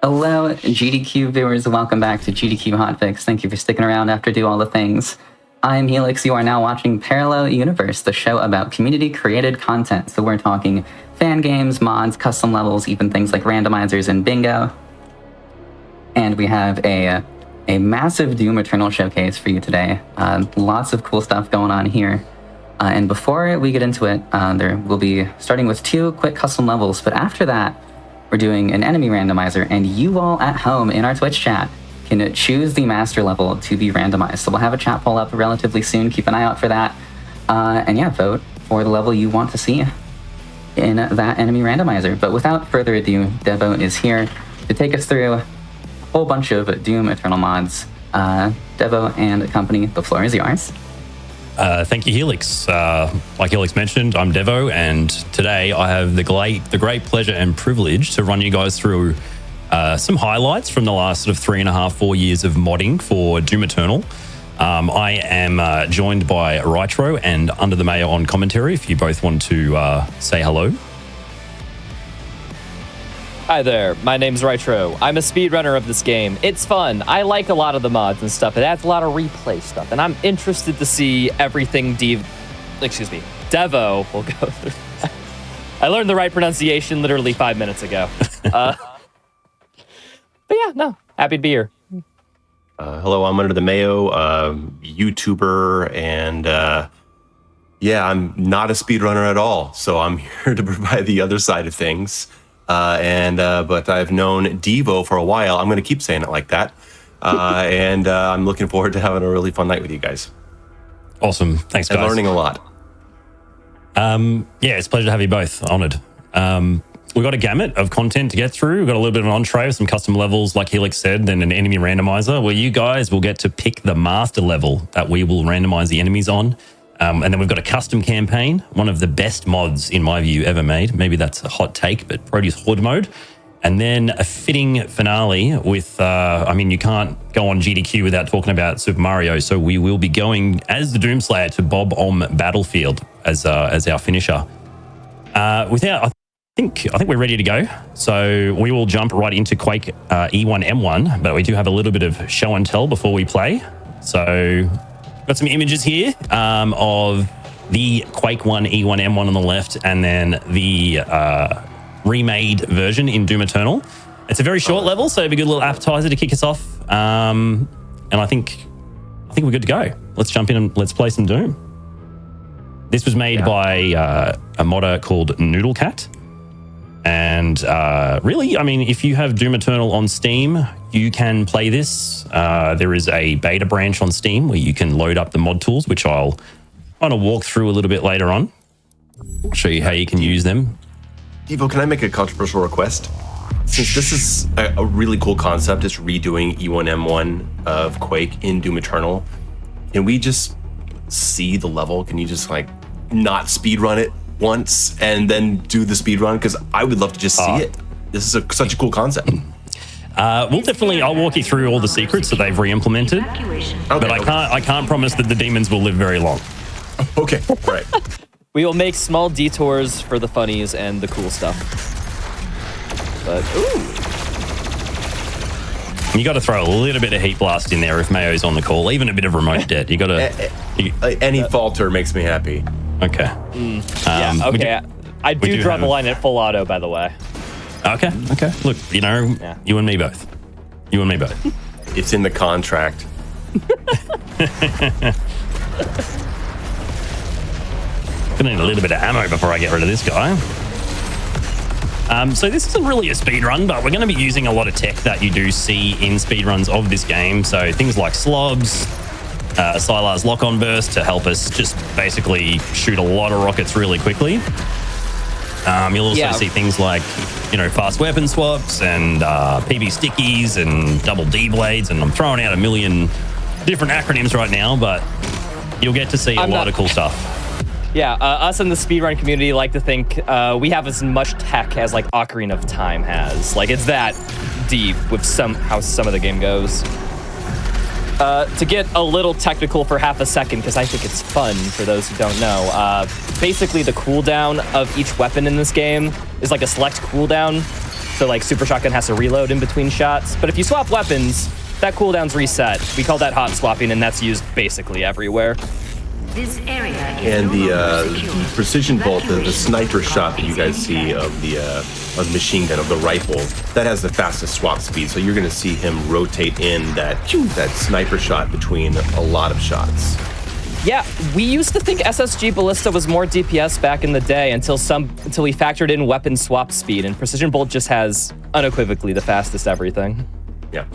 Hello, GDQ viewers. Welcome back to GDQ Hotfix. Thank you for sticking around after Do All the Things. I'm Helix. You are now watching Parallel Universe, the show about community-created content. So we're talking fan games, mods, custom levels, even things like randomizers and bingo. And we have a massive Doom Eternal showcase for you today. Lots of cool stuff going on here. And before we get into it, we'll be starting with 2 quick custom levels. But after that, we're doing an enemy randomizer, and you all at home in our Twitch chat can choose the master level to be randomized. So we'll have a chat poll up relatively soon. Keep an eye out for that. And yeah, vote for the level you want to see in that enemy randomizer. But without further ado, Devo is here to take us through a whole bunch of Doom Eternal mods. Devo and company, the floor is yours. Thank you, Helix. Like Helix mentioned, I'm Devo, and today I have the great pleasure and privilege to run you guys through some highlights from the last sort of 3.5-4 years of modding for Doom Eternal. I am joined by Rytro and Under the Mayo on commentary, if you both want to say hello. Hi there, my name's Rytro. I'm a speedrunner of this game. It's fun. I like a lot of the mods and stuff. It adds a lot of replay stuff, and I'm interested to see everything Devo will go through. I learned the right pronunciation literally 5 minutes ago. But yeah, no, happy to be here. Hello, I'm Under the Mayo, YouTuber, and yeah, I'm not a speedrunner at all, so I'm here to provide the other side of things. But I've known Devo for a while. I'm going to keep saying it like that. And I'm looking forward to having a really fun night with you guys. Awesome. Thanks, guys. And learning a lot. Yeah, it's a pleasure to have you both. Honored. We've got a gamut of content to get through. We've got a little bit of an entree with some custom levels, like Helix said, then an enemy randomizer, where you guys will get to pick the master level that we will randomize the enemies on. And then we've got a custom campaign, one of the best mods, in my view, ever made. Maybe that's a hot take, but Proteh's Horde mode. And then a fitting finale with, I mean, you can't go on GDQ without talking about Super Mario, so we will be going as the Doomslayer to Bob-omb Battlefield as our finisher. I think we're ready to go. So we will jump right into Quake E1M1, but we do have a little bit of show and tell before we play. So got some images here of the Quake 1 E1M1 on the left, and then the remade version in Doom Eternal. It's a very short level, so it'd be a good little appetizer to kick us off. And I think we're good to go. Let's jump in and let's play some Doom. This was made by a modder called Noodlecat. And really, I mean, if you have Doom Eternal on Steam, you can play this. There is a beta branch on Steam where you can load up the mod tools, which I'll kind of walk through a little bit later on. I'll show you how you can use them. Devo, can I make a controversial request? Since this is a really cool concept, it's redoing E1M1 of Quake in Doom Eternal, can we just see the level? Can you just like not speedrun it once and then do the speedrun? Because I would love to just see it. This is such a cool concept. I'll walk you through all the secrets that they've re-implemented, but I can't promise that the demons will live very long. Okay, right. We will make small detours for the funnies and the cool stuff. But, ooh. You got to throw a little bit of heat blast in there if Mayo's on the call, even a bit of remote dead. You got to... Any falter makes me happy. Okay. Yeah, okay. I do draw the line at full auto, by the way. Okay. Look, you know, you and me both. You and me both. It's in the contract. Gonna need a little bit of ammo before I get rid of this guy. So this isn't really a speedrun, but we're going to be using a lot of tech that you do see in speedruns of this game. So things like slobs, Sylar's lock-on burst to help us just basically shoot a lot of rockets really quickly. You'll also see things like, you know, fast weapon swaps and PB stickies and double D blades, and I'm throwing out a million different acronyms right now, but you'll get to see a lot of cool stuff. Yeah, us in the speedrun community like to think we have as much tech as like Ocarina of Time has. Like, it's that deep with how some of the game goes. To get a little technical for half a second, because I think it's fun for those who don't know, basically the cooldown of each weapon in this game is like a select cooldown. So like Super Shotgun has to reload in between shots. But if you swap weapons, that cooldown's reset. We call that hot swapping, and that's used basically everywhere. This area is And no longer the secure. precision bolt, the Evacuate sniper shot that you guys is see of the machine gun, of the rifle, that has the fastest swap speed. So you're going to see him rotate in that sniper shot between a lot of shots. Yeah, we used to think SSG Ballista was more DPS back in the day until we factored in weapon swap speed, and Precision Bolt just has unequivocally the fastest everything. Yeah.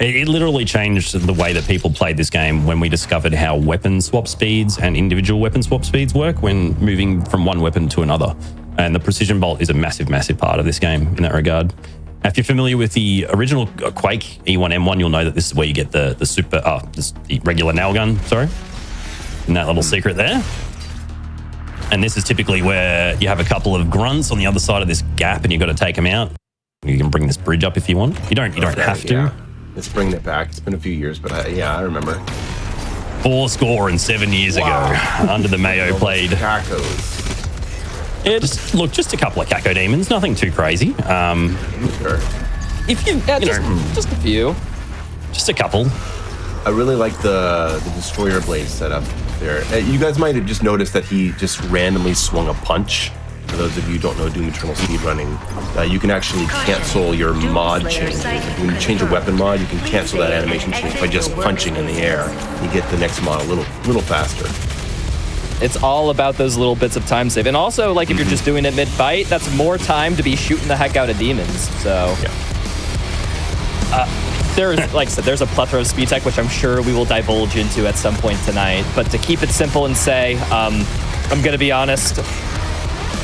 It literally changed the way that people played this game when we discovered how weapon swap speeds and individual weapon swap speeds work when moving from one weapon to another. And the Precision Bolt is a massive, massive part of this game in that regard. Now, if you're familiar with the original Quake E1M1, you'll know that this is where you get the regular nail gun, sorry. And that little secret there. And this is typically where you have a couple of grunts on the other side of this gap and you've got to take them out. You can bring this bridge up if you want. You don't have to. Yeah. It's bringing it back. It's been a few years, but I remember. 7 years ago, under the Mayo played. Cacos. Yeah, just a couple of Caco demons, nothing too crazy. Sure. If you, Just a few. just a couple. I really like the Destroyer Blade setup there. You guys might have just noticed that he just randomly swung a punch. For those of you who don't know Doom Eternal speedrunning, you can actually cancel your mod changes. When you change a weapon mod, you can cancel that animation change by just punching in the air. You get the next mod a little faster. It's all about those little bits of time save. And also, like, if you're just doing it mid-fight, that's more time to be shooting the heck out of demons. So, there's, like I said, there's a plethora of speed tech, which I'm sure we will divulge into at some point tonight. But to keep it simple and say, I'm going to be honest,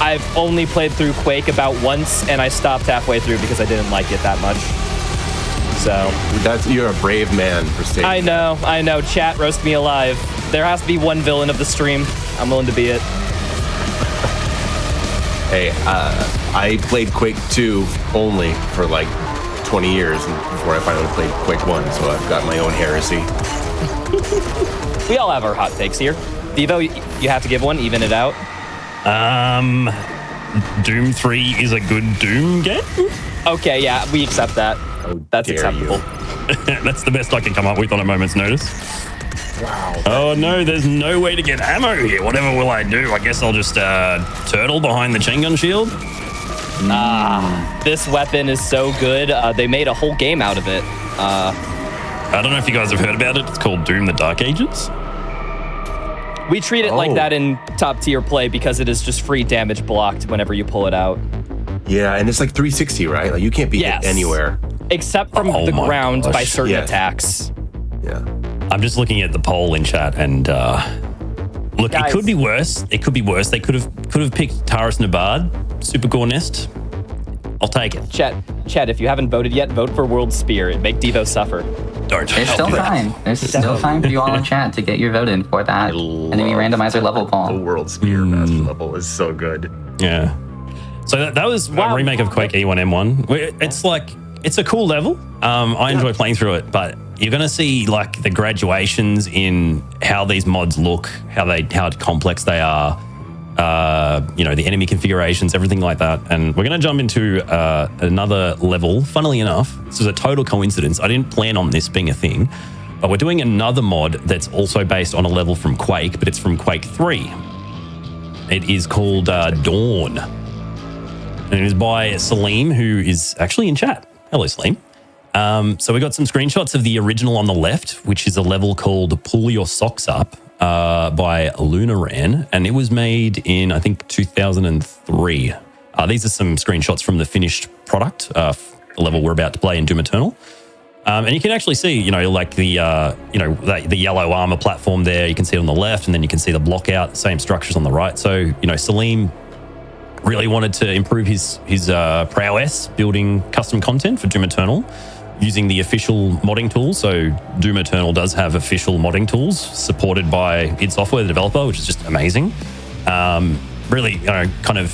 I've only played through Quake about once, and I stopped halfway through because I didn't like it that much. So You're a brave man for saying I know. Chat, roast me alive. There has to be one villain of the stream. I'm willing to be it. Hey, I played Quake 2 only for like 20 years before I finally played Quake 1, so I've got my own heresy. We all have our hot takes here. Devo, you have to give one, even it out. Doom 3 is a good Doom game. Okay, yeah, we accept that. That's dare acceptable. That's the best I can come up with on a moment's notice. Wow. Oh no, there's no way to get ammo here. Whatever will I do? I guess I'll just turtle behind the chain gun shield. This weapon is so good. They made a whole game out of it. I don't know if you guys have heard about it. It's called Doom the Dark Ages. We treat it like that in top tier play because it is just free damage blocked whenever you pull it out. Yeah, and it's like 360, right? Like you can't be hit anywhere. Except from the my ground by gosh. certain Yeah. attacks. Yeah. I'm just looking at the poll in chat, and look, Guys. it could be worse. It could be worse. They could have picked Taurus Nabard, Super Gore Nest. I'll take it. Chat, if you haven't voted yet, vote for World Spear. Make Devo suffer. Don't. There's I'll still do that. time. There's still time for you all in chat to get your vote in for that enemy randomizer level The poll. World Spear master level is so good. Yeah. So that was a remake of Quake E1M1. It's a cool level. I enjoy playing through it, but you're going to see like the graduations in how these mods look, how complex they are, the enemy configurations, everything like that. And we're going to jump into another level. Funnily enough, this is a total coincidence. I didn't plan on this being a thing, but we're doing another mod that's also based on a level from Quake, but it's from Quake 3. It is called Dawn. And it is by Salim, who is actually in chat. Hello, Salim. So we got some screenshots of the original on the left, which is a level called Pull Your Socks Up by Lunaran. And it was made in, I think, 2003. These are some screenshots from the finished product, the level we're about to play in Doom Eternal. And you can actually see, like the yellow armor platform there. You can see it on the left, and then you can see the block out, same structures on the right. So, Salim really wanted to improve his prowess building custom content for Doom Eternal using the official modding tools. So Doom Eternal does have official modding tools supported by id Software, the developer, which is just amazing. Really, kind of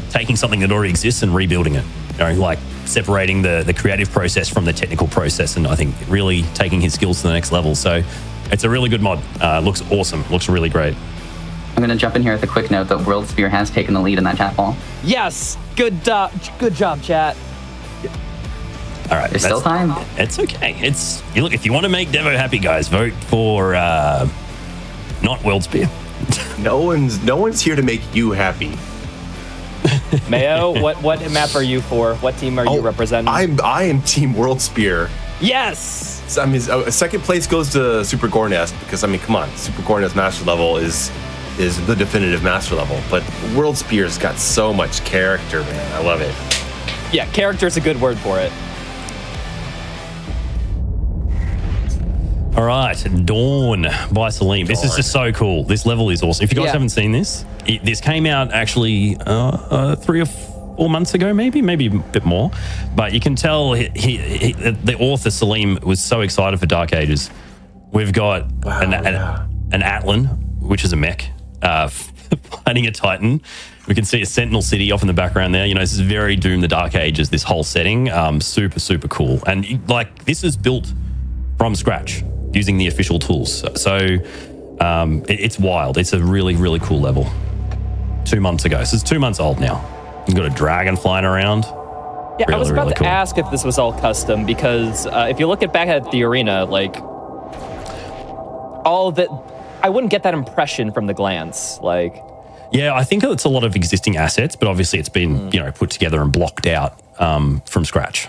taking something that already exists and rebuilding it, like separating the creative process from the technical process, and I think really taking his skills to the next level. So it's a really good mod. Looks awesome. Looks really great. I'm going to jump in here with a quick note that World Spear has taken the lead in that chat poll. Yes! Good job, chat. All right. There's still time. It's okay. Look, if you want to make Devo happy, guys, vote for not World Spear. No one's here to make you happy. Mayo, what map are you for? What team are you representing? I am Team World Spear. Yes. So, I mean, second place goes to Super Gornest because, I mean, come on, Super Gornest Master Level is the definitive Master Level. But World Spear's got so much character, man. I love it. Yeah, character's a good word for it. All right, Dawn by Salim. This is just so cool. This level is awesome. If you guys haven't seen this, this came out actually 3 or 4 months ago, maybe a bit more. But you can tell the author Salim was so excited for Dark Ages. We've got an Atlan, which is a mech, fighting a Titan. We can see a Sentinel City off in the background there. You know, this is very Doom the Dark Ages, this whole setting. Super, super cool. And like, this is built from scratch using the official tools. So it's wild. It's a really, really cool level. 2 months ago. So it's 2 months old now. You've got a dragon flying around. Yeah, really, I was about really to cool. ask if this was all custom because if you look back at the arena, like all of it, I wouldn't get that impression from the glance. Like, yeah, I think it's a lot of existing assets, but obviously it's been put together and blocked out from scratch.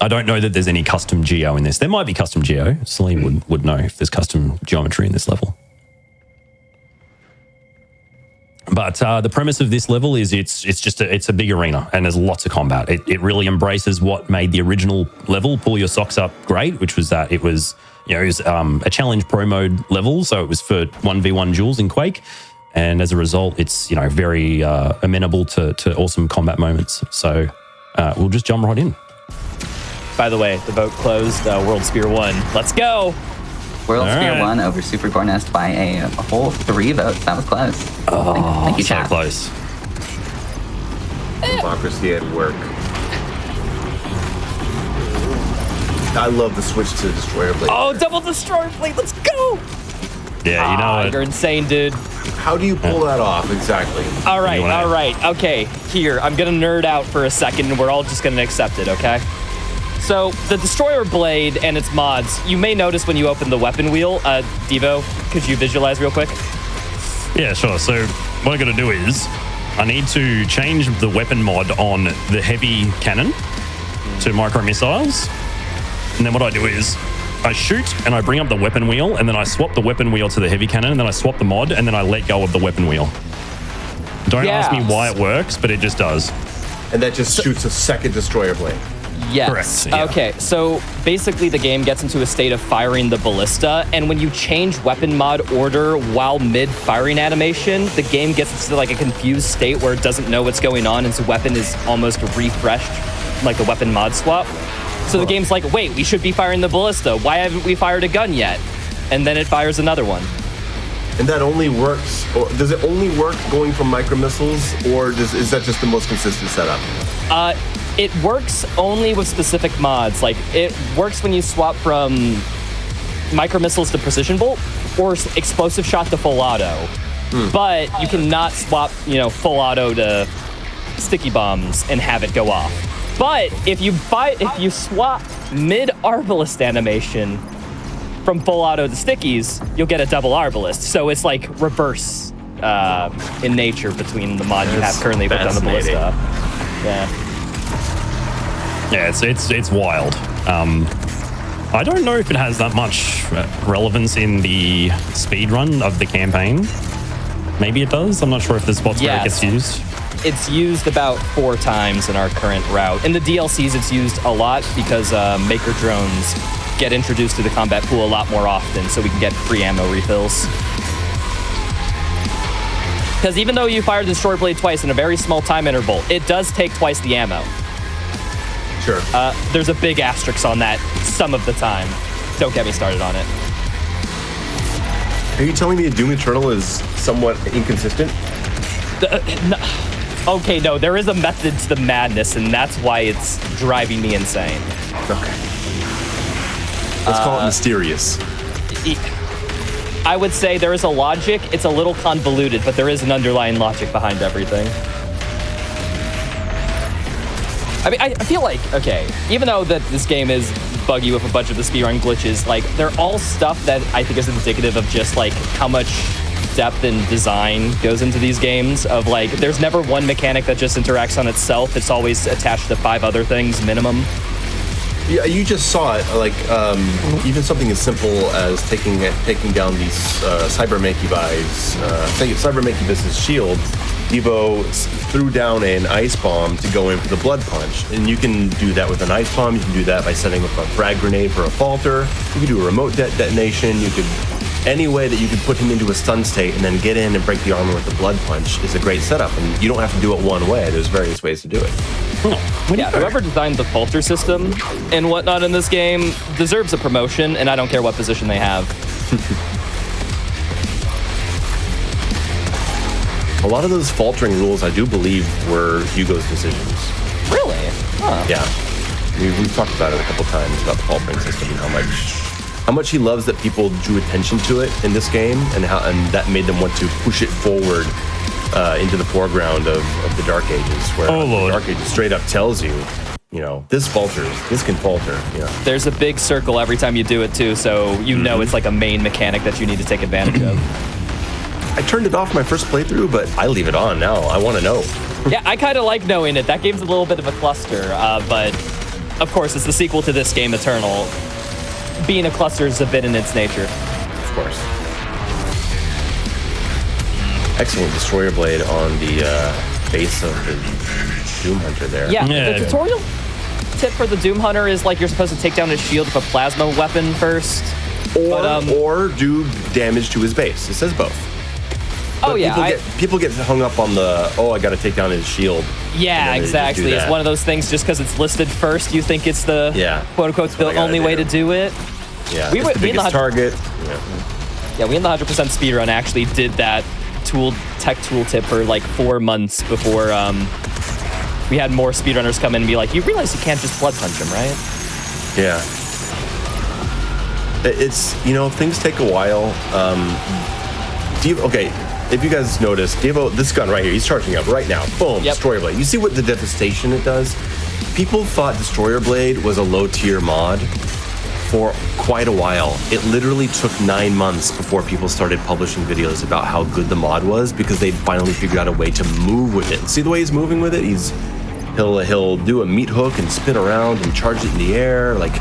I don't know that there's any custom geo in this. There might be custom geo. Salim would know if there's custom geometry in this level. But the premise of this level is it's a big arena and there's lots of combat. It really embraces what made the original level Pull Your Socks Up great, which was that it was a challenge pro mode level, so it was for 1v1 duels in Quake, and as a result, it's very amenable to awesome combat moments. So we'll just jump right in. by the way, the vote closed. World Spear won. Let's go. World Spear won over Super Gornest by a whole 3 votes. That was close. Thank you, So chat. close. Democracy at work. I love the switch to Destroyer Blade. Oh, double Destroyer Blade. Let's go. Yeah, you know You're what? insane, dude. How do you pull that off exactly? All right, You wanna- all right. Okay, here. I'm going to nerd out for a second, and we're all just going to accept it, okay? So, the Destroyer Blade and its mods, you may notice when you open the weapon wheel. Devo, could you visualize real quick? Yeah, sure. So what I got to do is I need to change the weapon mod on the heavy cannon to micro missiles. And then what I do is I shoot and I bring up the weapon wheel, and then I swap the weapon wheel to the heavy cannon, and then I swap the mod, and then I let go of the weapon wheel. Don't ask me why it works, but it just does. And that just shoots a second Destroyer Blade. Yes. Correct, yeah. Okay, so basically the game gets into a state of firing the ballista, and when you change weapon mod order while mid-firing animation, the game gets into like a confused state where it doesn't know what's going on, and its weapon is almost refreshed, like the weapon mod swap. So the game's like, wait, we should be firing the ballista. Why haven't we fired a gun yet? And then it fires another one. And that only works, or does it only work going from micro missiles, or is that just the most consistent setup? It works only with specific mods. Like, it works when you swap from micro missiles to precision bolt or explosive shot to full auto. But you cannot swap, full auto to sticky bombs and have it go off. But if you swap mid arbalist animation from full auto to stickies, you'll get a double arbalist. So it's like reverse in nature between the mod you have currently put on the ballista. Yeah. Yeah, it's wild. I don't know if it has that much relevance in the speedrun of the campaign. Maybe it does. I'm not sure if there's spots where it gets used. It's used about 4 times in our current route. In the DLCs, it's used a lot because Maker drones get introduced to the combat pool a lot more often, so we can get free ammo refills. Because even though you fire the Destroyer Blade twice in a very small time interval, it does take twice the ammo. Sure. There's a big asterisk on that some of the time. Don't get me started on it. Are you telling me Doom Eternal is somewhat inconsistent? Okay, no, there is a method to the madness, and that's why it's driving me insane. Okay. Let's call it mysterious. I would say there is a logic. It's a little convoluted, but there is an underlying logic behind everything. I mean, I feel like, okay, even though that this game is buggy with a bunch of the speedrun glitches, like, they're all stuff that I think is indicative of just, like, how much depth and design goes into these games. Of, like, there's never one mechanic that just interacts on itself. It's always attached to 5 other things, minimum. Yeah, you just saw it. Like, even something as simple as taking down these Cyber Mankey's shield. Devo threw down an ice bomb to go in for the blood punch, and you can do that with an ice bomb. You can do that by setting up a frag grenade for a falter. You can do a remote detonation. You could any way that you could put him into a stun state and then get in and break the armor with the blood punch is a great setup, and you don't have to do it one way. There's various ways to do it. Yeah, whoever designed the falter system and whatnot in this game deserves a promotion, and I don't care what position they have. A lot of those faltering rules, I do believe, were Hugo's decisions. Really? Huh. Yeah. We've talked about it a couple times, about the faltering system and how much he loves that people drew attention to it in this game, and that made them want to push it forward into the foreground of the Dark Ages, where the Dark Ages straight up tells you, this falters, this can falter. There's a big circle every time you do it too, so you know it's like a main mechanic that you need to take advantage of. I turned it off my first playthrough, but I leave it on now. I want to know. Yeah, I kind of like knowing it. That game's a little bit of a cluster, but of course, it's the sequel to this game, Eternal. Being a cluster is a bit in its nature. Of course. Excellent Destroyer Blade on the base of the Doom Hunter there. Yeah, the tutorial tip for the Doom Hunter is like you're supposed to take down his shield with a plasma weapon first. Or do damage to his base. It says both. Oh, yeah. People get hung up on I got to take down his shield. Yeah, exactly. It's one of those things, just because it's listed first, you think it's the quote-unquote the only way to do it. Yeah, it's the biggest target. Yeah, we in the 100% speedrun actually did that tech tooltip for like 4 months before we had more speedrunners come in and be like, you realize you can't just blood punch him, right? Yeah. It's, things take a while. If you guys notice, Devo, this gun right here, he's charging up right now. Boom, Destroyer Blade. You see what the devastation it does? People thought Destroyer Blade was a low-tier mod for quite a while. It literally took 9 months before people started publishing videos about how good the mod was, because they finally figured out a way to move with it. See the way he's moving with it? He'll do a meat hook and spin around and charge it in the air. Like,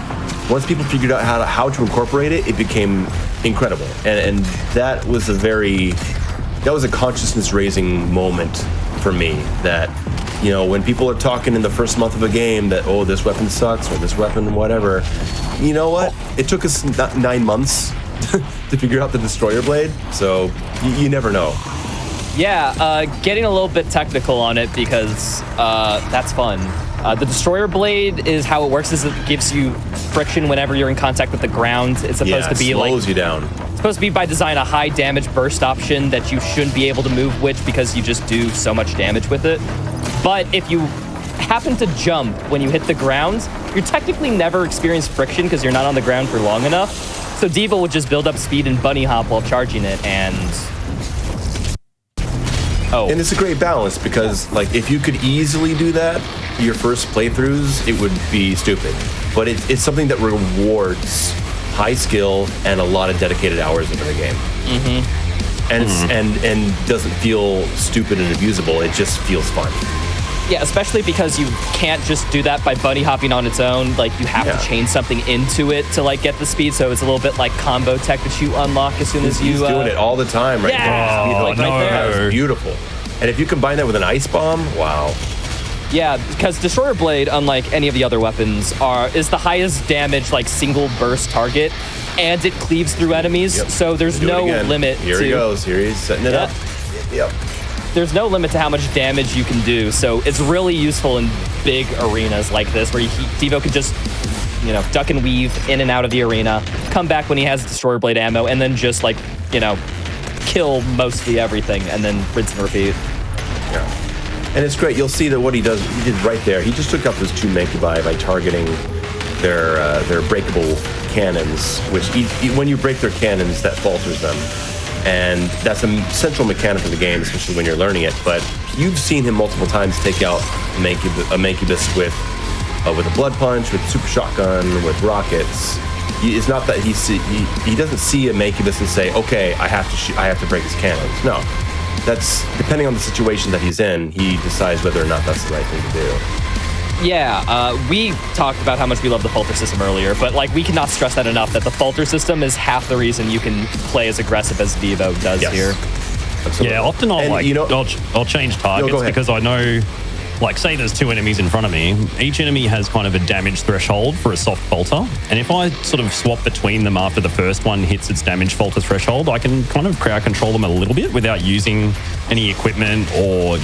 once people figured out how to incorporate it, it became incredible. And that was a consciousness-raising moment for me, that, when people are talking in the first month of a game that, this weapon sucks, or this weapon, whatever, you know what? It took us 9 months to figure out the Destroyer Blade, so you never know. Yeah, getting a little bit technical on it, because that's fun. The Destroyer Blade is how it works, is it gives you friction whenever you're in contact with the ground. It's supposed to be slows you down. It's supposed to be by design a high damage burst option that you shouldn't be able to move with, because you just do so much damage with it. But if you happen to jump when you hit the ground, you're technically never experience friction because you're not on the ground for long enough. So Devo would just build up speed and bunny hop while charging it, and And it's a great balance, because if you could easily do that your first playthroughs, it would be stupid. But it's something that rewards high skill and a lot of dedicated hours into the game. And doesn't feel stupid and abusable. It just feels fun. Yeah, especially because you can't just do that by bunny hopping on its own. Like, you have to chain something into it to get the speed. So it's a little bit like combo tech that you unlock as soon as you. He's doing it all the time, right? Yeah, right there. It's beautiful. And if you combine that with an ice bomb, wow. Yeah, because Destroyer Blade, unlike any of the other weapons, is the highest damage single burst target, and it cleaves through enemies. So there's no limit. Here he goes. Here he's setting it up. Yep. There's no limit to how much damage you can do. So it's really useful in big arenas like this, where Devo can just, duck and weave in and out of the arena, come back when he has Destroyer Blade ammo, and then just kill mostly everything, and then rinse and repeat. Yeah. And it's great. You'll see that what he did right there, he just took up his 2 Mancubi by targeting their breakable cannons, which when you break their cannons, that falters them. And that's a central mechanic of the game, especially when you're learning it. But you've seen him multiple times take out a Mancubus with a blood punch, with super shotgun, with rockets. It's not that he doesn't see a Mancubus and say, okay, I have to break his cannons. No, that's depending on the situation that he's in. He decides whether or not that's the right thing to do. Yeah, we talked about how much we love the falter system earlier, but like we cannot stress that enough, that the falter system is half the reason you can play as aggressive as Devo does here. Absolutely. Yeah, often I'll change targets because I know, like, say there's 2 enemies in front of me. Each enemy has kind of a damage threshold for a soft falter. And if I sort of swap between them after the first one hits its damage falter threshold, I can kind of crowd control them a little bit without using any equipment or,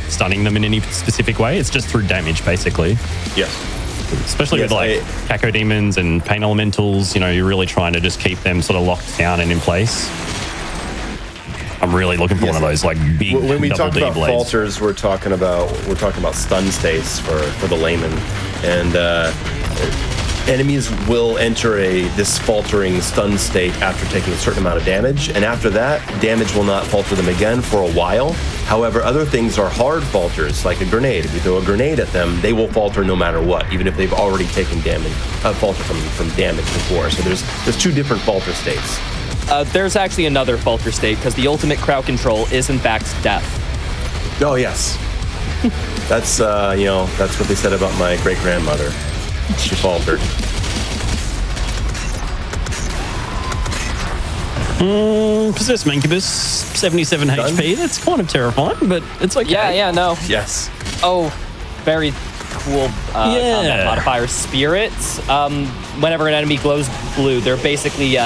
stunning them in any specific way. It's just through damage, basically. Yes. Especially with, like, Caco Demons and Pain Elementals, you're really trying to just keep them sort of locked down and in place. I'm really looking for one of those like big. When we talk about blades. falters, we're talking about stun states for the layman, and enemies will enter this faltering stun state after taking a certain amount of damage, and after that, damage will not falter them again for a while. However, other things are hard falters, like a grenade. If you throw a grenade at them, they will falter no matter what, even if they've already taken damage, falter from damage before. So there's 2 different falter states. There's actually another falter state, because the ultimate crowd control is in fact death. Oh yes, that's that's what they said about my great grandmother. She faltered. Possessed Mancubus, 77 Done? HP. That's kind of terrifying, but it's okay. Yeah, no. Yes. Oh, very cool combat modifier. Spirits. Whenever an enemy glows blue, they're basically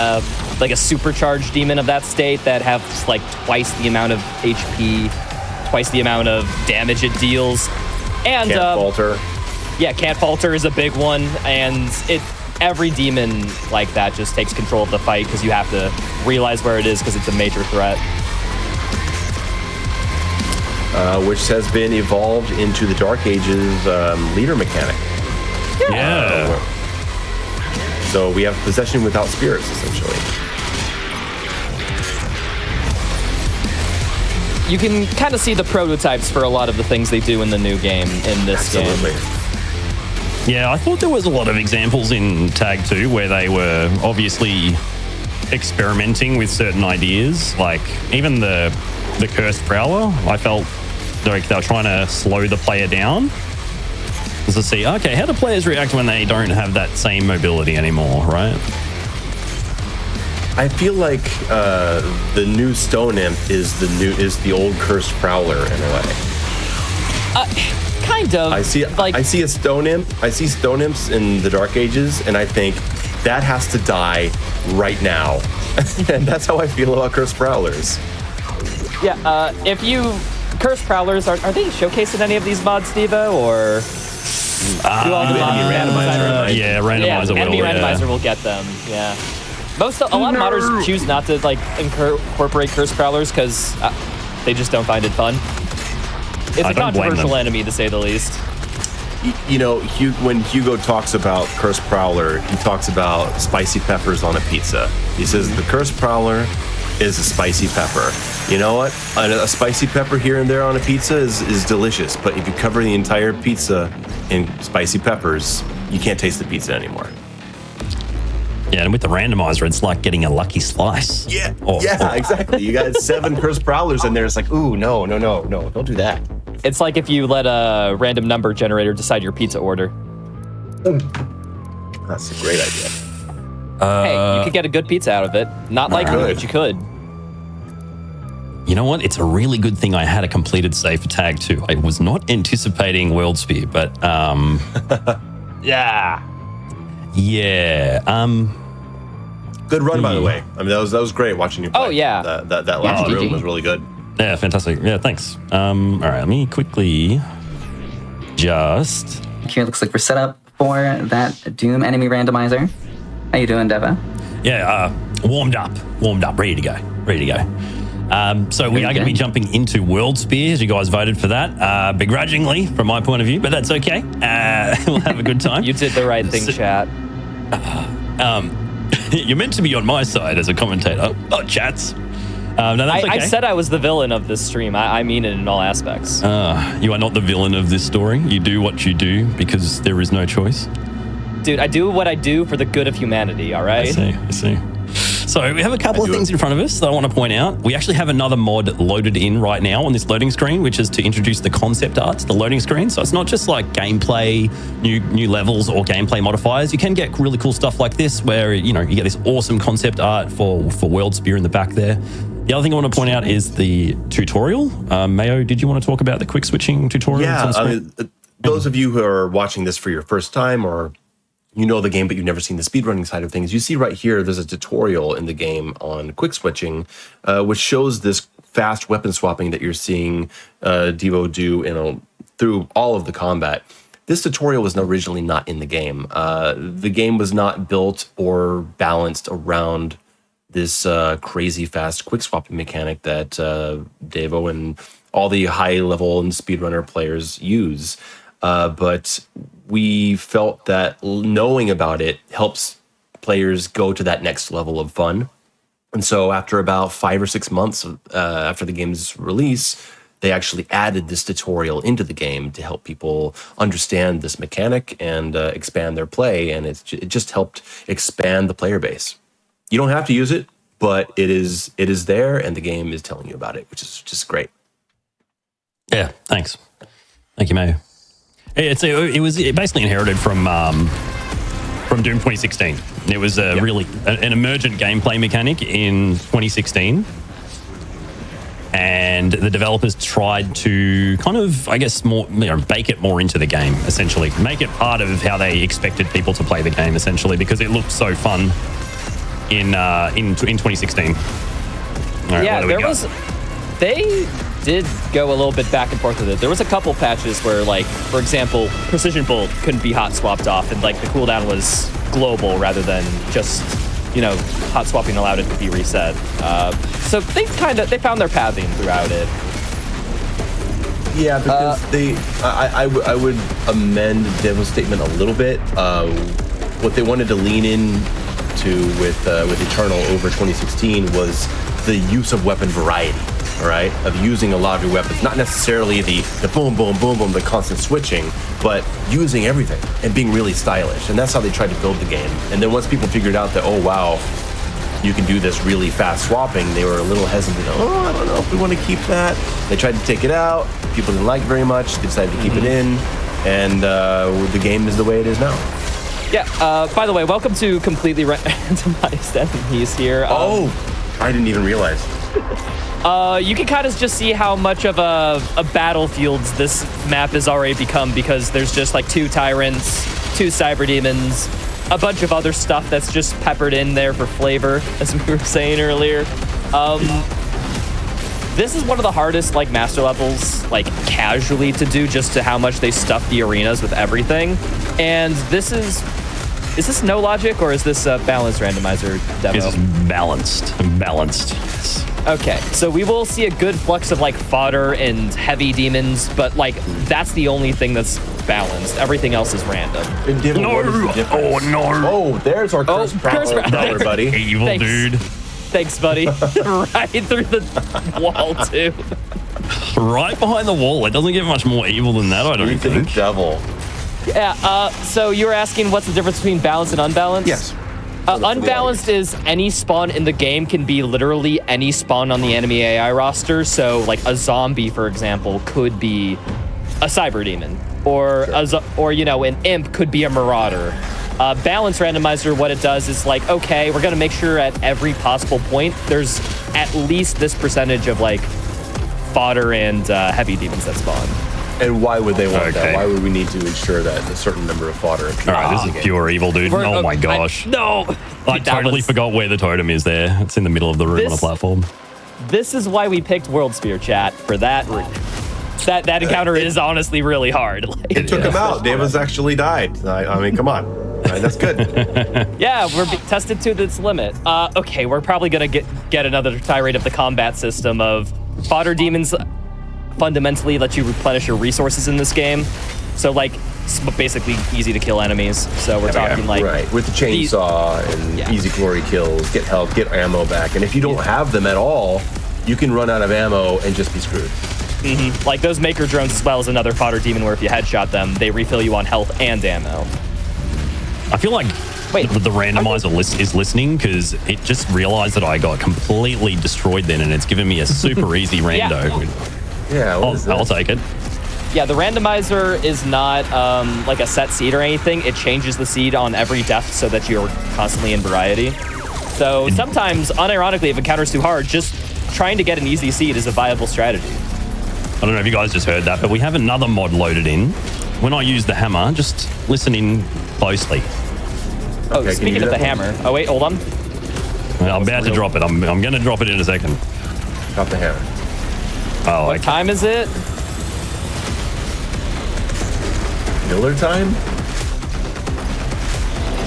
like a supercharged demon of that state that have like twice the amount of HP, twice the amount of damage it deals. And Can't falter. Yeah, can't falter is a big one, and every demon like that just takes control of the fight because you have to realize where it is because it's a major threat. Which has been evolved into the Dark Ages leader mechanic. Yeah. So we have possession without spirits, essentially. You can kind of see the prototypes for a lot of the things they do in the new game in this Absolutely. game. Yeah, I thought there was a lot of examples in Tag 2 where they were obviously experimenting with certain ideas. Like even the Cursed Prowler, I felt like they were trying to slow the player down. Just to see, okay, how do players react when they don't have that same mobility anymore, right? I feel like the new Stone Imp is the old Cursed Prowler in a way. Kind of. I see a Stone Imp. I see Stone Imps in the Dark Ages, and I think that has to die right now. And that's how I feel about Cursed Prowlers. Yeah, if you... Cursed Prowlers, are they showcased in any of these mods, Devo, or... Randomizer Randomizer will get them, yeah. A lot of modders choose not to like incorporate Cursed Prowlers because they just don't find it fun. It's a controversial enemy, to say the least. When Hugo talks about Cursed Prowler, he talks about spicy peppers on a pizza. He says the Cursed Prowler is a spicy pepper. You know what? A spicy pepper here and there on a pizza is delicious, but if you cover the entire pizza in spicy peppers, you can't taste the pizza anymore. Yeah, and with the randomizer, it's like getting a lucky slice. Yeah, exactly. You got 7 Cursed Prowlers in there. It's like, ooh, no, don't do that. It's like if you let a random number generator decide your pizza order. That's a great idea. Hey, you could get a good pizza out of it. Not likely, but you could. You know what? It's a really good thing I had a completed save for Tag 2. I was not anticipating World Spear, but yeah. Good run, by the way. I mean, that was great watching you play. Oh, yeah. That last room was really good. Yeah, fantastic. Yeah, thanks. All right, let me quickly just... Here, looks like we're set up for that Doom enemy randomizer. How you doing, Deva? Yeah, warmed up, ready to go. So we are going to be jumping into World Spear, as you guys voted for that, begrudgingly from my point of view, but that's okay. We'll have a good time. You did the right thing, chat. You're meant to be on my side as a commentator. Oh, chats. No, that's okay. I said I was the villain of this stream. I mean it in all aspects. You are not the villain of this story. You do what you do because there is no choice. Dude, I do what I do for the good of humanity, all right? I see. So we have a couple of things in front of us that I want to point out. We actually have another mod loaded in right now on this loading screen, which is to introduce the concept art to the loading screen. So it's not just like gameplay, new levels or gameplay modifiers. You can get really cool stuff like this where, you get this awesome concept art for World Spear in the back there. The other thing I want to point out is the tutorial. Mayo, did you want to talk about the quick switching tutorial? Yeah, those of you who are watching this for your first time or you know the game, but you've never seen the speedrunning side of things, you see right here, there's a tutorial in the game on quick switching, which shows this fast weapon swapping that you're seeing Devo do through all of the combat. This tutorial was originally not in the game. The game was not built or balanced around this crazy fast quick swapping mechanic that Devo and all the high level and speedrunner players use. But we felt that knowing about it helps players go to that next level of fun. And so after about 5 or 6 months after the game's release, they actually added this tutorial into the game to help people understand this mechanic and expand their play. And it just helped expand the player base. You don't have to use it, but it is there, and the game is telling you about it, which is just great. Yeah, thanks. Thank you, Mayo. It was basically inherited from Doom 2016. It was really an emergent gameplay mechanic in 2016. And the developers tried to kind of, I guess, more bake it more into the game, essentially. Make it part of how they expected people to play the game, essentially, because it looked so fun in 2016. Right, yeah, they did go a little bit back and forth with it. There was a couple patches where, like, for example, Precision Bolt couldn't be hot swapped off, and like the cooldown was global rather than just, hot swapping allowed it to be reset. So they found their pathing throughout it. Yeah, because I would amend Devil's statement a little bit. What they wanted to lean in to with Eternal over 2016 was the use of weapon variety. All right, of using a lot of your weapons, not necessarily the boom, boom, boom, boom, the constant switching, but using everything and being really stylish. And that's how they tried to build the game. And then once people figured out that, oh, wow, you can do this really fast swapping, they were a little hesitant. Oh, I don't know if we want to keep that. They tried to take it out. People didn't like it very much. They decided to keep it in. And the game is the way it is now. Yeah, by the way, welcome to Completely Randomized Enemies here. I didn't even realize. You can kind of just see how much of a battlefield this map has already become, because there's just like 2 tyrants, 2 cyber demons, a bunch of other stuff that's just peppered in there for flavor, as we were saying earlier. This is one of the hardest master levels casually to do, just to how much they stuff the arenas with everything. And this is this no logic, or is this a balanced randomizer demo? This is balanced. Okay, so we will see a good flux of fodder and heavy demons, but that's the only thing that's balanced. Everything else is random. Oh no! Oh, there's our curse prowler, buddy. Evil Thanks. dude. Thanks, buddy. Right through the wall too. Right behind the wall. It doesn't get much more evil than that, I don't think. The devil. Yeah. So you were asking what's the difference between balanced and unbalanced? Yes. Unbalanced is any spawn in the game can be literally any spawn on the enemy AI roster. So a zombie, for example, could be a cyber demon, or an imp could be a marauder. Balance randomizer, what it does is okay, we're gonna make sure at every possible point there's at least this percentage of fodder and heavy demons that spawn. And why would they want that? Why would we need to ensure that a certain number of fodder appears? All right, this is pure evil, dude. Oh my gosh. I totally forgot where the totem is there. It's in the middle of the room on a platform. This is why we picked World Spear, chat, for that reason. That encounter is honestly really hard. It took him out. Davis actually died. I mean, come on. Right, that's good. Yeah, we're tested to its limit. Okay, we're probably gonna get another tirade of the combat system of fodder demons. Fundamentally let you replenish your resources in this game, so basically easy to kill enemies. So we're talking right with the chainsaw and easy glory kills, get health, get ammo back, and if you don't have them at all, you can run out of ammo and just be screwed. Like those maker drones as well as another fodder demon where if you headshot them, they refill you on health and ammo. I feel like Wait, the randomizer list is listening because it just realized that I got completely destroyed then, and it's given me a super easy rando. Yeah, I'll take it. Yeah, the randomizer is not like a set seed or anything. It changes the seed on every death so that you're constantly in variety. So sometimes, unironically, if encounter's too hard, just trying to get an easy seed is a viable strategy. I don't know if you guys just heard that, but we have another mod loaded in. When I use the hammer, just listen in closely. Oh, Okay, speaking of the hammer. Oh, wait, hold on. I'm about to drop it. I'm going to drop it in a second. Drop the hammer. Oh, What time is it? Miller time?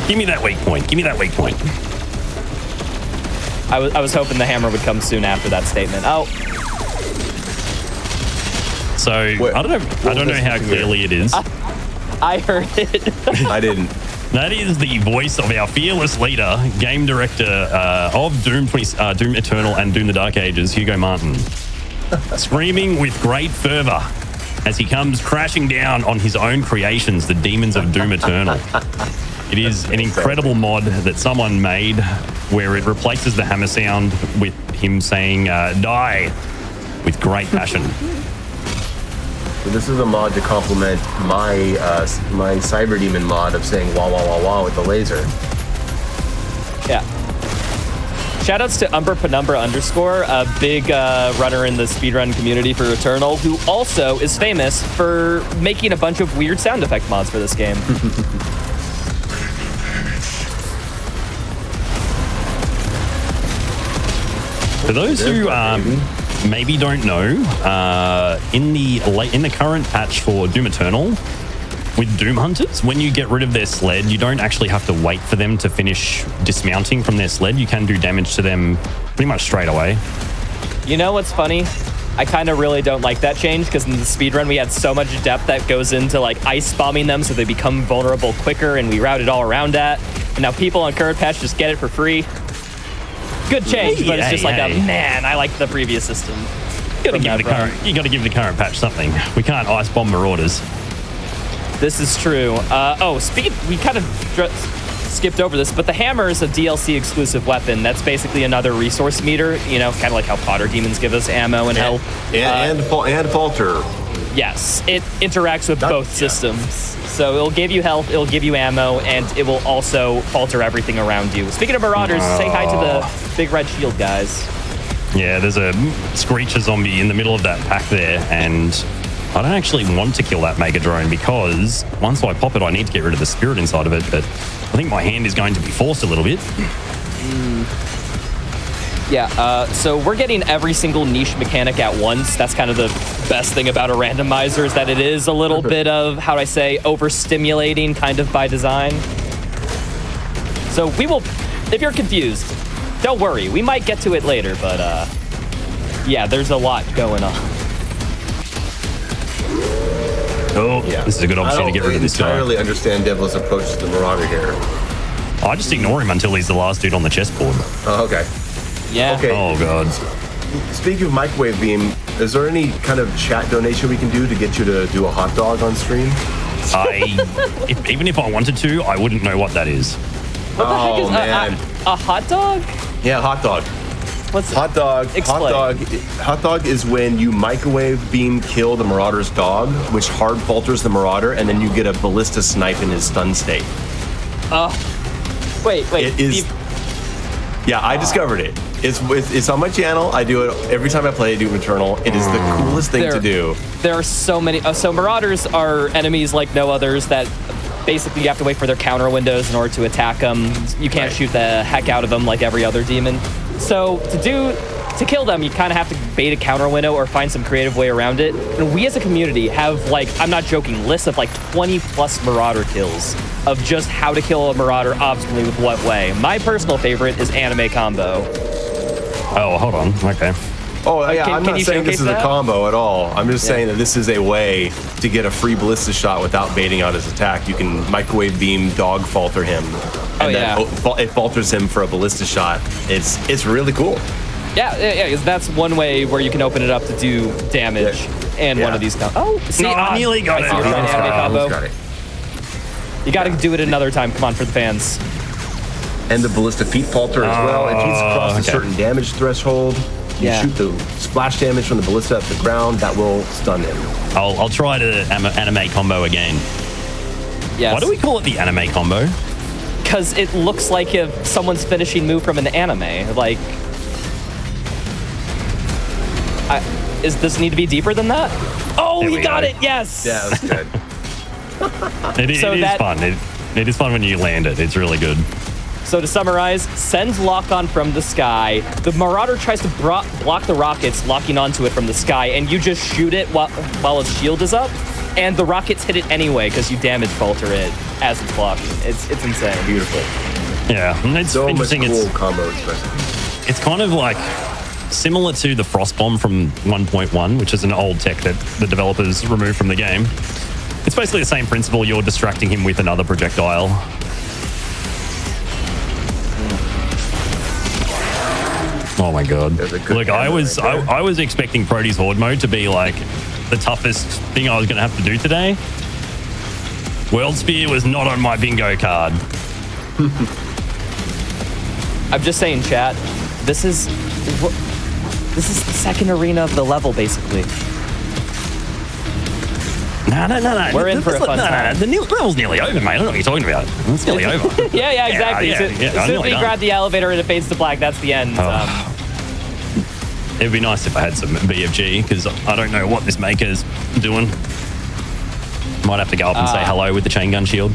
give me that weak point. Give me that weak point. I was hoping the hammer would come soon after that statement. Oh, So Wait, I don't know how clearly it is. I heard it. I didn't. That is the voice of our fearless leader, game director of Doom Eternal and Doom the Dark Ages, Hugo Martin, screaming with great fervor as he comes crashing down on his own creations, the demons of Doom Eternal. It is an incredible mod that someone made where it replaces the hammer sound with him saying die with great passion. So this is a mod to complement my my Cyber Demon mod of saying wah wah wah wah with the laser. Yeah. Shoutouts to Umber Penumbra _ a big runner in the speedrun community for Eternal, who also is famous for making a bunch of weird sound effect mods for this game. For those who maybe don't know, in the current patch for Doom Eternal, with Doom Hunters, when you get rid of their sled, you don't actually have to wait for them to finish dismounting from their sled. You can do damage to them pretty much straight away. You know what's funny? I kind of really don't like that change because in the speedrun we had so much depth that goes into like ice bombing them so they become vulnerable quicker, and we routed all around that. And now people on current patch just get it for free. Good change, but it's just like man, I like the previous system. You got to give the current patch something. We can't ice bomb marauders. This is true. We kind of skipped over this, but the hammer is a DLC exclusive weapon. That's basically another resource meter, you know, kind of like how Fodder Demons give us ammo and health. And Falter. Yes, it interacts with both systems. So it'll give you health, it'll give you ammo, and it will also falter everything around you. Speaking of marauders, say hi to the big red shield guys. Yeah, there's a Screecher zombie in the middle of that pack there, and I don't actually want to kill that Mega Drone because once I pop it, I need to get rid of the spirit inside of it, but I think my hand is going to be forced a little bit. Yeah, so we're getting every single niche mechanic at once. That's kind of the best thing about a randomizer, is that it is a little bit of, how do I say, overstimulating kind of by design. So we will, if you're confused, don't worry. We might get to it later, but yeah, there's a lot going on. Oh, yeah. This is a good opportunity to get rid of this guy. I don't entirely understand Devil's approach to the Marauder here. I just ignore him until he's the last dude on the chessboard. Oh, okay. Yeah. Okay. Oh, God. Speaking of microwave beam, is there any kind of chat donation we can do to get you to do a hot dog on stream? Even if I wanted to, I wouldn't know what that is. What the heck is a hot dog? Yeah, hot dog. What's hot dog? Explain. Hot dog is when you microwave beam kill the Marauder's dog, which hard falters the Marauder, and then you get a ballista snipe in his stun state. Wait. It is. Yeah, I discovered it. It's on my channel. I do it every time I play Doom Eternal. It is the coolest thing to do. There are so many. So Marauders are enemies like no others that basically you have to wait for their counter windows in order to attack them. You can't shoot the heck out of them like every other demon. So to kill them, you kind of have to bait a counter window or find some creative way around it. And we as a community have, like, I'm not joking, lists of like 20 plus Marauder kills of just how to kill a Marauder optimally with what way. My personal favorite is anime combo. Oh, hold on. Okay. Oh, yeah, I'm not saying this is a combo at all. I'm just saying that this is a way to get a free ballista shot without baiting out his attack. You can microwave beam dog falter him, and then it falters him for a ballista shot. It's really cool. Yeah, 'cause that's one way where you can open it up to do damage and one of these. Oh, see, No, I nearly got I it. see you're trying to anime combo. Got it. You got to do it another time. Come on, for the fans. And the ballista feet falter as well. If he's crossed a okay. certain damage threshold, you Yeah. shoot the splash damage from the ballista at the ground, that will stun him. I'll try to anime combo again. Yes. Why do we call it the anime combo? Because it looks like if someone's finishing move from an anime. Like, does this need to be deeper than that? Oh, There we we got go. it. Yes. Yeah, that's good. It is fun. It is fun when you land it. It's really good. So to summarize, sends lock on from the sky. The Marauder tries to block the rockets locking onto it from the sky, and you just shoot it while its shield is up, and the rockets hit it anyway because you damage falter it as it's blocking. It's insane. Beautiful. Yeah, and it's So much interesting. cool combo expression. It's kind of like similar to the frost bomb from 1.1, which is an old tech that the developers removed from the game. It's basically the same principle. You're distracting him with another projectile. Oh my god! There's a good Look, I camera was right there. I was expecting Proteh's Horde mode to be like the toughest thing I was going to have to do today. World Spear was not on my bingo card. I'm just saying, chat. This is the second arena of the level, basically. No. We're in for a fun time. The level's nearly over, mate. I don't know what you're talking about. It's nearly over. Yeah, exactly. Yeah, So, yeah, as I'm soon as nearly we done. grab the elevator and it fades to black, that's the end. It'd be nice if I had some BFG, because I don't know what this maker's doing. Might have to go up and say hello with the chain gun shield.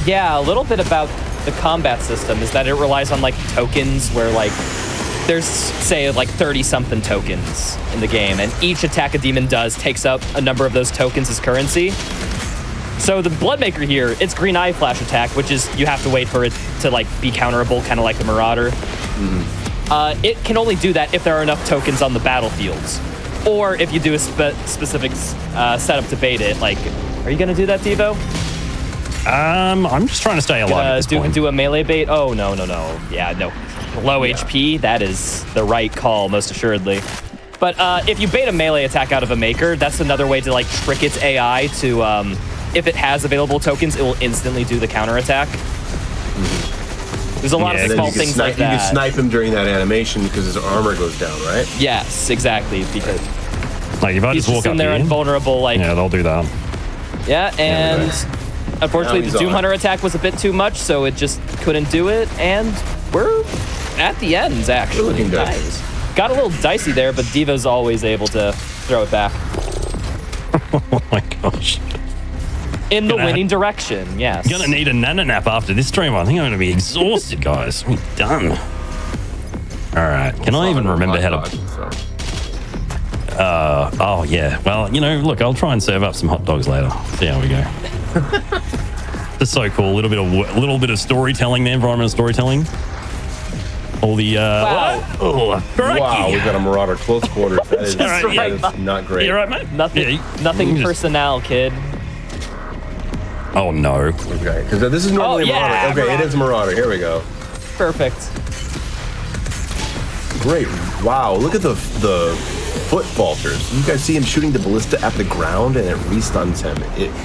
Yeah, a little bit about the combat system is that it relies on like tokens where like there's say like 30-something tokens in the game, and each attack a demon does takes up a number of those tokens as currency. So the Bloodmaker here, it's green eye flash attack, which is you have to wait for it to like be counterable, kind of like the Marauder. It can only do that if there are enough tokens on the battlefields, or if you do a specific setup to bait it. Like, are you gonna do that, Devo? I'm just trying to stay alive at this point. Do a melee bait? Oh, no. Yeah, no. Low HP, that is the right call, most assuredly. But if you bait a melee attack out of a Maker, that's another way to like trick its AI to, if it has available tokens, it will instantly do the counterattack. There's a lot of And then small you can things snipe, like that. You can snipe him during that animation because his armor goes down, right? Yes, exactly. Because Like if I he's just walk just up in there here, invulnerable, like yeah, they'll do that. yeah, and unfortunately Now he's the Doom on. Hunter attack was a bit too much, so it just couldn't do it, and we're at the ends, actually. We're looking good. Nice. Got a little dicey there, but Diva's always able to throw it back. Oh my gosh. In the Gonna- winning direction, yes. Gonna need a nana nap after this stream. I think I'm gonna be exhausted, guys. We're done. All right. Can I even remember how to? Oh yeah. Well, you know, look, I'll try and serve up some hot dogs later. See how we go. Just so cool. A little bit of storytelling there, environmental storytelling. All the Wow. Oh, crikey. Wow, we've got a Marauder close quarters. That is, All right, that yeah. is not great. You all right, mate? Nothing, Yeah, you nothing just- personnel, kid. Oh no. Okay, because this is normally Oh, yeah, Marauder. Okay, Marauder. it is Marauder. Here we go. Perfect. Great. Wow, look at the foot falters. You guys see him shooting the ballista at the ground and it restuns him.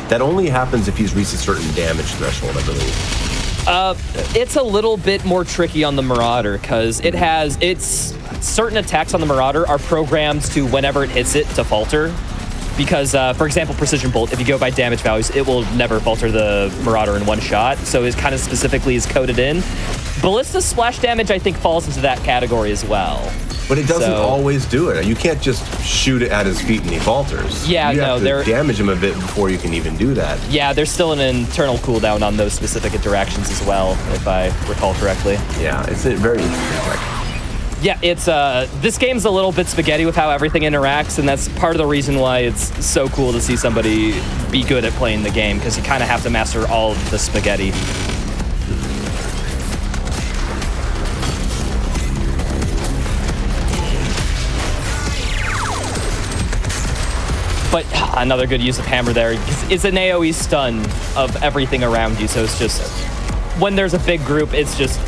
That only happens if he's reached a certain damage threshold, I believe. It's a little bit more tricky on the Marauder because certain attacks on the Marauder are programmed to whenever it hits it to falter. Because, for example, Precision Bolt, if you go by damage values, it will never falter the Marauder in one shot. So it kind of specifically is coded in. Ballista splash damage, I think, falls into that category as well. But it doesn't So- always do it. You can't just shoot it at his feet and he falters. Yeah, you no, have they're- to damage him a bit before you can even do that. Yeah, there's still an internal cooldown on those specific interactions as well, if I recall correctly. Yeah, it's a very interesting. Like, Yeah, it's this game's a little bit spaghetti with how everything interacts, and that's part of the reason why it's so cool to see somebody be good at playing the game, because you kind of have to master all of the spaghetti. But another good use of hammer there. It's an AoE stun of everything around you, so it's just when there's a big group, it's just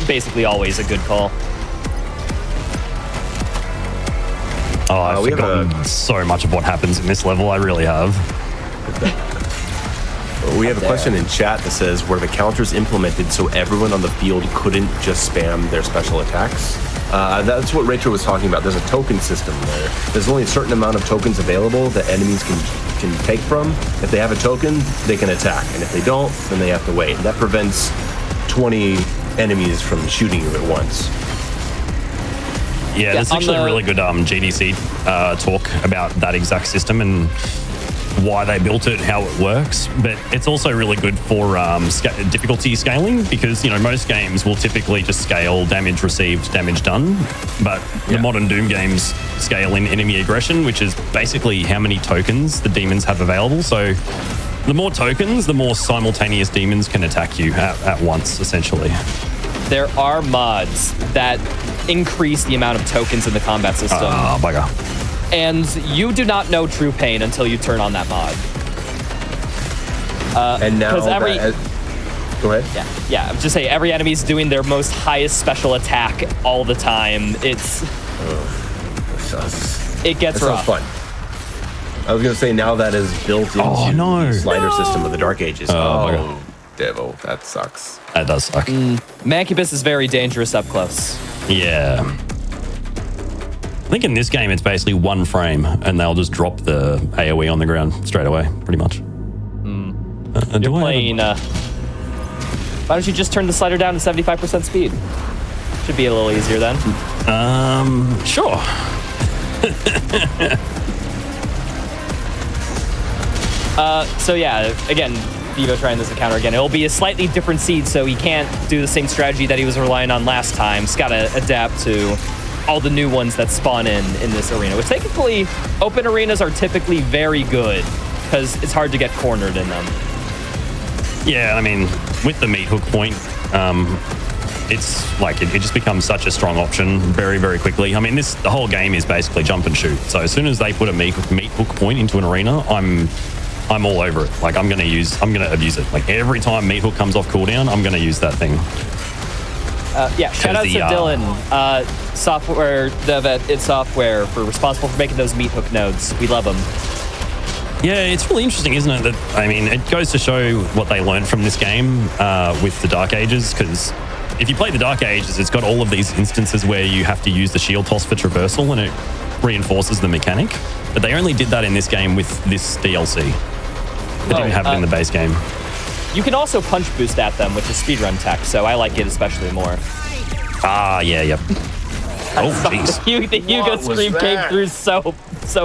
basically always a good call. Oh, I've we have forgotten so much of what happens in this level. I really have. We have a question in chat that says, were the counters implemented so everyone on the field couldn't just spam their special attacks? That's what Rachel was talking about. There's a token system there. There's only a certain amount of tokens available that enemies can take from. If they have a token, they can attack. And if they don't, then they have to wait. And that prevents 20 enemies from shooting you at once. Yeah, there's actually a really good GDC talk about that exact system and why they built it, how it works. But it's also really good for difficulty scaling because, you know, most games will typically just scale damage received, damage done. But the modern Doom games scale in enemy aggression, which is basically how many tokens the demons have available. So the more tokens, the more simultaneous demons can attack you at once, essentially. There are mods that increase the amount of tokens in the combat system. Oh, bugger. And you do not know true pain until you turn on that mod. And now go ahead. Yeah. I'm just saying, every enemy's doing their most highest special attack all the time. It gets rough. Fun. I was gonna say now that is built into the slider system of the Dark Ages. Oh, devil, that sucks. That does suck. Mancubus is very dangerous up close. Yeah. I think in this game it's basically one frame and they'll just drop the AoE on the ground straight away, pretty much. You're playing... why don't you just turn the slider down to 75% speed? Should be a little easier then. Sure. So yeah, again, Vivo trying this encounter again. It'll be a slightly different seed, so he can't do the same strategy that he was relying on last time. He's got to adapt to all the new ones that spawn in this arena, which thankfully, open arenas are typically very good because it's hard to get cornered in them. Yeah, I mean, with the meat hook point, it's like it just becomes such a strong option very, very quickly. I mean, the whole game is basically jump and shoot. So as soon as they put a meat hook point into an arena, I'm all over it. Like I'm gonna abuse it. Like every time meat hook comes off cooldown, I'm gonna use that thing. Yeah, shout out to Dylan, software dev at id Software, for responsible for making those meat hook nodes. We love them. Yeah, it's really interesting, isn't it? That, I mean, it goes to show what they learned from this game with the Dark Ages, because if you play the Dark Ages, it's got all of these instances where you have to use the shield toss for traversal, and it reinforces the mechanic. But they only did that in this game with this DLC. They didn't have it in the base game. You can also punch boost at them with the speedrun tech, so I like it especially more. Ah, yeah, yep. Oh, jeez. The Hugo scream came through so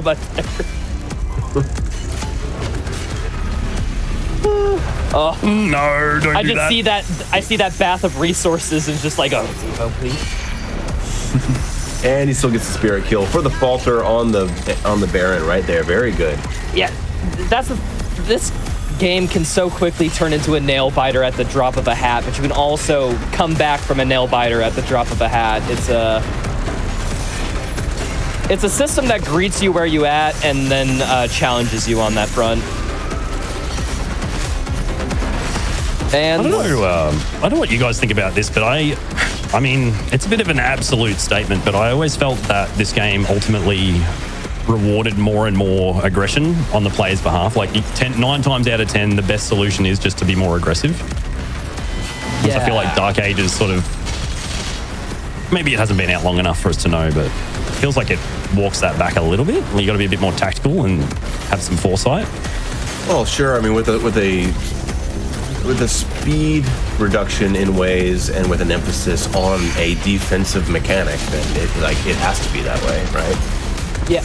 much better. Oh no! Don't do that. I see that bath of resources and just like, oh please. And he still gets the spirit kill for the falter on the Baron right there. Very good. Yeah, this game can so quickly turn into a nail biter at the drop of a hat, but you can also come back from a nail biter at the drop of a hat. It's a system that greets you where you at and then challenges you on that front. And I don't know what you guys think about this, but I mean, it's a bit of an absolute statement, but I always felt that this game ultimately rewarded more and more aggression on the player's behalf. Like 9 times out of 10, the best solution is just to be more aggressive. Yeah. I feel like Dark Ages sort of, maybe it hasn't been out long enough for us to know, but it feels like it walks that back a little bit. You got to be a bit more tactical and have some foresight. Well, sure. I mean, with a speed reduction in ways and with an emphasis on a defensive mechanic, then it has to be that way, right? Yeah.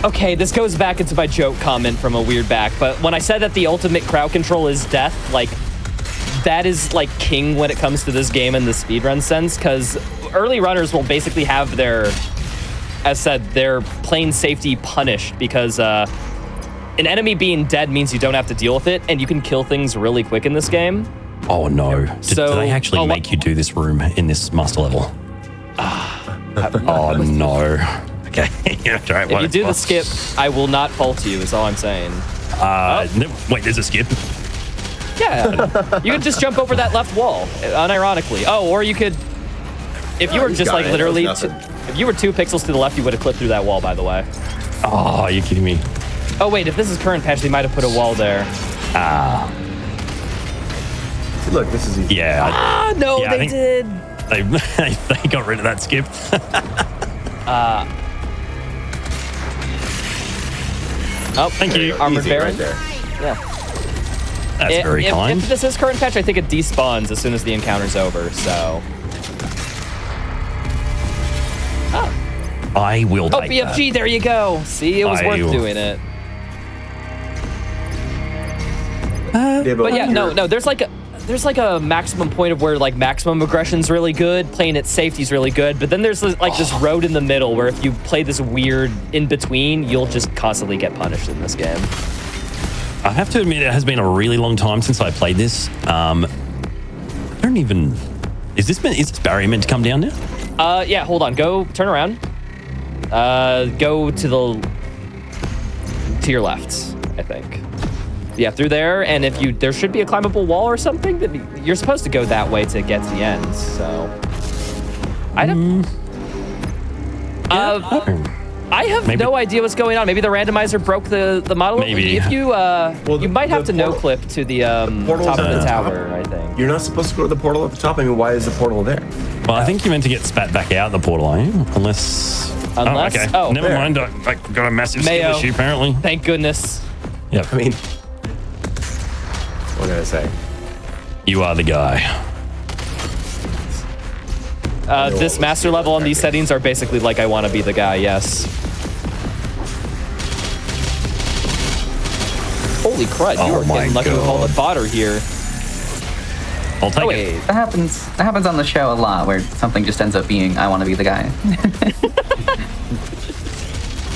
Okay, this goes back into my joke comment from a weird back, but when I said that the ultimate crowd control is death, like, that is like king when it comes to this game in the speedrun sense, because early runners will basically have their plain safety punished because an enemy being dead means you don't have to deal with it, and you can kill things really quick in this game. Oh no. Do they actually make you do this room in this master level? Oh no. Okay. If you do the skip, I will not fault you, is all I'm saying. Wait, there's a skip? Yeah. You could just jump over that left wall, unironically. Oh, or you could, if you were just like literally If you were 2 pixels to the left, you would have clipped through that wall, by the way. Oh, are you kidding me? Oh, wait, if this is current patch, they might have put a wall there. Look, this is easy. Yeah. No, Yeah, I they think- did. They got rid of that skip. Oh, Thank you. Armored Easy Baron. right there. Yeah. That's very kind. If this is current patch, I think it despawns as soon as the encounter's over, so. I will Oh, take BFG, there you go. See, it was I worth will- doing it. Yeah, But yeah, no, there's like a maximum point of where like maximum aggression's really good, playing it safety's really good, but then there's like this road in the middle where if you play this weird in between, you'll just constantly get punished in this game. I have to admit, it has been a really long time since I played this. I don't even. Is this barrier meant to come down now? Yeah, hold on. Go turn around. Go to your left, I think. Yeah, through there, and if there should be a climbable wall or something. You're supposed to go that way to get to the end. So I don't. I have Maybe. no idea what's going on. Maybe the randomizer broke the model. Maybe. If you you might have to no portal- clip to the portal's top of at the the top? tower. I think. You're not supposed to go to the portal at the top. I mean, why is the portal there? Well, I think you meant to get spat back out the portal, are you? Unless. Unless- Oh, okay. oh, Never there. mind. I got a massive skill Mayo. issue, apparently. Thank goodness. Yep. I mean, what can I say? You are the guy. This master level and these settings are basically like I want to be the guy. Yes. Holy crud! Oh You were my getting lucky with all the God. fodder here. I'll take Oh it. wait. That happens on the show a lot, where something just ends up being, I want to be the guy.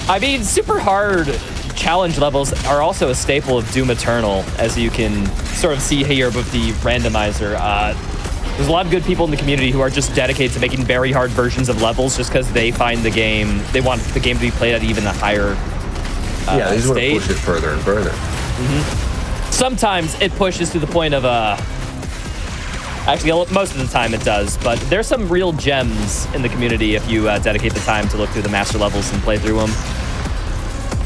I mean, super hard challenge levels are also a staple of Doom Eternal, as you can sort of see here with the randomizer. There's a lot of good people in the community who are just dedicated to making very hard versions of levels just because they find they want the game to be played at even a higher Yeah, they just want to stage. push it further and further. Sometimes it pushes to the point of actually most of the time it does, but there's some real gems in the community if you dedicate the time to look through the master levels and play through them.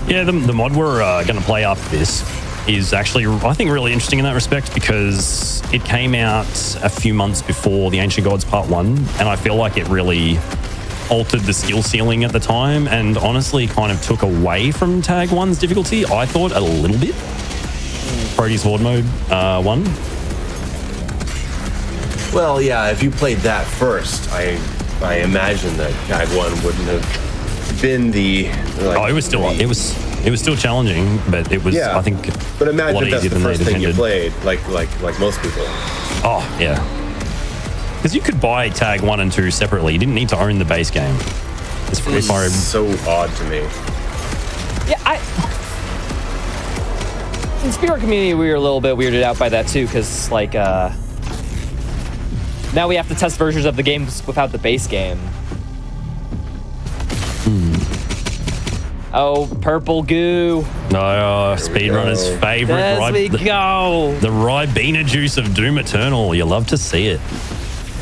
Yeah, the mod we're going to play after this is actually, I think, really interesting in that respect because it came out a few months before the Ancient Gods Part 1, and I feel like it really altered the skill ceiling at the time and honestly kind of took away from Tag 1's difficulty, I thought, a little bit. Proteh's Horde mode 1. Well, yeah, if you played that first, I imagine that Tag 1 wouldn't have been the. Like, Oh, it was still challenging, but it was, Yeah, I think, but a lot imagine that's easier the than first they'd thing you intended. played, like most people. Oh, yeah. Because you could buy Tag 1 and 2 separately. You didn't need to own the base game. If I So odd to me. Yeah, in the speedrun community, we were a little bit weirded out by that too, because like now we have to test versions of the games without the base game. Oh, purple goo. Speedrunner's favorite. As we go. The Ribena juice of Doom Eternal. You love to see it.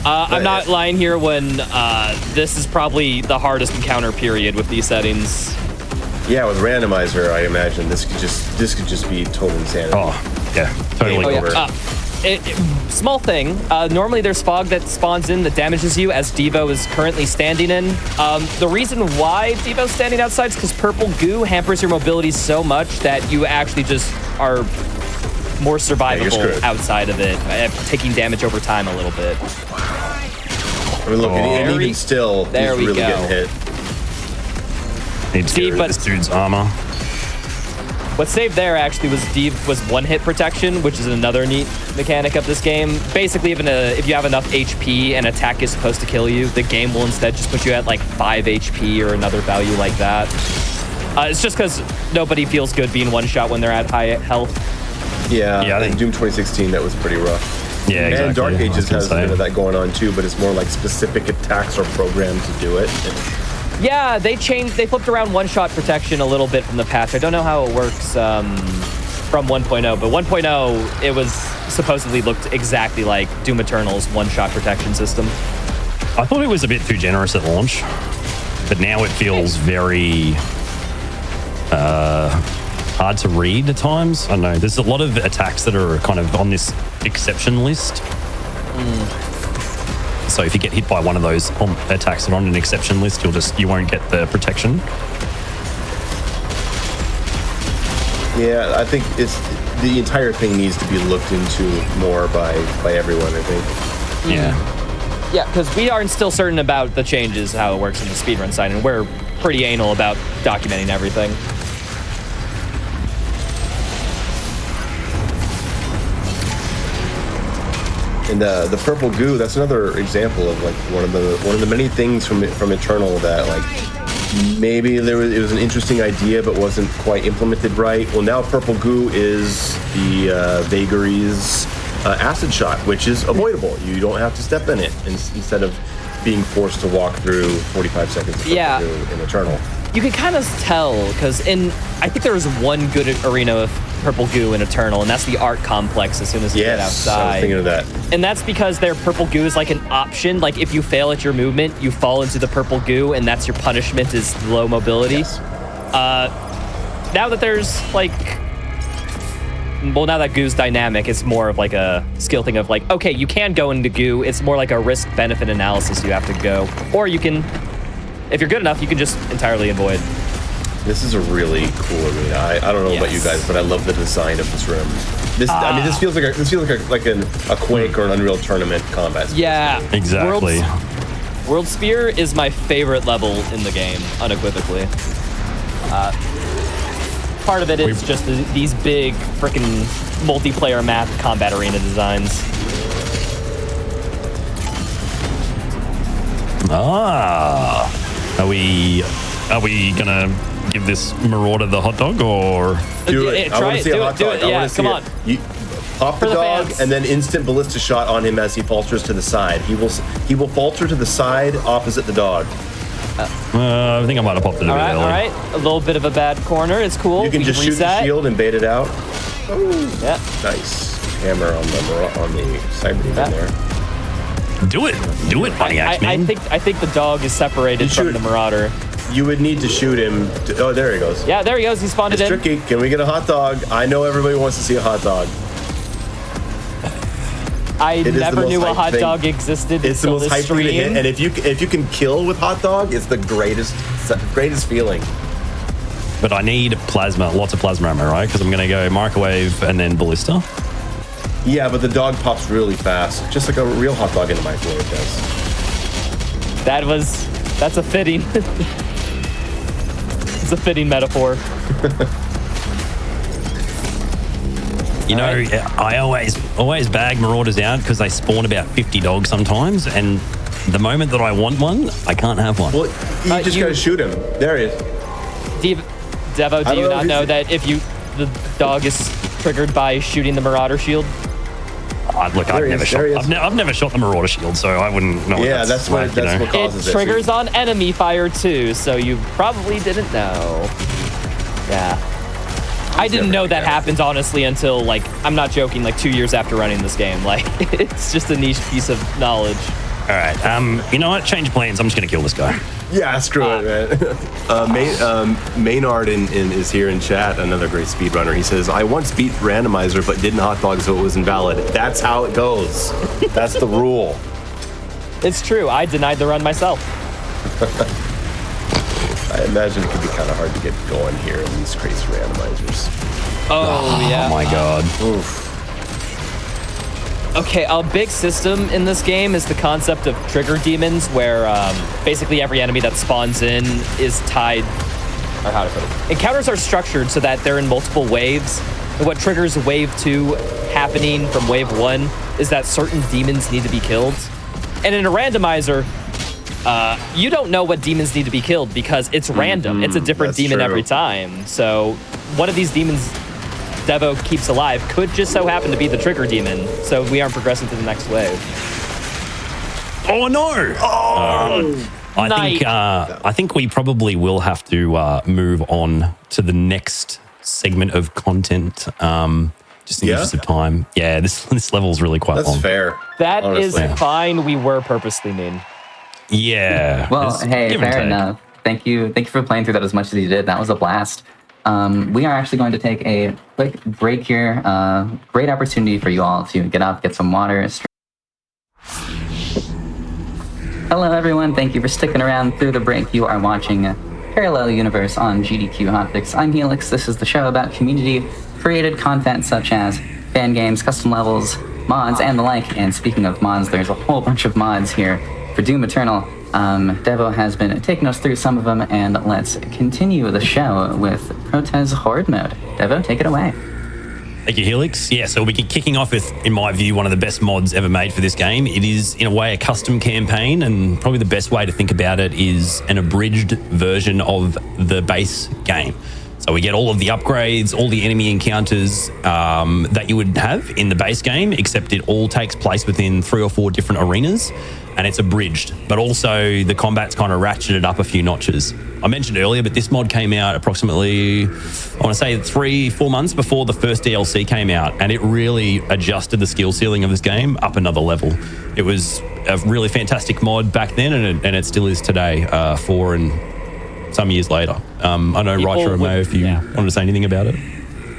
I'm not lying here when this is probably the hardest encounter period with these settings. Yeah, with randomizer, I imagine this could just be total insanity. Oh, yeah. Totally. Oh, yeah. cool. Small thing. Normally there's fog that spawns in that damages you as Devo is currently standing in. The reason why Devo's standing outside is because purple goo hampers your mobility so much that you actually just are more survivable screwed. outside of it, taking damage over time a little bit. I mean, look, and There even still, there he's we really go. getting hit. Need to See, get rid of but- this dude's armor. What saved there actually was one-hit protection, which is another neat mechanic of this game. Basically, if you have enough HP and attack is supposed to kill you, the game will instead just put you at like 5 HP or another value like that. It's just because nobody feels good being one-shot when they're at high health. Yeah, Yeah, I in think- Doom 2016, that was pretty rough. Yeah, exactly. And Dark I was Ages gonna has a say. bit of that going on too, but it's more like specific attacks are programmed to do it. Yeah, they flipped around one-shot protection a little bit from the patch. I don't know how it works from 1.0, but 1.0, it was supposedly looked exactly like Doom Eternal's one-shot protection system. I thought it was a bit too generous at launch. but now it feels very hard to read at times. I don't know. There's a lot of attacks that are kind of on this exception list. So if you get hit by one of those attacks that are on an exception list, you won't get the protection. Yeah, I think the entire thing needs to be looked into more by everyone, I think. Yeah. Yeah, because we aren't still certain about the changes, how it works in the speedrun side, and we're pretty anal about documenting everything. And the purple goo, that's another example of like one of the many things from Eternal that like maybe it was an interesting idea but wasn't quite implemented right. Well, now purple goo is the vagaries acid shot, which is avoidable. You don't have to step in it instead of being forced to walk through 45 seconds of purple goo in Eternal. You can kind of tell, because I think there was one good arena of purple goo in Eternal, and that's the art complex as soon as you get outside. I was thinking of that. And that's because their purple goo is like an option. Like if you fail at your movement, you fall into the purple goo, and that's your punishment is low mobility. Yes. Now that there's like, well, now that goo's dynamic, it's more of like a skill thing of like, okay, you can go into goo. It's more like a risk-benefit analysis you have to go. Or you can, if you're good enough, you can just entirely avoid. This is a really cool arena. I don't know about you guys, but I love the design of this room. I mean, this feels like a Quake or an Unreal Tournament combat space. Yeah, exactly. World Spear is my favorite level in the game, unequivocally. Part of it is just these big freaking multiplayer map combat arena designs. Are we gonna give this Marauder the hot dog or do it? I want to see a hot dog. Yeah, come on. Pop the dog and then instant ballista shot on him as he falters to the side. He will falter to the side opposite the dog. I think I might have popped it a bit early. All right. A little bit of a bad corner. It's cool. You can just shoot the shield and bait it out. Oh, yeah. Nice hammer on the cyber demon there. Do it, Bunny Axe Man. I think the dog is separated from the Marauder. You would need to shoot him. Oh, there he goes. Yeah, there he goes. He spawned it in. It's tricky. Can we get a hot dog? I know everybody wants to see a hot dog. I never knew a hot dog existed. It's the most hype thing to hit, and if you can kill with hot dog, it's the greatest feeling. But I need plasma, lots of plasma ammo, right? Because I'm going to go microwave and then ballista. Yeah, but the dog pops really fast, just like a real hot dog in the microwave does. That's a fitting. It's a fitting metaphor. You know, I always bag Marauders out because they spawn about 50 dogs sometimes, and the moment that I want one, I can't have one. Well, you just gotta shoot him. There he is. Devo, do you not know that the dog is triggered by shooting the Marauder shield? Look, I've never shot the Marauder shield, so I wouldn't know. Yeah, that's what causes it. It triggers on enemy fire too, so you probably didn't know. Yeah. I didn't know that happened, honestly, until, like, I'm not joking, like 2 years after running this game. Like, it's just a niche piece of knowledge. All right. You know what? Change plans. I'm just going to kill this guy. Yeah, screw it, man. Maynard is here in chat, another great speedrunner. He says, I once beat Randomizer, but didn't hot dog, so it was invalid. That's how it goes. That's the rule. It's true. I denied the run myself. I imagine it could be kind of hard to get going here in these crazy randomizers. Oh yeah. Oh my god. Oof. Okay, a big system in this game is the concept of trigger demons, where basically every enemy that spawns in is tied, or how to put it. Encounters are structured so that they're in multiple waves. And what triggers wave 2 happening from wave 1 is that certain demons need to be killed. And in a randomizer, you don't know what demons need to be killed because it's random. It's a different demon every time. So one of these demons Devo keeps alive could just so happen to be the trigger demon. So we aren't progressing to the next wave. Oh no! I think we probably will have to move on to the next segment of content. Just in the interest of time. Yeah, this level is really quite long. That's fair. That is fine. We were purposely mean. Yeah. Well, hey, fair enough. Thank you for playing through that as much as you did. That was a blast. We are actually going to take a quick break here. Great opportunity for you all to get up, get some water. Hello, everyone. Thank you for sticking around through the break. You are watching Parallel Universe on GDQ Hotfix. I'm Helix. This is the show about community-created content such as fan games, custom levels, mods, and the like. And speaking of mods, there's a whole bunch of mods here for Doom Eternal. Devo has been taking us through some of them, and let's continue the show with Proteh's Horde mode. Devo, take it away. Thank you, Helix. Yeah, so we'll be kicking off with, in my view, one of the best mods ever made for this game. It is, in a way, a custom campaign, and probably the best way to think about it is an abridged version of the base game. So we get all of the upgrades, all the enemy encounters that you would have in the base game, except it all takes place within 3 or 4 different arenas, and it's abridged. But also the combat's kind of ratcheted up a few notches. I mentioned earlier, but this mod came out approximately, I want to say 3-4 months before the first DLC came out, and it really adjusted the skill ceiling of this game up another level. It was a really fantastic mod back then, and it still is today, 4 and some years later. I know, Rycher or Mayo, if you wanted to say anything about it.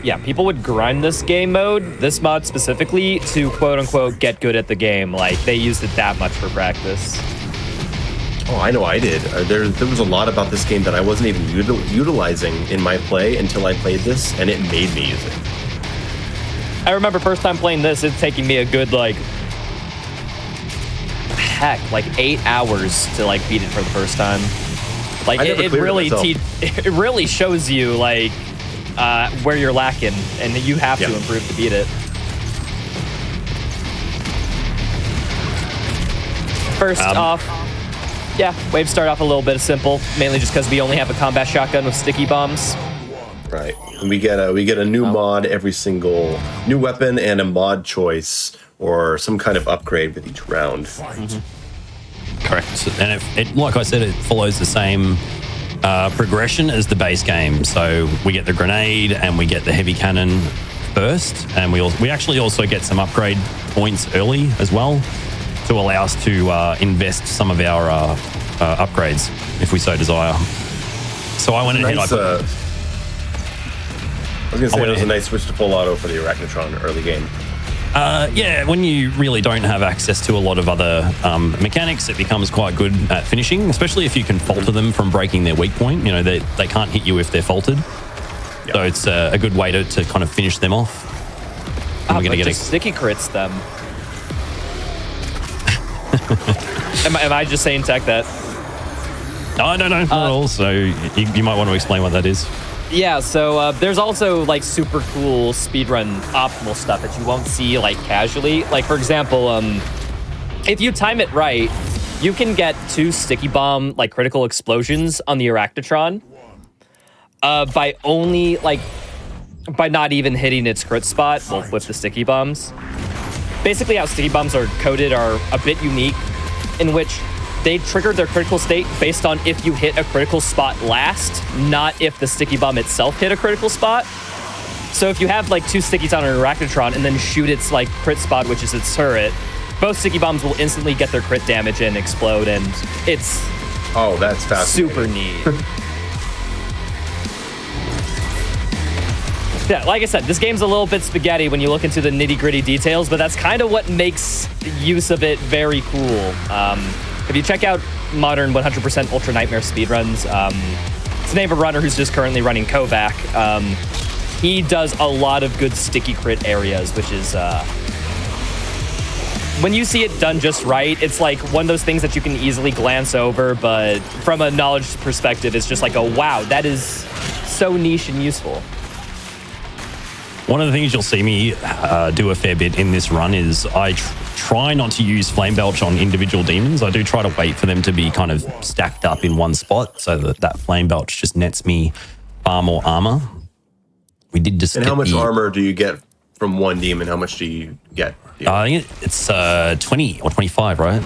Yeah, people would grind this game mode, this mod specifically, to quote-unquote get good at the game. Like, they used it that much for practice. Oh, I know I did. There was a lot about this game that I wasn't even utilizing in my play until I played this, and it made me use it. I remember first time playing this, it's taking me a good, like 8 hours to, like, beat it for the first time. Like, it really shows you, like, where you're lacking, and you have to improve to beat it. First off, waves start off a little bit simple, mainly just because we only have a combat shotgun with sticky bombs. Right. And we get a new mod every single new weapon and a mod choice or some kind of upgrade with each round. Correct. And it, like I said, it follows the same progression as the base game. So we get the grenade and we get the heavy cannon first, and we actually also get some upgrade points early as well to allow us to invest some of our upgrades if we so desire. So I went ahead. I was going to say it was a nice switch to full auto for the Arachnotron early game. Yeah, when you really don't have access to a lot of other mechanics, it becomes quite good at finishing, especially if you can falter them from breaking their weak point. You know, they can't hit you if they're faltered. Yep. So it's a good way to kind of finish them off. And we're gonna get sticky crits them. am I just saying tech that? No, not at all. So you might want to explain what that is. Yeah, so there's also like super cool speedrun optimal stuff that you won't see like casually. Like for example, if you time it right, you can get 2 sticky bomb like critical explosions on the Arachnotron by not even hitting its crit spot with the sticky bombs. Basically, how sticky bombs are coded are a bit unique, in which they trigger their critical state based on if you hit a critical spot last, not if the sticky bomb itself hit a critical spot. So if you have like 2 stickies on an Arachnotron and then shoot its like crit spot, which is its turret, both sticky bombs will instantly get their crit damage and explode, and it's that's fascinating. Super neat. Yeah, like I said, this game's a little bit spaghetti when you look into the nitty-gritty details, but that's kind of what makes use of it very cool. If you check out modern 100% Ultra Nightmare speedruns, it's the name of a runner who's just currently running Kovac. He does a lot of good sticky crit areas, which is... when you see it done just right, it's like one of those things that you can easily glance over, but from a knowledge perspective, it's just like, oh, wow, that is so niche and useful. One of the things you'll see me do a fair bit in this run is I try not to use Flame Belch on individual demons. I do try to wait for them to be kind of stacked up in one spot so that Flame Belch just nets me far more armor. We did just. And how much armor do you get from one demon? How much do you get? I think it's 20 or 25, right?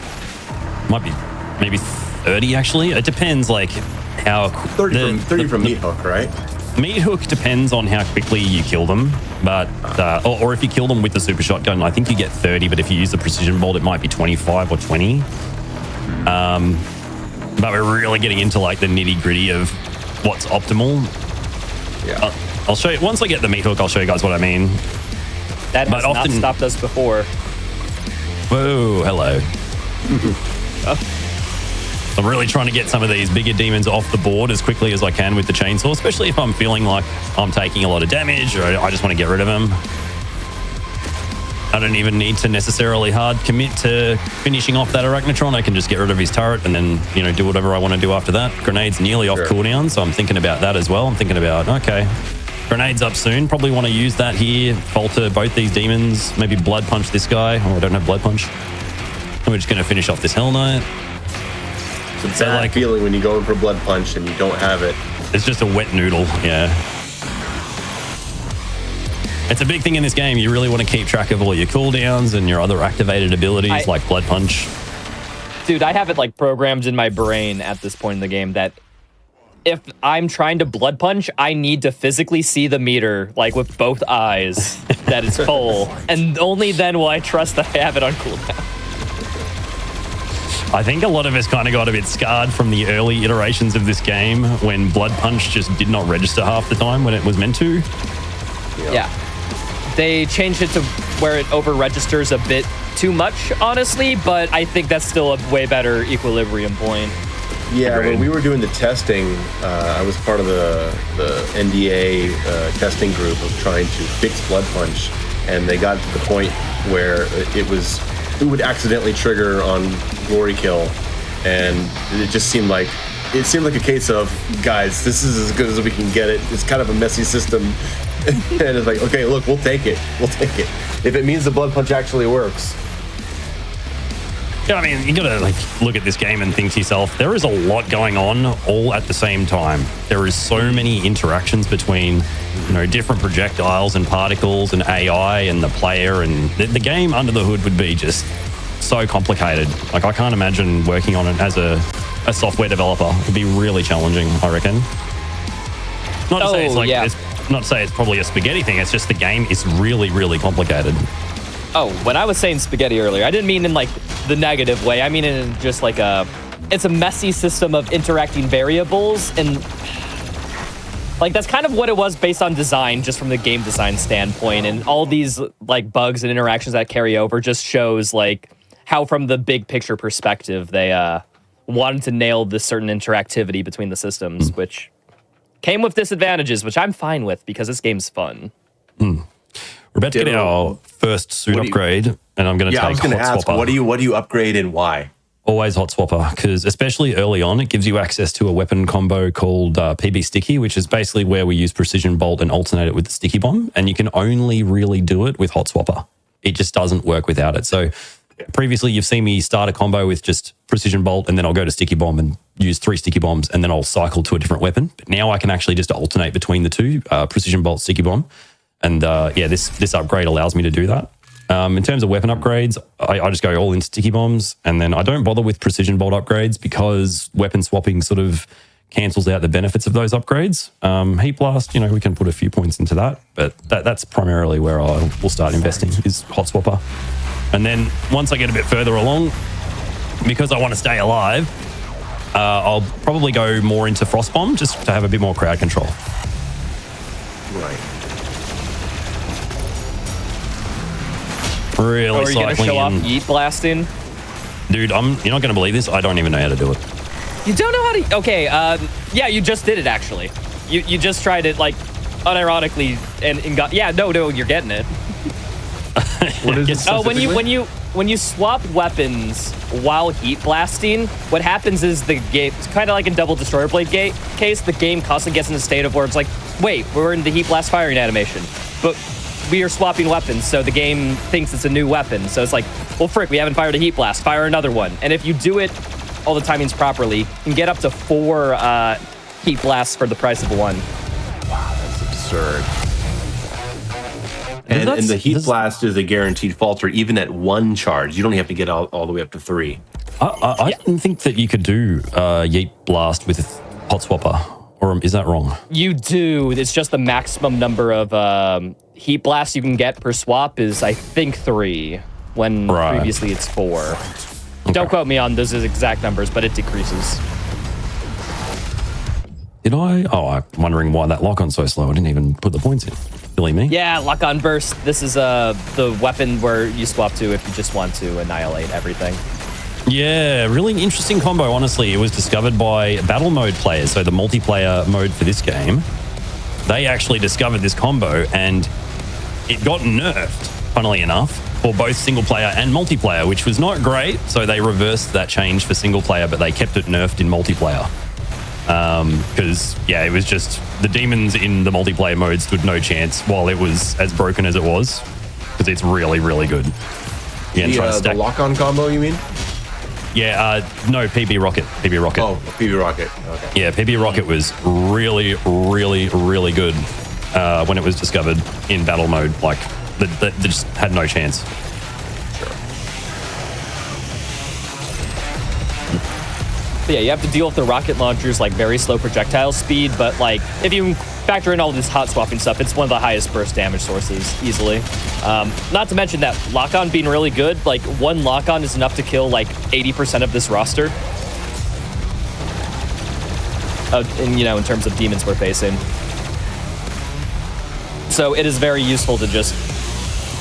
Might be maybe 30 actually. It depends, like how 30 from Meat Hook, right? Meat Hook depends on how quickly you kill them, but or if you kill them with the super shotgun, I think you get 30. But if you use the precision bolt, it might be 25 or 20. but we're really getting into like the nitty gritty of what's optimal. Yeah. I'll show you once I get the meat hook. I'll show you guys what I mean. That has not stopped us before. Whoa, hello. I'm really trying to get some of these bigger demons off the board as quickly as I can with the chainsaw, especially if I'm feeling like I'm taking a lot of damage or I just want to get rid of them. I don't even need to necessarily hard commit to finishing off that Arachnotron. I can just get rid of his turret and then, you know, do whatever I want to do after that. Grenade's nearly off cooldown, so I'm thinking about that as well. I'm thinking about, okay, Grenade's up soon. Probably want to use that here. Falter both these demons. Maybe Blood Punch this guy. Oh, I don't have Blood Punch. And we're just going to finish off this Hell Knight. It's a bad feeling when you go in for Blood Punch and you don't have it. It's just a wet noodle, yeah. It's a big thing in this game. You really want to keep track of all your cooldowns and your other activated abilities like Blood Punch. Dude, I have it like programmed in my brain at this point in the game that if I'm trying to Blood Punch, I need to physically see the meter like with both eyes that it's full. And only then will I trust that I have it on cooldown. I think a lot of us kind of got a bit scarred from the early iterations of this game when Blood Punch just did not register half the time when it was meant to. Yeah. They changed it to where it over-registers a bit too much, honestly, but I think that's still a way better equilibrium point. Yeah, when we were doing the testing, I was part of the NDA testing group of trying to fix Blood Punch, and they got to the point where it would accidentally trigger on Glory Kill, and it just seemed like a case of, guys, this is as good as we can get it. It's kind of a messy system. And it's like, okay, look, we'll take it. If it means the Blood Punch actually works. Yeah, I mean, you gotta like look at this game and think to yourself, there is a lot going on all at the same time. There is so many interactions between, you know, different projectiles and particles and AI and the player, and the game under the hood would be just so complicated. Like, I can't imagine working on it as a software developer. It'd be really challenging, I reckon. Not to say it's like not to say it's probably a spaghetti thing. It's just the game is really, really complicated. Oh, when I was saying spaghetti earlier, I didn't mean in like the negative way. I mean in just like it's a messy system of interacting variables, and like that's kind of what it was based on design, just from the game design standpoint. And all these like bugs and interactions that carry over just shows like how from the big picture perspective they wanted to nail this certain interactivity between the systems, which came with disadvantages, which I'm fine with because this game's fun. We're about to get our first suit upgrade, and I'm going to take I was going to ask, Swapper. what do you upgrade and why? Always Hot Swapper, because especially early on, it gives you access to a weapon combo called PB Sticky, which is basically where we use Precision Bolt and alternate it with the Sticky Bomb, and you can only really do it with Hot Swapper. It just doesn't work without it. So previously, you've seen me start a combo with just Precision Bolt, and then I'll go to Sticky Bomb and use 3 Sticky Bombs, and then I'll cycle to a different weapon. But now I can actually just alternate between the two, Precision Bolt, Sticky Bomb. And this upgrade allows me to do that. In terms of weapon upgrades, I just go all into Sticky Bombs, and then I don't bother with Precision Bolt upgrades because weapon swapping sort of cancels out the benefits of those upgrades. Heat Blast, you know, we can put a few points into that, but that's primarily where I will start investing is Hot Swapper. And then once I get a bit further along, because I want to stay alive, I'll probably go more into Frost Bomb just to have a bit more crowd control. Right. Really Are you going to show off in. Yeet Blasting? Dude, you're not going to believe this. I don't even know how to do it. You don't know how to... Okay, yeah, you just did it, actually. You just tried it, like, unironically, and got... Yeah, no, you're getting it. What is it? Oh, when you swap weapons while heat blasting, what happens is the game, it's kind of like in Double Destroyer Blade case, the game constantly gets in a state of where it's like, wait, we're in the heat blast firing animation, but we are swapping weapons, so the game thinks it's a new weapon. So it's like, well, frick, we haven't fired a heat blast, fire another one. And if you do it all the timings properly, you can get up to 4 heat blasts for the price of 1. Wow, that's absurd. And the heat blast is a guaranteed falter even at 1 charge. You don't have to get all the way up to 3. I didn't think that you could do Yeet Blast with Hot Swapper, or is that wrong? You do. It's just the maximum number of heat blasts you can get per swap is, I think, 3, when previously it's 4. Okay. Don't quote me on those exact numbers, but it decreases. Did I? Oh, I'm wondering why that lock-on's so slow. I didn't even put the points in. Silly me. Yeah, lock on burst. This is the weapon where you swap to if you just want to annihilate everything. Yeah, really interesting combo, honestly. It was discovered by battle mode players, so the multiplayer mode for this game. They actually discovered this combo, and it got nerfed, funnily enough, for both single player and multiplayer, which was not great. So they reversed that change for single player, but they kept it nerfed in multiplayer. Because, yeah, it was just the demons in the multiplayer mode stood no chance while it was as broken as it was, because it's really, really good. Yeah, The lock-on combo, you mean? Yeah, no, PB Rocket. PB Rocket. Oh, PB Rocket. Okay. Yeah, PB Rocket was really, really, really good when it was discovered in battle mode. Like, they just had no chance. But yeah, you have to deal with the rocket launcher's like very slow projectile speed, but like if you factor in all this hot swapping stuff, it's one of the highest burst damage sources easily. Not to mention that lock-on being really good. Like one lock-on is enough to kill like 80% of this roster. And you know, in terms of demons we're facing. So it is very useful to just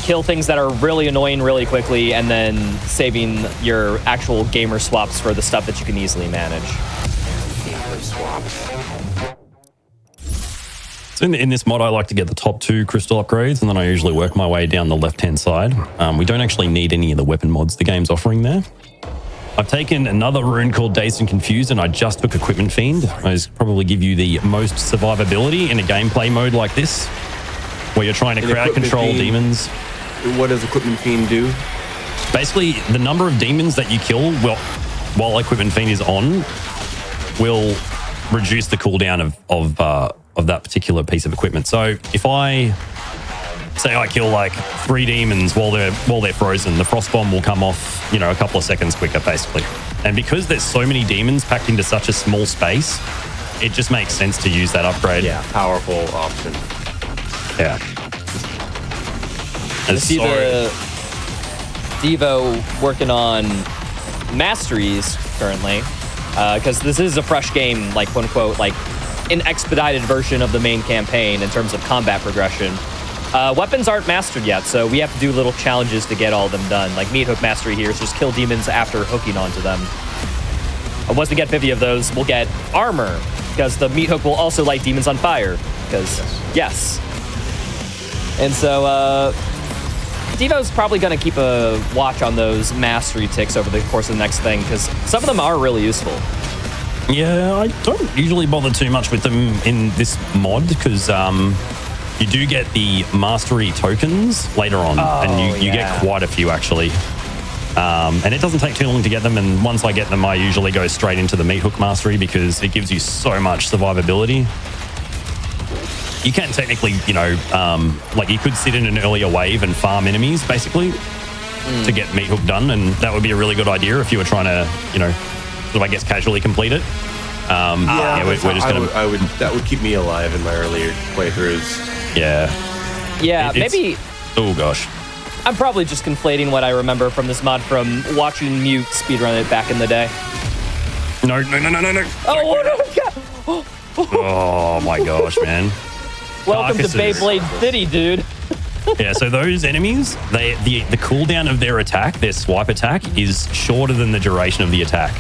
kill things that are really annoying really quickly, and then saving your actual gamer swaps for the stuff that you can easily manage. So in this mod, I like to get the top 2 crystal upgrades, and then I usually work my way down the left-hand side. We don't actually need any of the weapon mods the game's offering there. I've taken another rune called Dazed and Confused, and I just took Equipment Fiend. Those probably give you the most survivability in a gameplay mode like this, where you're trying to crowd control demons. What does Equipment Fiend do? Basically, the number of demons that you kill while Equipment Fiend is on will reduce the cooldown of that particular piece of equipment. So if I say I kill like 3 demons while they're frozen, the frost bomb will come off, you know, a couple of seconds quicker, basically. And because there's so many demons packed into such a small space, it just makes sense to use that upgrade. Yeah, powerful option. Yeah. I see the Devo working on masteries currently, because this is a fresh game, like quote unquote, like an expedited version of the main campaign in terms of combat progression. Weapons aren't mastered yet, so we have to do little challenges to get all of them done. Like Meat Hook Mastery here is just kill demons after hooking onto them. Once we get 50 of those, we'll get armor, because the Meat Hook will also light demons on fire, because yes. And so, Devo's probably going to keep a watch on those mastery ticks over the course of the next thing, because some of them are really useful. Yeah, I don't usually bother too much with them in this mod, because you do get the mastery tokens later on, and you get quite a few, actually. And it doesn't take too long to get them, and once I get them, I usually go straight into the Meat Hook Mastery, because it gives you so much survivability. You can technically, you know, like you could sit in an earlier wave and farm enemies, basically, to get Meat Hook done, and that would be a really good idea if you were trying to, you know, sort of, I guess, casually complete it. We're just gonna... that would keep me alive in my earlier playthroughs. Yeah. Yeah, maybe... Oh, gosh. I'm probably just conflating what I remember from this mod from watching Mute speedrun it back in the day. No. Oh, no, God. Oh, my gosh, man. Welcome to Beyblade City, dude. Yeah, so those enemies, the cooldown of their attack, their swipe attack, is shorter than the duration of the attack,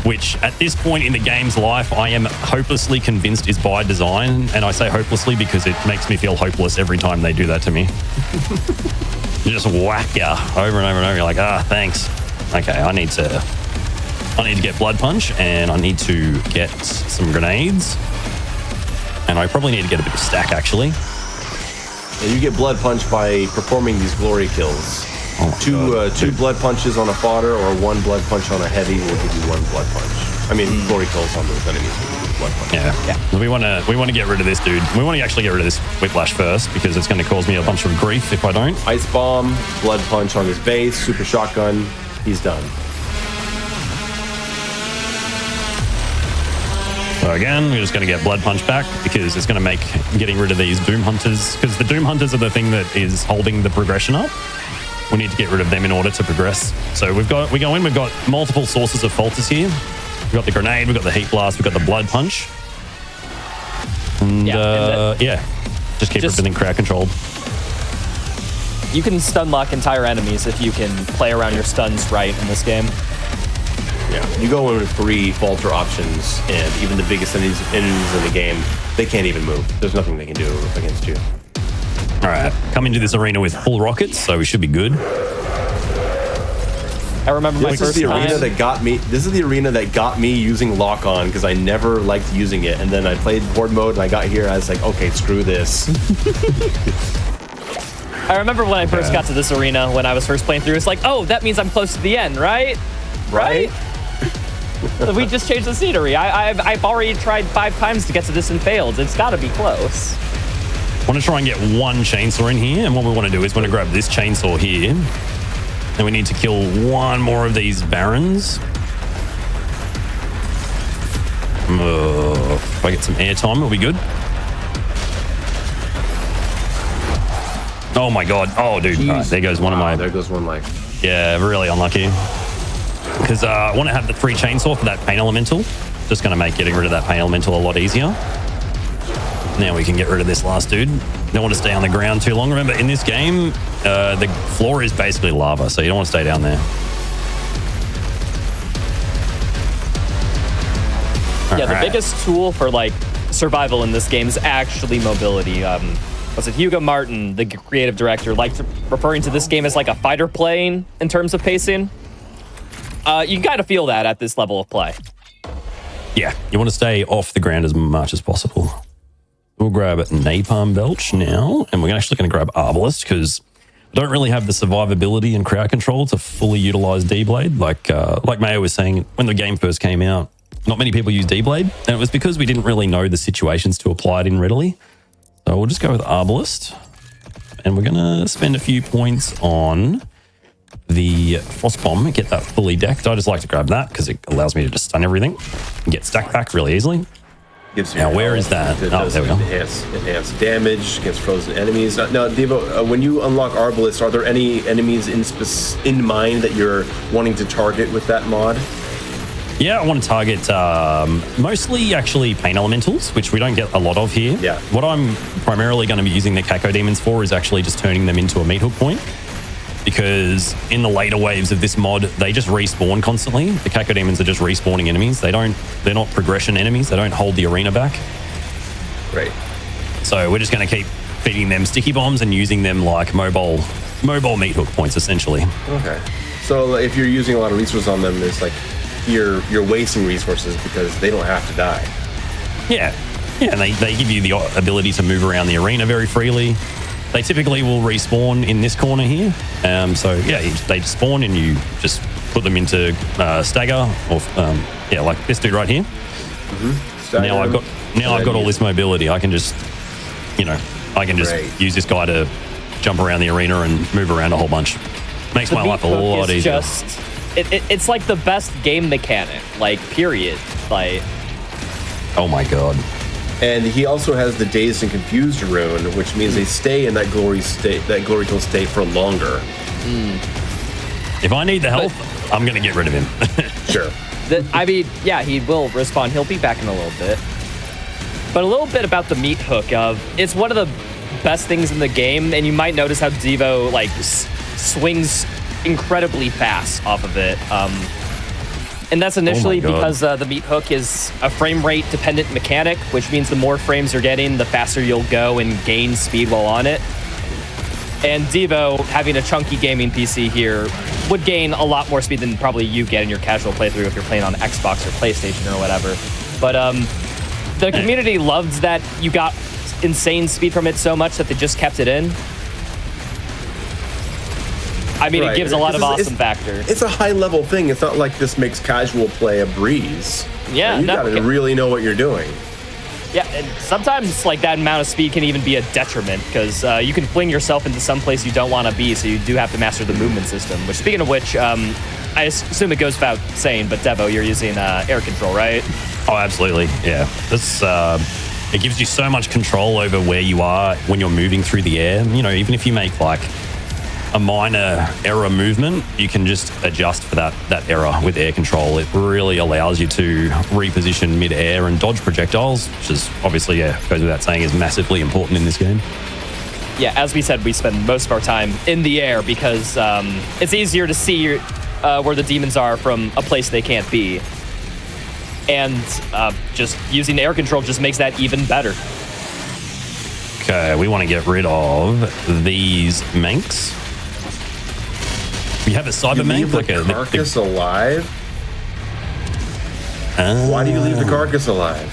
which at this point in the game's life, I am hopelessly convinced is by design. And I say hopelessly because it makes me feel hopeless every time they do that to me. Just whack ya over and over and over. You're like, thanks. Okay, I need to get Blood Punch, and I need to get some grenades. And I probably need to get a bit of stack, actually. Yeah, you get Blood Punch by performing these glory kills. Two Blood Punches on a fodder or 1 Blood Punch on a heavy will give you 1 Blood Punch. I mean, glory kills on those enemies will give you Blood Punch. Yeah. We want to get rid of this dude. We want to actually get rid of this Whiplash first, because it's going to cause me a bunch of grief if I don't. Ice Bomb, Blood Punch on his base, Super Shotgun, he's done. So again, we're just going to get Blood Punch back, because it's going to make getting rid of these Doom Hunters, because the Doom Hunters are the thing that is holding the progression up. We need to get rid of them in order to progress. So we've got multiple sources of falters here. We've got the grenade, we've got the heat blast, we've got the Blood Punch. And just keep everything crowd controlled. You can stun lock entire enemies if you can play around your stuns right in this game. Yeah, you go in with 3 falter options, and even the biggest enemies in the game, they can't even move. There's nothing they can do against you. All right, come into this arena with full rockets, so we should be good. I remember my first time. This is the arena that got me using lock on because I never liked using it, and then I played Horde mode, and I got here, and I was like, okay, screw this. I remember when I first got to this arena, when I was first playing through, it's like, oh, that means I'm close to the end, right? Right? We just changed the scenery. I've already tried 5 times to get to this and failed. It's got to be close. I want to try and get 1 chainsaw in here, and what we want to do is we're going to grab this chainsaw here, and we need to kill 1 more of these barons. If I get some airtime, it'll be good. Oh my god. Oh, dude. Right, there goes one of my... There goes one life. Yeah, really unlucky. Because I want to have the free chainsaw for that pain elemental. Just going to make getting rid of that pain elemental a lot easier. Now we can get rid of this last dude. Don't want to stay on the ground too long. Remember, in this game, the floor is basically lava, so you don't want to stay down there. Yeah, the biggest tool for like survival in this game is actually mobility. Was it Hugo Martin, the creative director, liked referring to this game as like a fighter plane in terms of pacing? You gotta feel that at this level of play. Yeah, you want to stay off the ground as much as possible. We'll grab Napalm Belch now, and we're actually going to grab Arbalest because I don't really have the survivability and crowd control to fully utilize D-Blade. Like Mayo was saying, when the game first came out, not many people use D-Blade, and it was because we didn't really know the situations to apply it in readily. So we'll just go with Arbalest, and we're going to spend a few points on the Frost Bomb, get that fully decked. I just like to grab that because it allows me to just stun everything and get stacked back really easily. Now, where is that? Oh, there we go. Enhance damage against frozen enemies. Now, Devo, when you unlock Arbalest, are there any enemies in mind that you're wanting to target with that mod? Yeah, I want to target mostly actually pain elementals, which we don't get a lot of here. Yeah. What I'm primarily going to be using the Caco Demons for is actually just turning them into a meat hook point. Because in the later waves of this mod, they just respawn constantly. The Caco Demons are just respawning enemies. They're not progression enemies. They don't hold the arena back. Right. So we're just going to keep feeding them sticky bombs and using them like mobile meat hook points, essentially. Okay. So if you're using a lot of resources on them, it's like you're wasting resources because they don't have to die. Yeah. Yeah, and they give you the ability to move around the arena very freely. They typically will respawn in this corner here. So yeah, they spawn and you just put them into stagger or like this dude right here. Mm-hmm. Now I've got all this mobility. I can just use this guy to jump around the arena and move around a whole bunch. Makes my life a lot easier. It's like the best game mechanic, like period. Like, oh my god. And he also has the Dazed and Confused rune, which means they stay in that glory kill state for longer. If I need the health, I'm going to get rid of him. Sure. He will respawn. He'll be back in a little bit. But a little bit about the meat hook. It's one of the best things in the game, and you might notice how Devo swings incredibly fast off of it. And that's initially because the meat hook is a frame rate dependent mechanic, which means the more frames you're getting, the faster you'll go and gain speed while on it. And Devo, having a chunky gaming PC here, would gain a lot more speed than probably you get in your casual playthrough if you're playing on Xbox or PlayStation or whatever. But the community loved that you got insane speed from it so much that they just kept it in. I mean, It gives a lot of awesome factor. It's a high-level thing. It's not like this makes casual play a breeze. Yeah, you gotta really know what you're doing. Yeah, and sometimes that amount of speed can even be a detriment because you can fling yourself into some place you don't want to be, so you do have to master the movement system. Which, speaking of which, I assume it goes without saying, but Devo, you're using air control, right? Oh, absolutely. Yeah. This it gives you so much control over where you are when you're moving through the air. You know, even if you make a minor error movement, you can just adjust for that error with air control. It really allows you to reposition mid-air and dodge projectiles, which is obviously, goes without saying, is massively important in this game. Yeah, as we said, we spend most of our time in the air because it's easier to see where the demons are from a place they can't be. And just using air control just makes that even better. Okay, we want to get rid of these manks. We have a cyber mank, like a carcass alive. Why do you leave the carcass alive?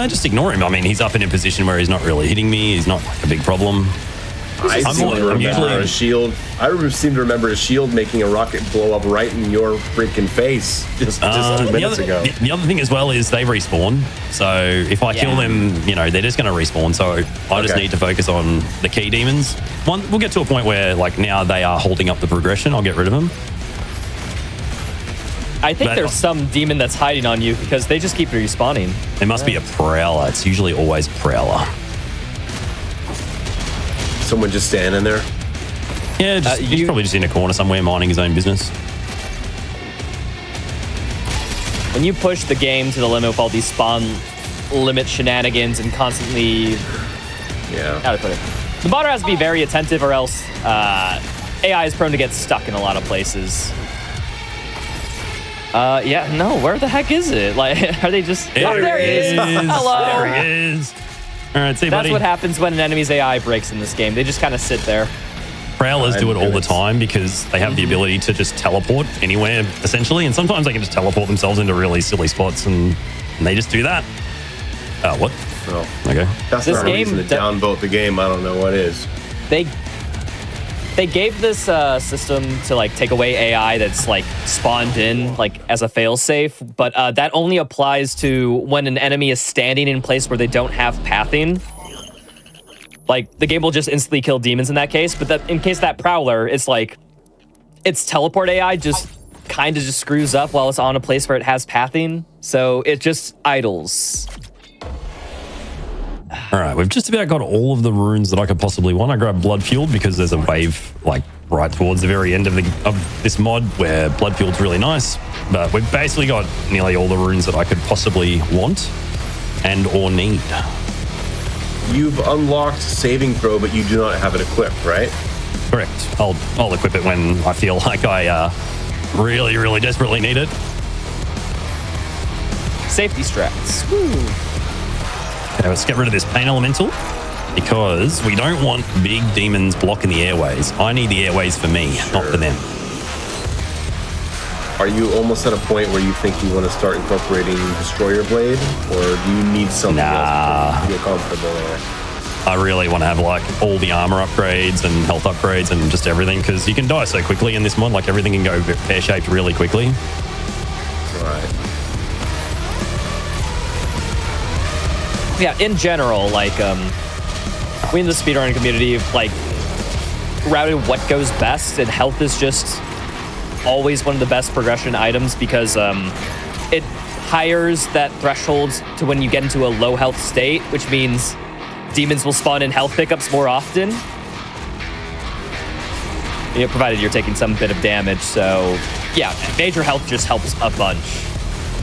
Just ignore him. I mean, he's up in a position where he's not really hitting me. He's not like a big problem. I seem to remember a shield. I seem to remember a shield making a rocket blow up right in your freaking face just 2 minutes ago. The other thing as well is they respawn. So if I kill them, they're just going to respawn. So I just need to focus on the key demons. We'll get to a point where like now they are holding up the progression. I'll get rid of them. I think there's some demon that's hiding on you because they just keep respawning. It must be a prowler. It's usually always prowler. Someone just standing there? Yeah, he's probably just in a corner somewhere minding his own business. When you push the game to the limit with all these spawn limit shenanigans and constantly... How to put it? The modder has to be very attentive or else AI is prone to get stuck in a lot of places. Where the heck is it? Like, are they just... There he is. Hello. There he is. All right, see, That's buddy. what happens when an enemy's AI breaks in this game. They just kind of sit there. Prowlers do it all the time because they have the ability to just teleport anywhere, essentially. And sometimes they can just teleport themselves into really silly spots, and they just do that. What? Oh, okay. That's not a reason to downvote the game. I don't know what is. They gave this system to like take away AI that's like spawned in like as a failsafe, but that only applies to when an enemy is standing in place where they don't have pathing. Like the game will just instantly kill demons in that case, but in case that prowler, it's like its teleport AI just kind of just screws up while it's on a place where it has pathing, so it just idles. All right, we've just about got all of the runes that I could possibly want. I grabbed Blood Fueled because there's a wave like right towards the very end of this mod where Blood Fueled's really nice. But we've basically got nearly all the runes that I could possibly want and or need. You've unlocked saving throw, but you do not have it equipped, right? Correct. I'll equip it when I feel like I really, really desperately need it. Safety strats. Woo. Okay, let's get rid of this pain elemental because we don't want big demons blocking the airways. I need the airways for me, not for them. Are you almost at a point where you think you want to start incorporating Destroyer Blade, or do you need something else to feel comfortable there? I really want to have like all the armor upgrades and health upgrades and just everything because you can die so quickly in this mod. Like everything can go pear-shaped really quickly. Right. Yeah, in general, like, we in the speedrunning community, like, routed what goes best, and health is just always one of the best progression items because it hires that threshold to when you get into a low health state, which means demons will spawn in health pickups more often. Provided you're taking some bit of damage, so yeah, major health just helps a bunch.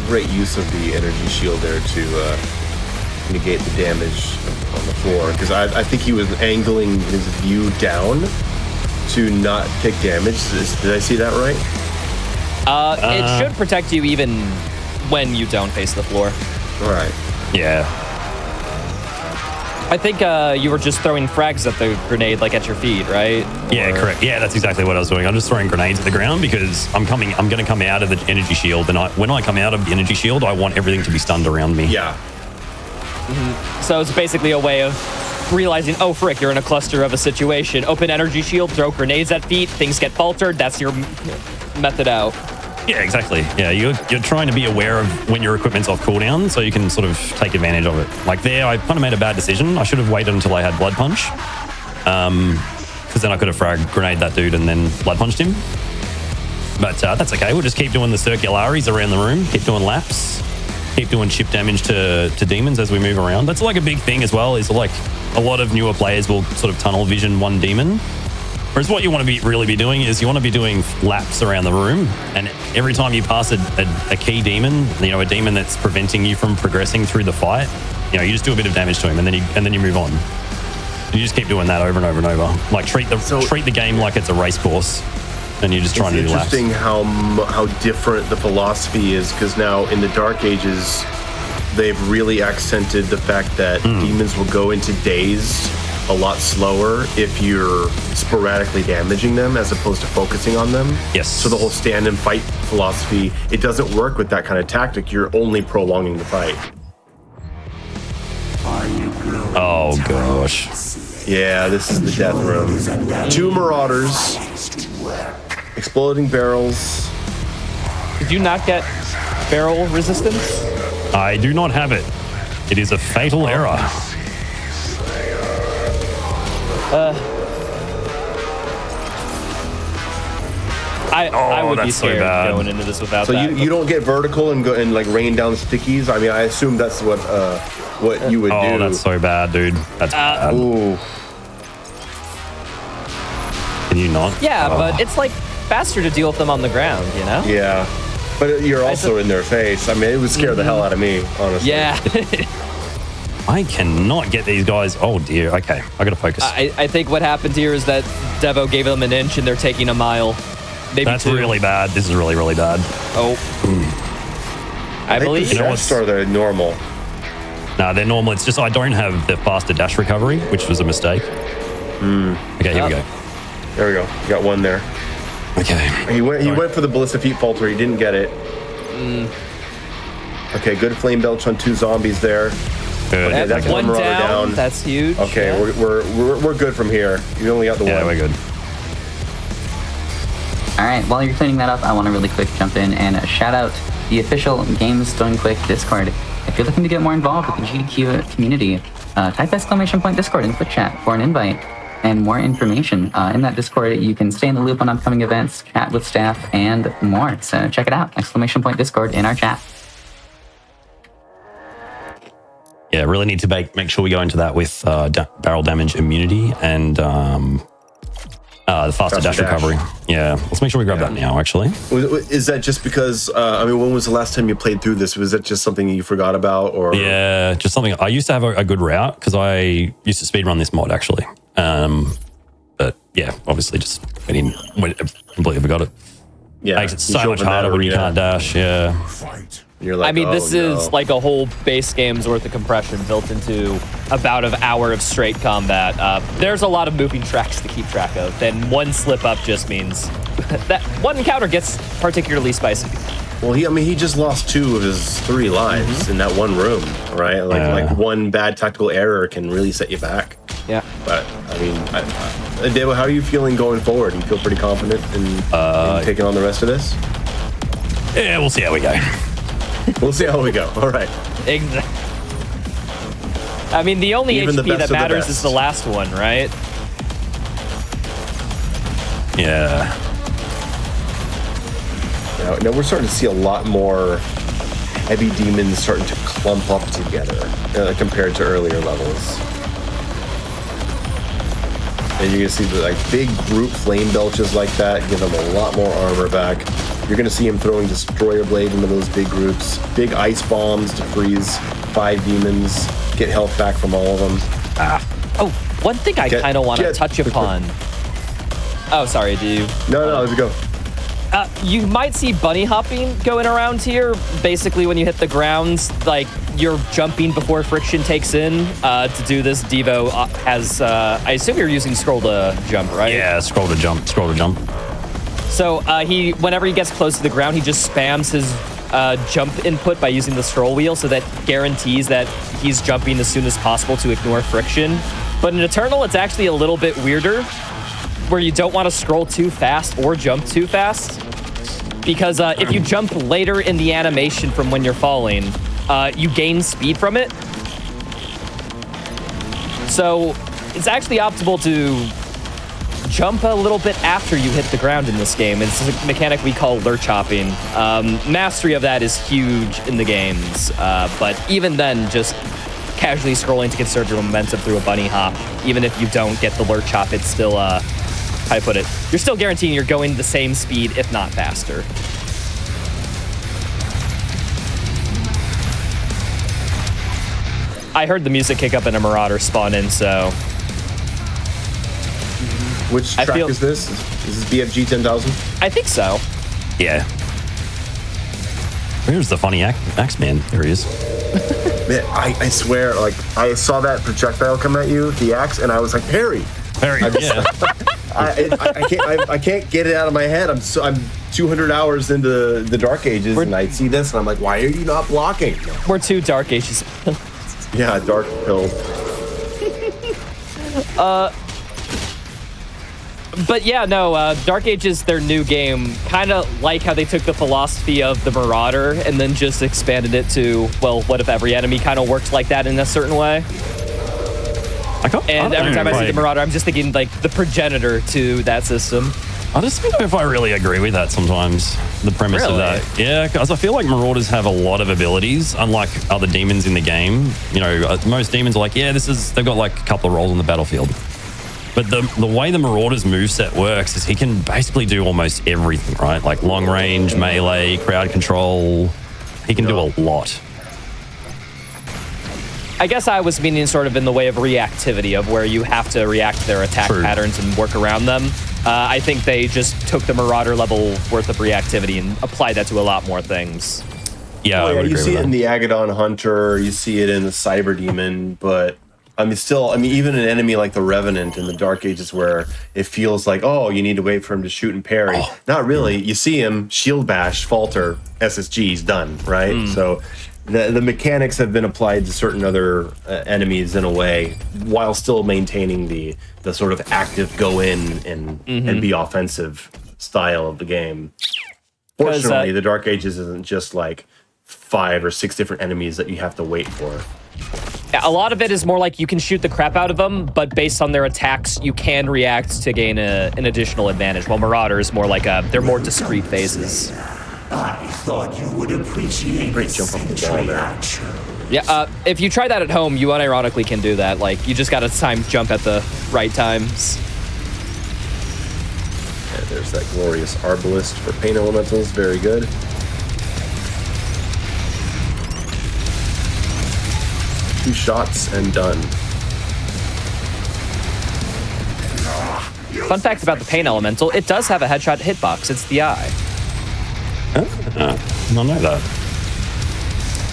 Great use of the energy shield there to negate the damage on the floor, because I think he was angling his view down to not take damage. Did I see that right? It should protect you even when you don't face the floor. All right. Yeah. I think you were just throwing frags at the grenade, like at your feet, right? Yeah, correct. Yeah, that's exactly what I was doing. I'm just throwing grenades at the ground because I'm going to come out of the energy shield, and when I come out of the energy shield, I want everything to be stunned around me. Yeah. So it's basically a way of realizing, oh, frick, you're in a cluster of a situation. Open energy shield, throw grenades at feet, things get faltered. That's your method out. Yeah, exactly. Yeah, you're trying to be aware of when your equipment's off cooldown so you can sort of take advantage of it. Like there, I kind of made a bad decision. I should have waited until I had Blood Punch. Because then I could have frag grenade that dude and then Blood Punched him. But that's okay. We'll just keep doing the circularies around the room, keep doing laps. Keep doing chip damage to demons as we move around. That's like a big thing as well, is like a lot of newer players will sort of tunnel vision one demon Whereas what you want to really be doing is you want to be doing laps around the room, and every time you pass a key demon, you know, a demon that's preventing you from progressing through the fight, you know, you just do a bit of damage to him, and then you move on. And you just keep doing that over and over and over. Like treat the game like it's a race course, and you're just trying to do laps. It's interesting how different the philosophy is, because now in the Dark Ages, they've really accented the fact that demons will go into dazed a lot slower if you're sporadically damaging them as opposed to focusing on them. Yes. So the whole stand and fight philosophy, it doesn't work with that kind of tactic. You're only prolonging the fight. Oh gosh. Yeah, this is the death room. 2 marauders, exploding barrels. Did you not get barrel resistance? I do not have it. It is a fatal error. I would be that's so scared bad. going into this without So that. you don't get vertical and go and like rain down stickies. I mean, I assume that's what you would do. Oh, that's so bad, dude. That's bad. Ooh. Can you not? Yeah, but it's like faster to deal with them on the ground, you know? Yeah, but you're also in their face. I mean, it would scare the hell out of me, honestly. Yeah. I cannot get these guys. Oh dear. Okay, I gotta focus. I think what happened here is that Devo gave them an inch and they're taking a mile. Maybe That's 2. really bad. This is really, really bad. Oh. I believe. You know what's are they normal? Nah, they're normal. It's just I don't have the faster dash recovery, which was a mistake. Okay, here we go. There we go. You got one there. Okay. He went for the Ballista Feet Falter. He didn't get it. Okay, good flame belch on 2 zombies there. Good. Okay, that's one marauder down. That's huge. Okay, yeah. we're good from here. You only got the one. Yeah, we're good. All right, while you're cleaning that up, I want to really quick jump in and shout out the official Games Done Quick Discord. If you're looking to get more involved with the GDQ community, type !Discord in quick chat for an invite and more information. In that Discord, you can stay in the loop on upcoming events, chat with staff, and more. So check it out, !Discord in our chat. Yeah, really need to make sure we go into that with barrel damage immunity and the faster dash recovery. Yeah, let's make sure we grab that now, actually. Is that just because, I mean, when was the last time you played through this? Was that just something you forgot about? Or Yeah, just something. I used to have a good route because I used to speedrun this mod, actually. But yeah, obviously just completely forgot it. Yeah, Makes it so much harder when you can't dash, yeah. You're like, I mean, this no. is like a whole base game's worth of compression built into about an hour of straight combat. There's a lot of moving tracks to keep track of, and one slip up just means that one encounter gets particularly spicy. Well, he just lost 2 of his 3 lives in that one room, right? Like one bad tactical error can really set you back. Yeah. But I mean, Devo, how are you feeling going forward? You feel pretty confident in taking on the rest of this? Yeah, we'll see how we go. We'll see how we go. All right. I mean, the only Even the HP best that of the matters best. is the last one, right? Yeah. Now we're starting to see a lot more heavy demons starting to clump up together compared to earlier levels. And you're gonna see the big group flame belches like that, give them a lot more armor back. You're gonna see him throwing destroyer blade into those big groups, big ice bombs to freeze 5 demons, get health back from all of them. Oh, one thing I kind of want to touch upon. Oh, sorry, do you? No, let's go. You might see bunny hopping going around here. Basically, when you hit the ground, like you're jumping before friction takes in. To do this, Devo has. I assume you're using scroll to jump, right? Yeah, scroll to jump. So whenever he gets close to the ground, he just spams his jump input by using the scroll wheel, so that guarantees that he's jumping as soon as possible to ignore friction. But in Eternal, it's actually a little bit weirder, where you don't want to scroll too fast or jump too fast, because if you jump later in the animation from when you're falling, you gain speed from it. So it's actually optimal to jump a little bit after you hit the ground in this game. It's a mechanic we call lurch hopping. Mastery of that is huge in the games, but even then, just casually scrolling to conserve your momentum through a bunny hop, even if you don't get the lurch hop, it's still how to put it? You're still guaranteeing you're going the same speed, if not faster. I heard the music kick up and a Marauder spawn in, so... Which track is this? Is this BFG 10,000? I think so. Yeah. Where's the funny Axeman? There he is. Man, I swear, like, I saw that projectile come at you, the axe, and I was like, Harry. Harry, yeah. I can't get it out of my head. I'm 200 hours into the Dark Ages, and I see this, and I'm like, why are you not blocking? We're 2 Dark Ages. Yeah, Dark Pill. But yeah, no, Dark Ages, their new game, kind of like how they took the philosophy of the Marauder and then just expanded it to, well, what if every enemy kind of worked like that in a certain way? And every time I see the Marauder, I'm just thinking like the progenitor to that system. I just don't know if I really agree with that sometimes, the premise of that. Yeah, because I feel like Marauders have a lot of abilities, unlike other demons in the game. You know, most demons are like, yeah, they've got like a couple of roles on the battlefield. But the way the Marauder's moveset works is he can basically do almost everything, right? Like long range, melee, crowd control. He can do a lot. I guess I was meaning sort of in the way of reactivity, of where you have to react to their attack patterns and work around them. I think they just took the Marauder level worth of reactivity and applied that to a lot more things. Yeah, I would agree you see with it in that. the Agadon Hunter, you see it in the Cyber Demon, but even an enemy like the Revenant in the Dark Ages where it feels like, oh, you need to wait for him to shoot and parry. Not really. You see him, shield bash, falter, SSG's done, right? So the mechanics have been applied to certain other enemies in a way while still maintaining the sort of active go in and be offensive style of the game. Fortunately, the Dark Ages isn't just like 5 or 6 different enemies that you have to wait for. A lot of it is more like you can shoot the crap out of them, but based on their attacks, you can react to gain an additional advantage. While Marauder is more like they're more discrete phases. I thought you would appreciate Great jump off the ball there. Yeah, if you try that at home, you unironically can do that. Like, you just got to time jump at the right times. And there's that glorious Arbalist for Pain Elementals. Very good. Two shots and done. Fun fact about the Pain Elemental, it does have a headshot hitbox. It's the eye. I don't know that.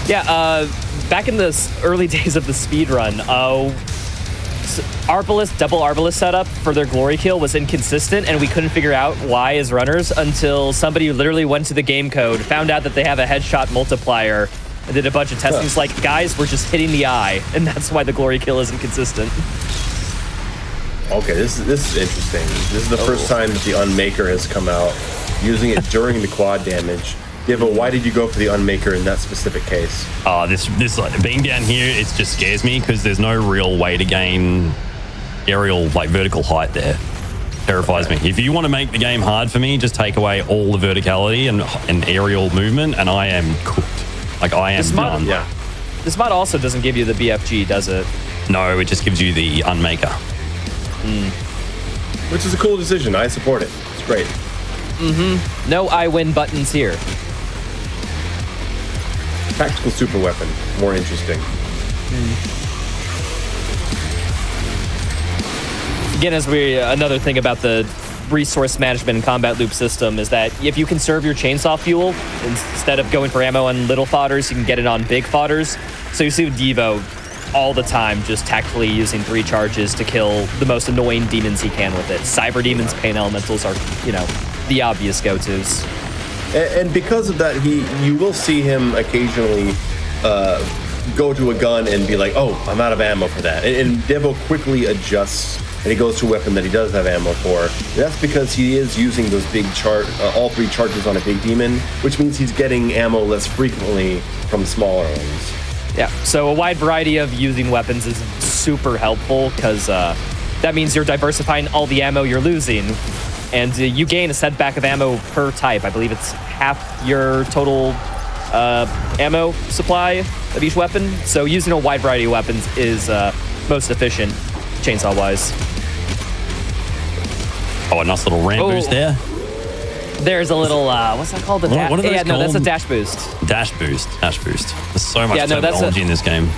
Yeah, back in the early days of the speedrun, Arbalist, double Arbalist setup for their glory kill was inconsistent, and we couldn't figure out why as runners until somebody literally went to the game code, found out that they have a headshot multiplier, and did a bunch of testing. It's like, guys, we're just hitting the eye, and that's why the glory kill isn't consistent. Okay, this is interesting. This is the first time that the Unmaker has come out, using it during the quad damage. Divo, why did you go for the Unmaker in that specific case? This being down here, it just scares me because there's no real way to gain aerial, like vertical height there. Terrifies me. If you want to make the game hard for me, just take away all the verticality and aerial movement, and I am cooked. Like, I am done. Yeah. This mod also doesn't give you the BFG, does it? No, it just gives you the Unmaker. Which is a cool decision. I support it. It's great. No I win buttons here. Tactical super weapon. More interesting. Again, another thing about the resource management and combat loop system is that if you conserve your chainsaw fuel, instead of going for ammo on little fodders, you can get it on big fodders. So you see with Devo all the time just tactfully using 3 charges to kill the most annoying demons he can with it. Cyber demons, Pain Elementals are, the obvious go-tos. And because of that, you will see him occasionally go to a gun and be like, oh, I'm out of ammo for that. And Devo quickly adjusts and he goes to a weapon that he does have ammo for. And that's because he is using those big all 3 charges on a big demon, which means he's getting ammo less frequently from smaller ones. Yeah, so a wide variety of using weapons is super helpful because that means you're diversifying all the ammo you're losing. And you gain a setback of ammo per type. I believe it's half your total ammo supply of each weapon. So using a wide variety of weapons is most efficient chainsaw-wise. Oh, a nice little ramp boost there. There's a little, what's that called? What are those no, that's a called? dash boost. Dash boost. There's so much Yeah, no, that's terminology in this game.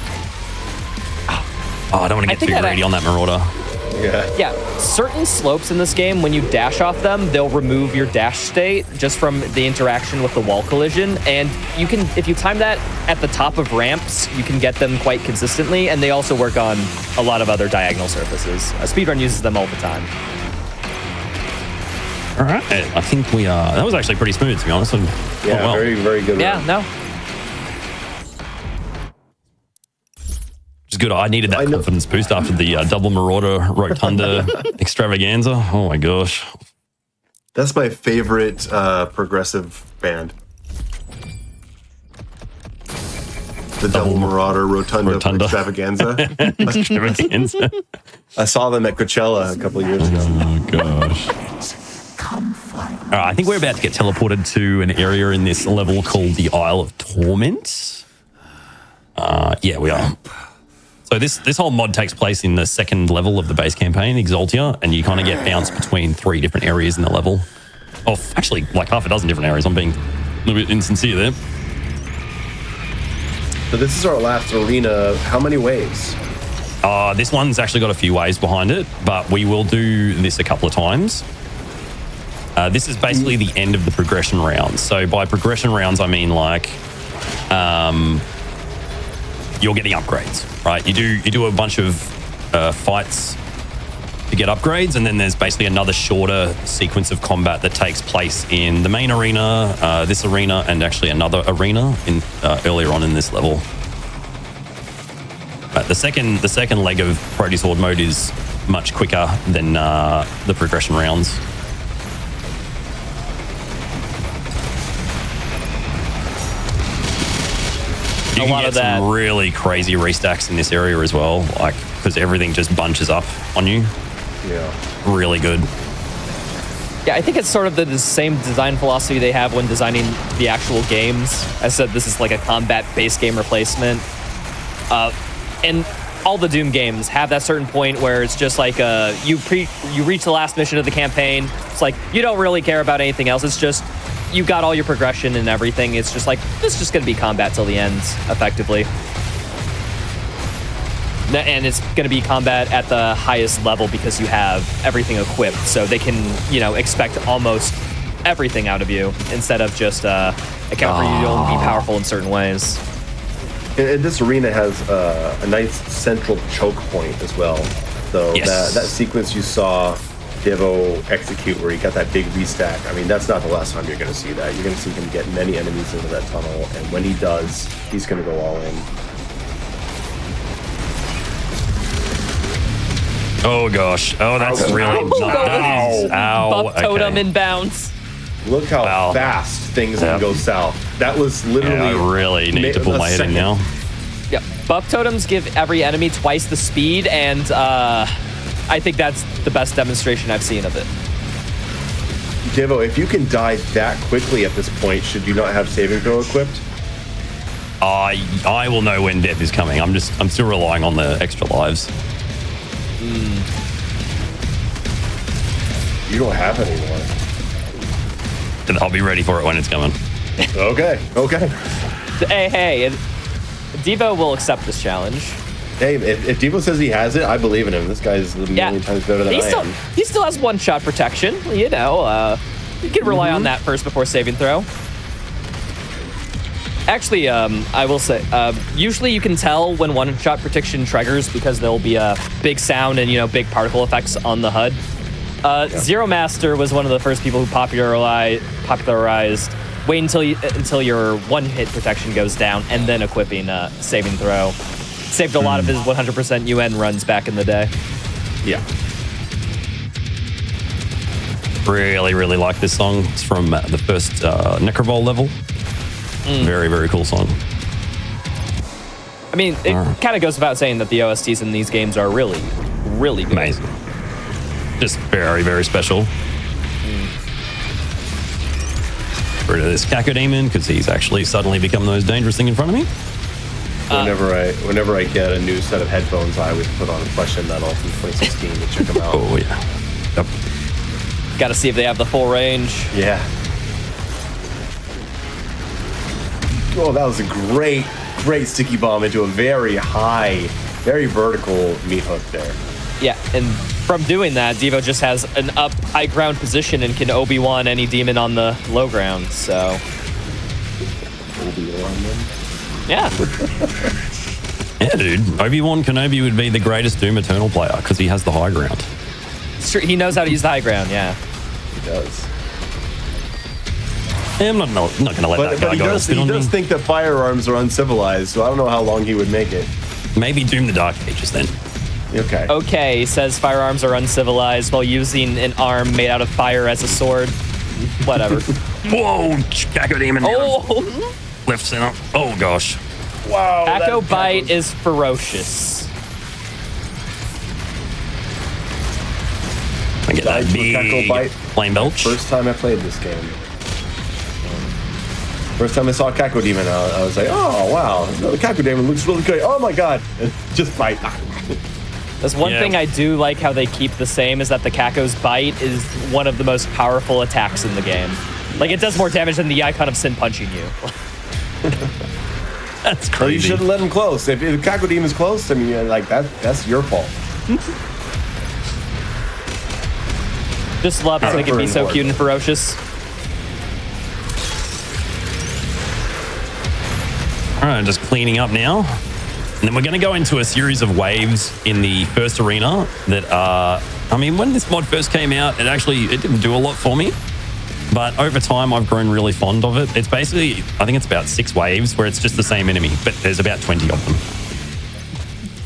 Oh, I don't want to get too greedy on that Marauder. Yeah, certain slopes in this game, when you dash off them, they'll remove your dash state just from the interaction with the wall collision. And you can, if you time that at the top of ramps, you can get them quite consistently. And they also work on a lot of other diagonal surfaces. Speedrun uses them all the time. All right, I think we are. That was actually pretty smooth, to be honest. Yeah, very, very good. Yeah, no. Which is good. I needed that confidence boost after the double Marauder Rotunda extravaganza. Oh my gosh. That's my favorite progressive band. The double Marauder Rotunda. Extravaganza. Extravaganza. I saw them at Coachella a couple of years ago. Oh gosh. All right, I think we're about to get teleported to an area in this level called the Isle of Torment. Yeah, we are. So this whole mod takes place in the second level of the base campaign, Exaltia, and you kind of get bounced between 3 different areas in the level. Oh, actually, like half a dozen different areas. I'm being a little bit insincere there. So this is our last arena. How many waves? This one's actually got a few waves behind it, but we will do this a couple of times. This is basically the end of the progression rounds. So by progression rounds, I mean like you're getting upgrades, right? You do a bunch of fights to get upgrades, and then there's basically another shorter sequence of combat that takes place in the main arena, this arena, and actually another arena in earlier on in this level. But the second leg of Proteh's Horde mode is much quicker than the progression rounds. You can get some really crazy restacks in this area as well, like because everything just bunches up on you. Yeah, really good. Yeah, I think it's sort of the same design philosophy they have when designing the actual games. As I said, this is like a combat-based game replacement. And all the Doom games have that certain point where it's just like you reach the last mission of the campaign. It's like you don't really care about anything else. It's just you got all your progression and everything. It's just like this is just going to be combat till the end, effectively. And it's going to be combat at the highest level because you have everything equipped, so they can, expect almost everything out of you instead of just account for you to only be powerful in certain ways. And this arena has a nice central choke point as well. So yes. that sequence you saw Devo execute where he got that big restack, I mean, that's not the last time you're going to see that. You're going to see him get many enemies into that tunnel, and when he does, he's going to go all in. Oh gosh! Oh, that's really nice. Buff totem inbounds. Look how fast things can go south. That was literally. I really need to pull my head in now. Yep. Buff totems give every enemy twice the speed, and I think that's the best demonstration I've seen of it. Devo, if you can die that quickly at this point, should you not have saving throw equipped? I will know when death is coming. I'm still relying on the extra lives. You don't have any more. I'll be ready for it when it's coming. Okay. Hey, Devo will accept this challenge. Hey, if Devo says he has it, I believe in him. This guy's a million times better than I am. He still has one-shot protection. You can rely on that first before saving throw. Actually, I will say, usually you can tell when one-shot protection triggers because there'll be a big sound and, big particle effects on the HUD. Zero Master was one of the first people who popularized wait until your one-hit protection goes down and then equipping saving throw. Saved a lot of his 100% UN runs back in the day. Yeah. Really, really like this song. It's from the first Necrovol level. Very, very cool song. I mean, it kind of goes without saying that the OSTs in these games are really, really good. Amazing. Just very, very special. Rid of this Cacodemon because he's actually suddenly become the most dangerous thing in front of me. Whenever I get a new set of headphones, I always put on Flesh and Metal from 2016 to check them out. Oh yeah. Yep. Got to see if they have the full range. Yeah. Oh, that was a great sticky bomb into a very high, very vertical meat hook there. Yeah, and from doing that, Devo just has an up high ground position and can Obi-Wan any demon on the low ground, so. Obi-Wan then? Yeah. Yeah, dude. Obi-Wan Kenobi would be the greatest Doom Eternal player because he has the high ground. It's true, he knows how to use the high ground, yeah. He does. Yeah, I'm not going to let that guy But he does think that firearms are uncivilized, so I don't know how long he would make it. Maybe Doom the Dark Ages then. Okay. Okay, says firearms are uncivilized while using an arm made out of fire as a sword. Whatever. Whoa, Caco Demon. Oh! Left center. Oh, gosh. Wow. Echo Bite is ferocious. I get that Died to a big Caco Bite. flame belch. First time I played this game. First time I saw Caco Demon, I was like, oh, wow. The Caco Demon looks really good. Oh, my God. Just bite. That's one Yeah. thing I do like how they keep the same is that the Caco's Bite is one of the most powerful attacks in the game. Like, it does more damage than the Icon of Sin punching you. That's Well, you crazy. shouldn't let him close. If Caco Demon's close, I mean, like, that's your fault. Just love how they can be so cute and ferocious. All right, just cleaning up now. And then we're going to go into a series of waves in the first arena that are, I mean, when this mod first came out, it didn't do a lot for me. But over time, I've grown really fond of it. It's basically, I think it's about 6 waves where it's just the same enemy, but there's about 20 of them.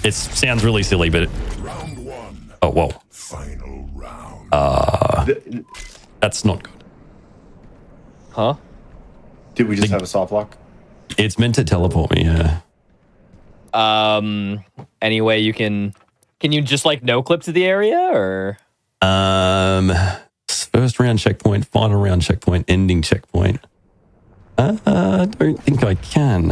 It sounds really silly, but Round 1. oh, whoa. Final round. That's not good. Huh? Did we just have a soft lock? It's meant to teleport me, yeah. Anyway, can you just like no clip to the area or? First round checkpoint, final round checkpoint, ending checkpoint. I don't think I can.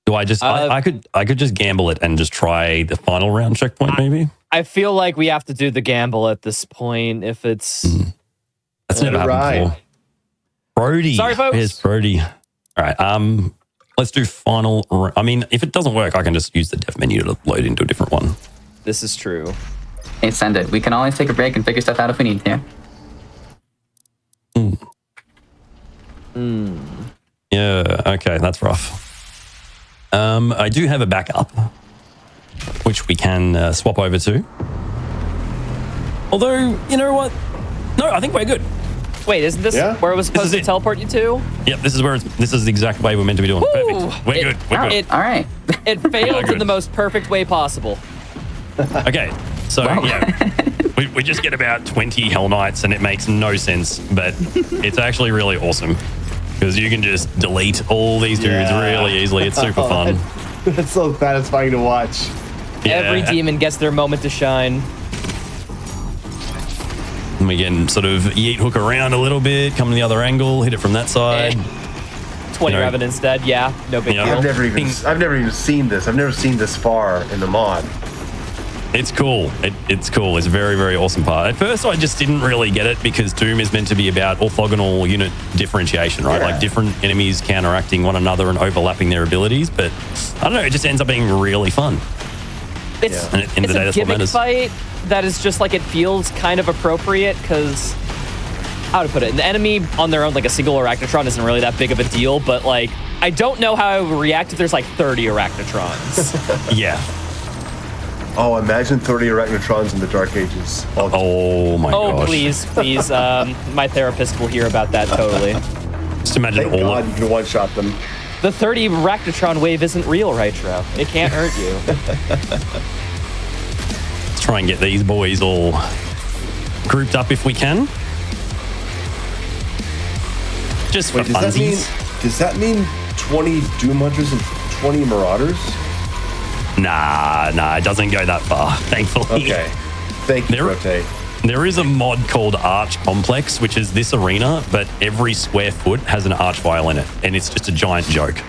Do I just? I could just gamble it and just try the final round checkpoint, maybe. I feel like we have to do the gamble at this point if it's. That's never happened before. Brody. Sorry, folks. Here's Brody. All right. Let's do final. I mean, if it doesn't work, I can just use the dev menu to load into a different one. This is true. Hey, send it. We can always take a break and figure stuff out if we need to. Yeah. Okay, that's rough. I do have a backup, which we can swap over to. Although, you know what? No, I think we're good. Wait, isn't this where it was supposed to teleport you to? Yep, this is the exact way we're meant to be doing it. Perfect. We're good. We're good. All right. It failed in the most perfect way possible. Okay, so yeah, we just get about 20 Hell Knights and it makes no sense, but it's actually really awesome because you can just delete all these dudes really easily. It's super fun. That's so satisfying to watch. Yeah. Every demon gets their moment to shine. And we can sort of yeet hook around a little bit, come to the other angle, hit it from that side. 20 Revenants dead, yeah, no big deal. I've never even seen this. I've never seen this far in the mod. It's cool. It's cool. It's a very, very awesome part. At first, I just didn't really get it because Doom is meant to be about orthogonal unit differentiation, right? Like different enemies counteracting one another and overlapping their abilities. But I don't know. It just ends up being really fun. It's, And at the end of the day, a that's what gimmick matters. fight that is just like it feels kind of appropriate because how to put it, an enemy on their own, like a single Arachnotron, isn't really that big of a deal. But like, I don't know how I would react if there's like 30 Arachnotrons. Yeah. Oh, imagine 30 Arachnotrons in the Dark Ages. Oh my gosh. Oh, please. My therapist will hear about that totally. Just imagine Thank God you can one-shot them. The 30 Arachnotron wave isn't real, right, Trout? It can't hurt you. Let's try and get these boys all grouped up if we can. Just for Wait, funsies. does that mean 20 Doom Hunters and 20 Marauders? Nah, it doesn't go that far, thankfully. Okay. Thank you, Proteh. There is a mod called Arch Complex, which is this arena, but every square foot has an arch vial in it, and it's just a giant joke.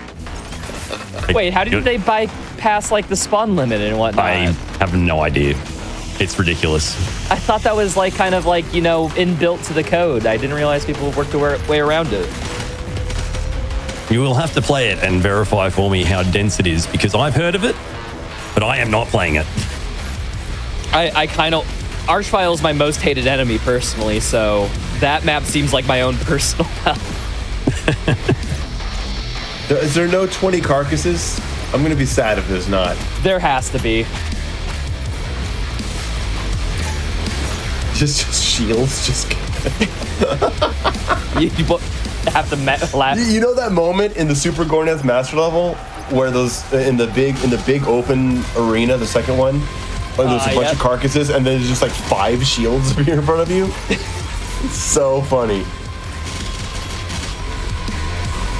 Wait, how did they bypass like the spawn limit and whatnot? I have no idea. It's ridiculous. I thought that was like kind of like, you know, inbuilt to the code. I didn't realize people worked their way around it. You will have to play it and verify for me how dense it is, because I've heard of it, but I am not playing it. I kind of... Archvile is my most hated enemy personally, so that map seems like my own personal hell. Is there no 20 carcasses? I'm going to be sad if there's not. There has to be. Just shields, just... You have to last... You know that moment in the Super Gorneth Master level where those in the big open arena, the second one, where there's a bunch of carcasses and then there's just like 5 shields appear in front of you? It's so funny.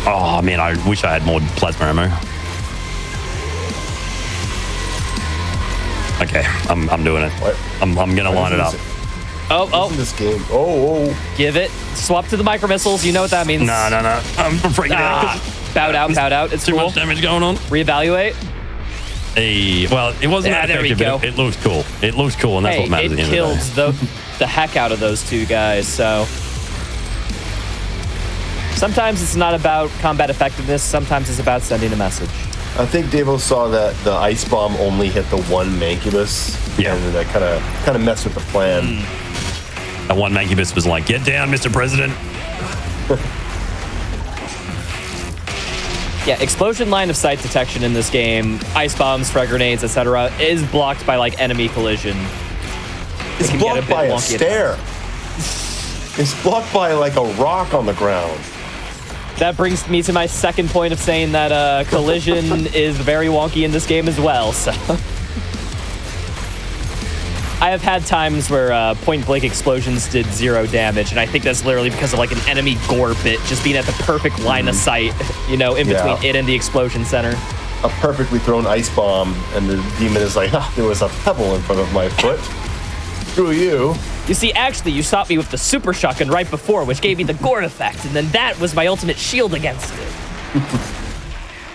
Oh man, I wish I had more plasma ammo. Okay, I'm doing it. What? I'm gonna line it up. Oh, This game. Oh. give it. Swap to the micro missiles. You know what that means. No. I'm freaking out. Bow out. It's Too cool. much damage going on. Reevaluate. Hey, well, it wasn't that there we effective, go. but it looks cool. It looks cool, and that's Hey, what matters it at the end of the day. killed the heck out of those two guys, so... Sometimes it's not about combat effectiveness. Sometimes it's about sending a message. I think Davo saw that the ice bomb only hit the one Mancubus. Yeah. And that kind of messed with the plan. That one Mancubus was like, "Get down, Mr. President." Yeah, explosion line of sight detection in this game, ice bombs, frag grenades, etc., is blocked by like enemy collision. It's can get a blocked bit by a wonky at stair. It's blocked by like a rock on the ground. That brings me to my second point of saying that collision is very wonky in this game as well. So I have had times where point blank explosions did 0 damage, and I think that's literally because of like an enemy gore bit just being at the perfect line of sight, you know, in between it and the explosion center. A perfectly thrown ice bomb, and the demon is like, there was a pebble in front of my foot. Screw you. You see, actually, you stopped me with the super shotgun right before, which gave me the gore effect, and then that was my ultimate shield against it.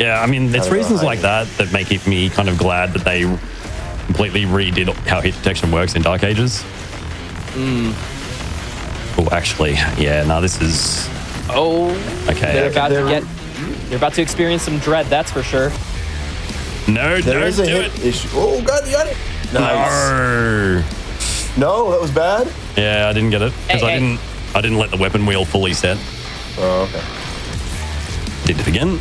Yeah, I mean, it's reasons like that that make me kind of glad that they completely redid how hit detection works in Dark Ages. Oh, actually, yeah, no, this is... Oh, Okay. You're about to experience some dread, that's for sure. No, There don't is a do hit it. issue. Oh, God, you got it. Nice. No. No, that was bad. Yeah, I didn't get it because Hey. I didn't let the weapon wheel fully set. Oh, okay. Did it again.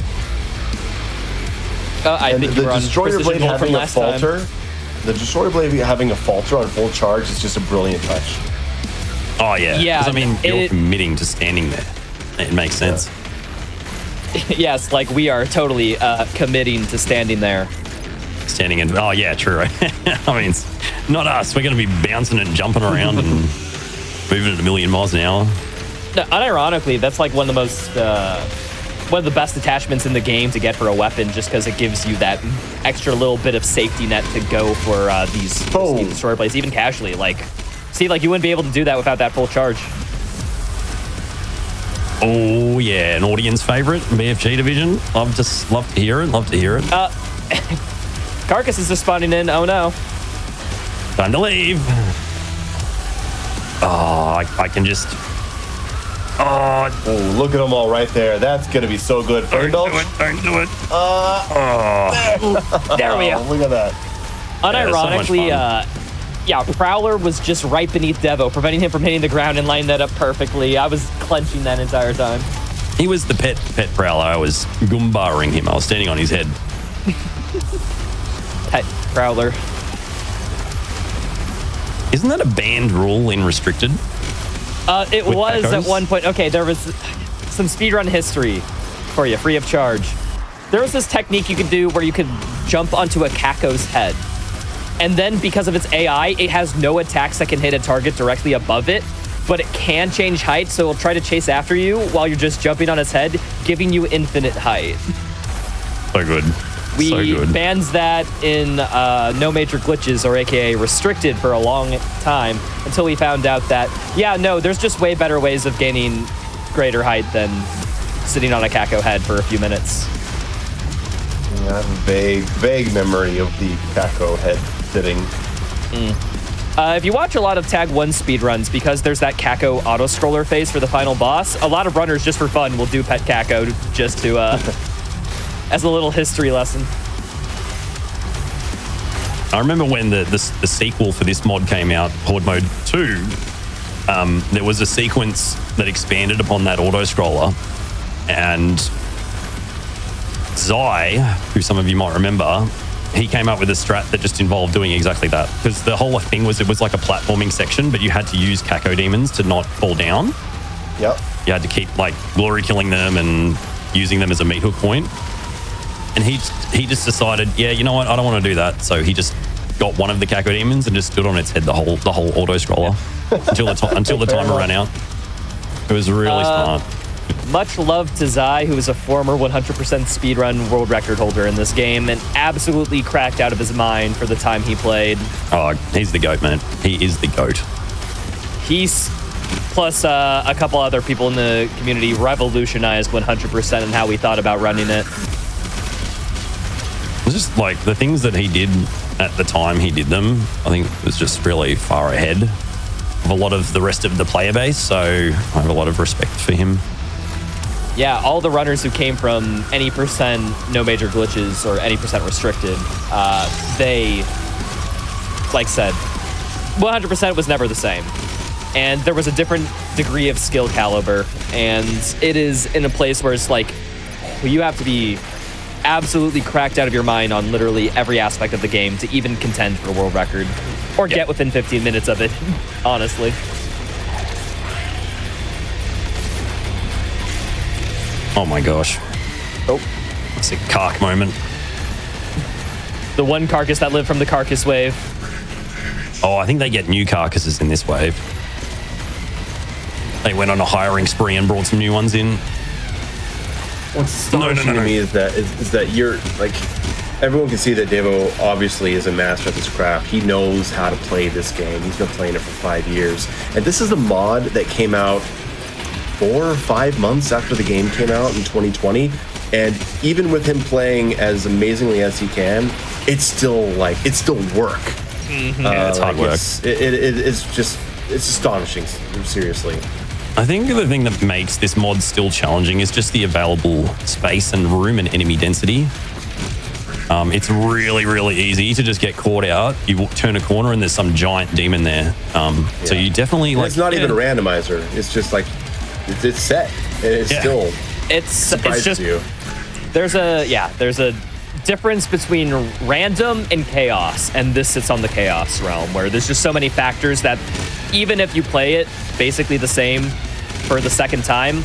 I And think the you were on destroyer precision blade roll from having a last time. falter. The destroyer blade having a falter on full charge is just a brilliant touch. Oh yeah. Yeah, 'Cause, I mean, you're it- committing to standing there. It makes sense. Yes, like we are totally committing to standing there. Standing in. Oh yeah, true. I mean, it's not us. We're going to be bouncing and jumping around and moving at 1,000,000 miles an hour. No, unironically, that's like one of the best attachments in the game to get for a weapon, just because it gives you that extra little bit of safety net to go for these destroyer blades, even casually. Like, see, like you wouldn't be able to do that without that full charge. Oh yeah, an audience favorite, BFG division. Love to hear it. Love to hear it. Carcass is just spawning in. Oh no. Time to leave. Oh, I can just. Oh, Oh, look at them all right there. That's going to be so good. don't Indulge. do it. Don't do it. There we go. Look at that. Unironically, so much Prowler was just right beneath Devo, preventing him from hitting the ground and lining that up perfectly. I was clenching that entire time. He was the pet prowler. I was goombaring him. I was standing on his head. Pet Prowler. Isn't that a banned rule in Restricted? It With was echoes? at one point. Okay, there was some speedrun history for you, free of charge. There was this technique you could do where you could jump onto a Caco's head. And then because of its AI, it has no attacks that can hit a target directly above it, but it can change height, so it'll try to chase after you while you're just jumping on its head, giving you infinite height. So good. We so good. banned that in No Major Glitches, or AKA Restricted, for a long time, until we found out that, yeah, no, there's just way better ways of gaining greater height than sitting on a Caco head for a few minutes. Yeah, I have a vague memory of the Caco head sitting. If you watch a lot of Tag 1 speedruns, because there's that Kako auto-scroller phase for the final boss, a lot of runners, just for fun, will do Pet Kako just to, as a little history lesson. I remember when the sequel for this mod came out, Horde Mode 2, there was a sequence that expanded upon that auto-scroller, and Zai, who some of you might remember, he came up with a strat that just involved doing exactly that. Because the whole thing was, it was like a platforming section, but you had to use Kako demons to not fall down. Yep. You had to keep like glory killing them and using them as a meat hook point. And he just decided, yeah, you know what, I don't want to do that. So he just got one of the Kako demons and just stood on its head the whole auto scroller until the timer ran out. It was really smart. Much love to Zai, who is a former 100% speedrun world record holder in this game and absolutely cracked out of his mind for the time he played. Oh, he's the GOAT, man. He is the GOAT. He's, plus a couple other people in the community, revolutionized 100% and how we thought about running it. It's just like the things that he did at the time he did them, I think was just really far ahead of a lot of the rest of the player base. So I have a lot of respect for him. Yeah, all the runners who came from any percent no major glitches or any percent restricted, they, like said, 100% was never the same. And there was a different degree of skill caliber. And it is in a place where it's like, you have to be absolutely cracked out of your mind on literally every aspect of the game to even contend for a world record. Or get within 15 minutes of it, honestly. Oh my gosh. Oh. It's a carc moment. The one carcass that lived from the carcass wave. Oh, I think they get new carcasses in this wave. They went on a hiring spree and brought some new ones in. What's astonishing to me is that you're like, everyone can see that Devo obviously is a master at this craft. He knows how to play this game. He's been playing it for 5 years. And this is a mod that came out 4 or 5 months after the game came out in 2020, and even with him playing as amazingly as he can, it's still work. Yeah, it's hard work. It's astonishing, seriously. I think the thing that makes this mod still challenging is just the available space and room and enemy density. It's really, really easy to just get caught out. You turn a corner and there's some giant demon there. So you definitely and it's not even a randomizer. It's just like it's set. It's still it's just you. There's a difference between random and chaos, and this sits on the chaos realm where there's just so many factors that even if you play it basically the same for the second time,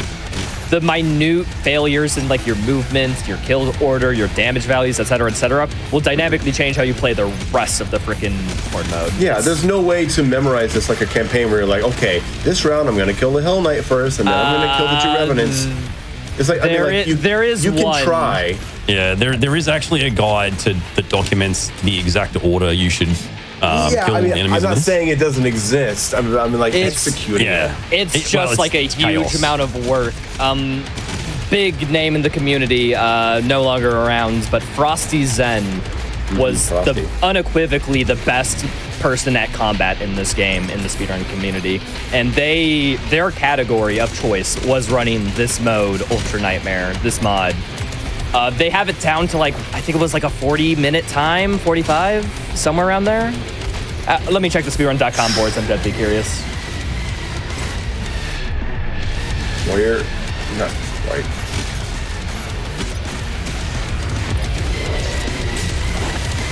the minute failures in like your movement, your kill order, your damage values, etc., will dynamically change how you play the rest of the freaking Horde mode. Yeah, there's no way to memorize this like a campaign where you're like, okay, this round I'm going to kill the Hell Knight first, and then I'm going to kill the 2 Revenants. It's like, you can try. Yeah, there is actually a guide that documents the exact order you should kill the enemies. I'm not saying it doesn't exist. I'm like executing it. It's just like a huge amount of work. Big name in the community, no longer around, but Frosty Zen was unequivocally the best person at combat in this game in the speedrun community, and their category of choice was running this mode, Ultra Nightmare, this mod. They have it down to like, I think it was like a 40-minute time, 45, somewhere around there. Let me check the speedrun.com boards. I'm deadly curious. Warrior, not quite.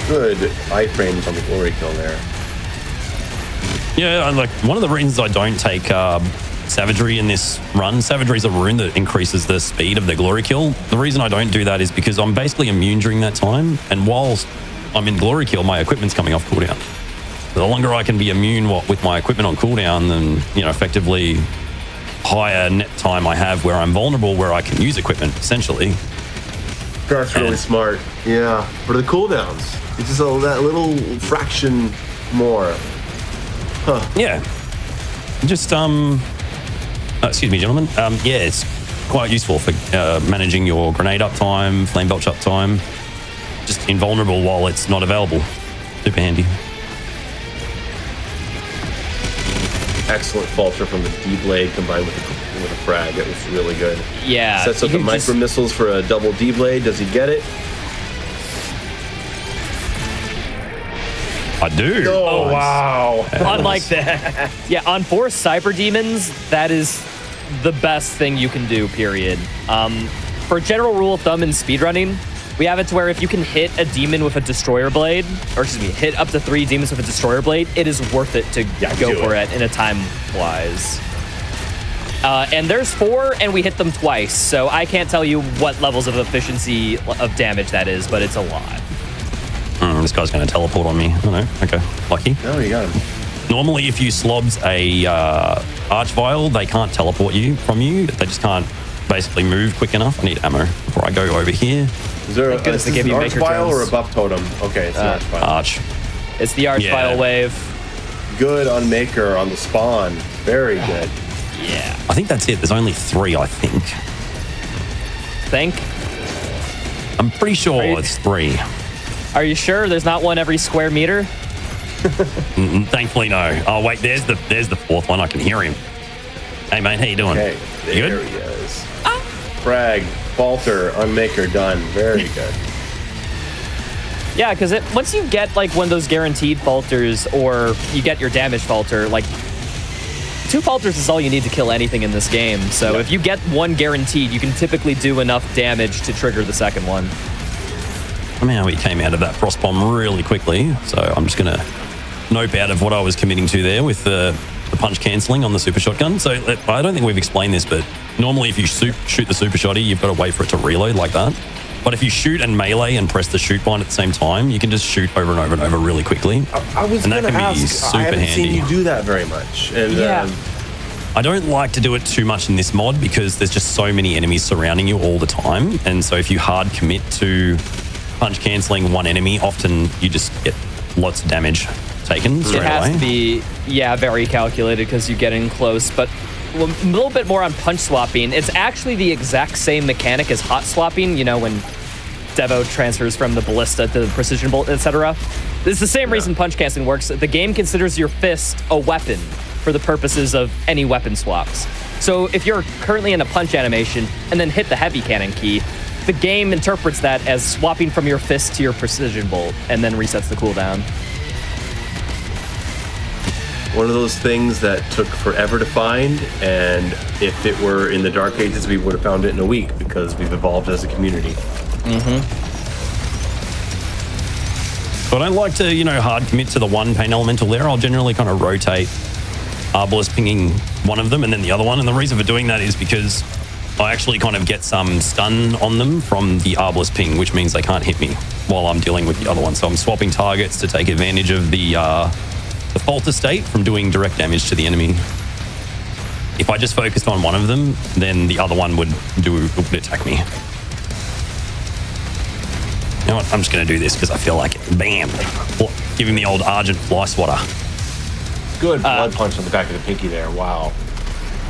Good iframes on the glory kill there. Yeah, like one of the reasons I don't take Savagery in this run, Savagery is a rune that increases the speed of the glory kill. The reason I don't do that is because I'm basically immune during that time, and whilst I'm in glory kill, my equipment's coming off cooldown. The longer I can be immune with my equipment on cooldown, then effectively higher net time I have where I'm vulnerable, where I can use equipment essentially. That's really smart. Yeah, for the cooldowns, it's just that little fraction more. Huh. Yeah. Just excuse me, gentlemen. Yeah, it's quite useful for managing your grenade uptime, flame belch uptime. Just invulnerable while it's not available. Super handy. excellent falter from the D-blade combined with a frag. It was really good. Yeah. Sets up the micro missiles for a double D-blade. Does he get it? I do. Oh, wow. Unlike that. Yeah, on 4 Cyber Demons, that is the best thing you can do, period. For a general rule of thumb in speedrunning, we have it to where if you can hit a demon with a destroyer blade, or excuse me, hit up to 3 demons with a destroyer blade, it is worth it to go for it in a time-wise. And there's 4, and we hit them twice, so I can't tell you what levels of efficiency of damage that is, but it's a lot. This guy's going to teleport on me. Oh, no. Okay. Lucky. Oh, you got him. Normally, if you slobs a Archvile, they can't teleport you from you. They just can't basically move quick enough. I need ammo before I go over here. Is there Thank goodness they gave you an Maker Archvile or Drones. a buff totem? Okay, it's an Archvile. Arch. It's the Archvile wave. Good on Maker on the spawn. Very good. Yeah. I think that's it. There's only 3, I think. I'm pretty sure it's 3. Are you sure there's not one every square meter? Thankfully, no. Oh, wait, there's the 4th one. I can hear him. Hey, mate, how you doing? Okay, You there good? he is. Frag, falter, unmaker, done. Very good. Yeah, because once you get like one of those guaranteed falters, or you get your damage falter, like 2 falters is all you need to kill anything in this game. So if you get 1 guaranteed, you can typically do enough damage to trigger the second one. I mean, we came out of that frost bomb really quickly, so I'm just going to nope out of what I was committing to there with the punch cancelling on the super shotgun. So I don't think we've explained this, but normally if you shoot the super shotty, you've got to wait for it to reload like that. But if you shoot and melee and press the shoot button at the same time, you can just shoot over and over and over really quickly. I was and that going to can be ask, super I haven't handy. seen you do that very much. And I don't like to do it too much in this mod because there's just so many enemies surrounding you all the time. And so if you hard commit to punch cancelling 1 enemy, often you just get lots of damage taken straight It has away. to be, very calculated because you get in close. But a little bit more on punch swapping. It's actually the exact same mechanic as hot swapping, you know, when Devo transfers from the ballista to the precision bolt, etc. It's the same reason punch canceling works. The game considers your fist a weapon for the purposes of any weapon swaps. So if you're currently in a punch animation and then hit the heavy cannon key, the game interprets that as swapping from your fist to your precision bolt and then resets the cooldown. one of those things that took forever to find, and if it were in the Dark Ages, we would have found it in a week because we've evolved as a community. But I don't like to, hard commit to the one pain elemental there. I'll generally kind of rotate Arbalest pinging one of them and then the other one. And the reason for doing that is because I actually kind of get some stun on them from the Arbalest ping, which means they can't hit me while I'm dealing with the other one. So I'm swapping targets to take advantage of the falter state from doing direct damage to the enemy. If I just focused on one of them, then the other one would attack me. You know what? I'm just going to do this because I feel like it. Bam. Give him the old Argent fly swatter. Good blood punch on the back of the pinky there. Wow.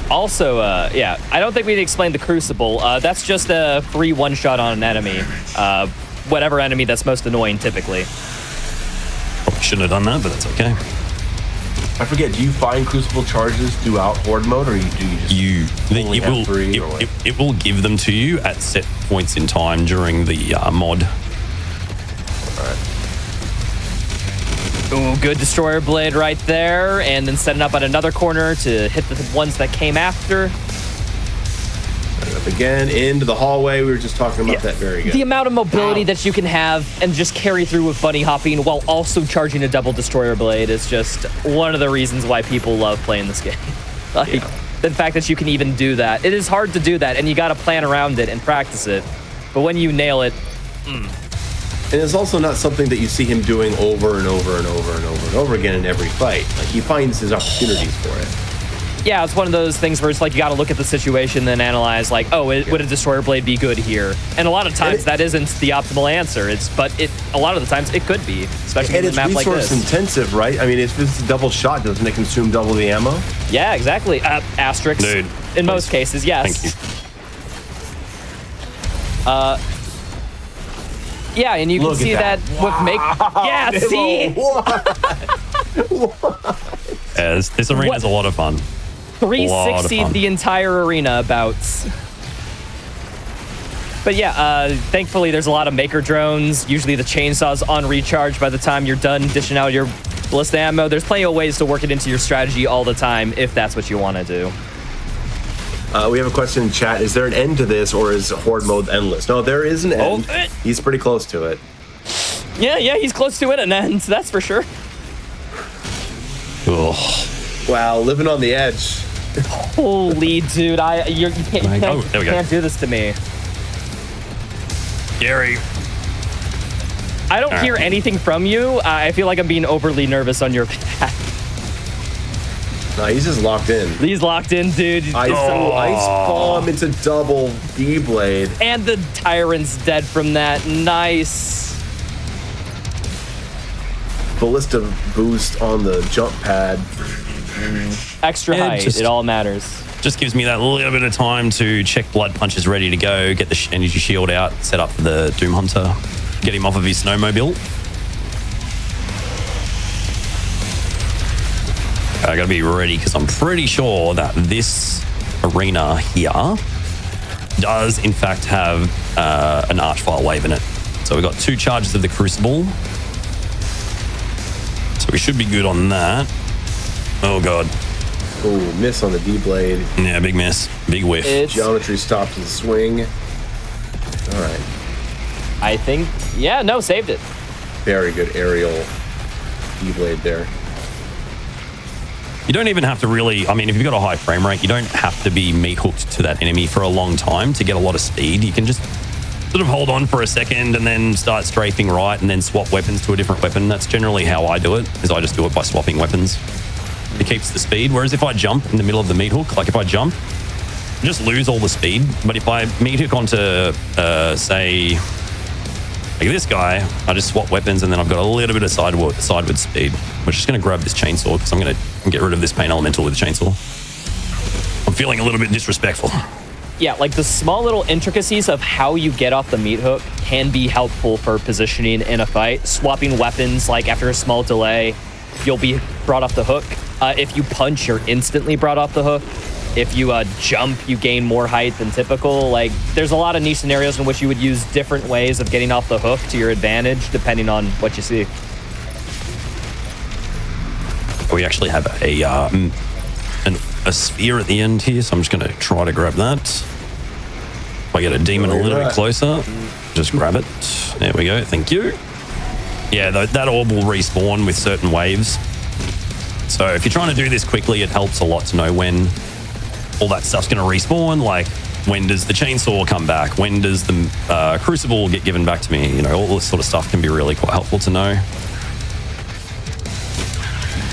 Also, I don't think we need to explain the Crucible. That's just a free one-shot on an enemy. Whatever enemy that's most annoying, typically. Probably shouldn't have done that, but that's okay. I forget, do you find Crucible charges throughout Horde mode, or do you just only have three? It will give them to you at set points in time during the mod. Ooh, good Destroyer Blade right there, and then setting up at another corner to hit the ones that came after. Up again, into the hallway. We were just talking about that. Very good. The amount of mobility that you can have and just carry through with bunny hopping while also charging a double Destroyer Blade is just one of the reasons why people love playing this game. The fact that you can even do that. It is hard to do that, and you got to plan around it and practice it. But when you nail it... And it's also not something that you see him doing over and over and over and over and over again in every fight. Like, he finds his opportunities for it. Yeah, it's one of those things where it's like you got to look at the situation, then analyze, like, would a Destroyer Blade be good here? And a lot of times that isn't the optimal answer. A lot of the times it could be, especially in a map like this. And it's resource intensive, right? I mean, if it's a double shot, doesn't it consume double the ammo? Yeah, exactly. Asterisks. Dude, in most cases, yes. Thank you. Yeah, and you can see that with make. Yeah, see. Yeah, this arena is a lot of fun. 360 the entire arena bouts. But yeah, thankfully there's a lot of maker drones. Usually the chainsaw's on recharge by the time you're done dishing out your ballista ammo. There's plenty of ways to work it into your strategy all the time if that's what you want to do. We have a question in chat. Is there an end to this, or is Horde mode endless? No, there is an end. He's pretty close to it. Yeah, he's close to it, an end, that's for sure. Ugh. Wow, living on the edge. Holy dude, you there we go. can't do this to me. Gary. I don't hear anything from you. I feel like I'm being overly nervous on your behalf. No, he's just locked in. He's locked in, dude. Ice bomb into double D-blade. And the Tyrant's dead from that. Nice. Ballista boost on the jump pad. Extra height, it all matters. Just gives me that little bit of time to check blood punches ready to go, get the energy shield out, set up for the Doom Hunter, get him off of his snowmobile. I gotta be ready because I'm pretty sure that this arena here does in fact have an Archfire wave in it. So we've got 2 charges of the Crucible. So we should be good on that. Oh god. Oh, miss on the D-blade. Yeah, big miss. Big whiff. Geometry stopped his swing. All right. I think, yeah, no, saved it. Very good aerial D-blade there. You don't even have to really, I mean, if you've got a high frame rate, you don't have to be meat hooked to that enemy for a long time to get a lot of speed. You can just sort of hold on for a second and then start strafing right and then swap weapons to a different weapon. That's generally how I do it, is I just do it by swapping weapons. It keeps the speed. Whereas if I jump in the middle of the meat hook, like if I jump, I just lose all the speed. But if I meat hook onto, say, like this guy, I just swap weapons and then I've got a little bit of sideward speed. We're just going to grab this chainsaw because I'm going to get rid of this pain elemental with the chainsaw. I'm feeling a little bit disrespectful. Yeah, like the small little intricacies of how you get off the meat hook can be helpful for positioning in a fight. Swapping weapons, like after a small delay, you'll be brought off the hook. If you punch, you're instantly brought off the hook. If you jump, you gain more height than typical. Like, there's a lot of niche scenarios in which you would use different ways of getting off the hook to your advantage, depending on what you see. We actually have a sphere at the end here, so I'm just going to try to grab that. If I get a demon a little bit closer, just grab it. There we go. Thank you. Yeah, that orb will respawn with certain waves. So if you're trying to do this quickly, it helps a lot to know when all that stuff's going to respawn. Like, when does the chainsaw come back? When does the crucible get given back to me? You know, all this sort of stuff can be really quite helpful to know.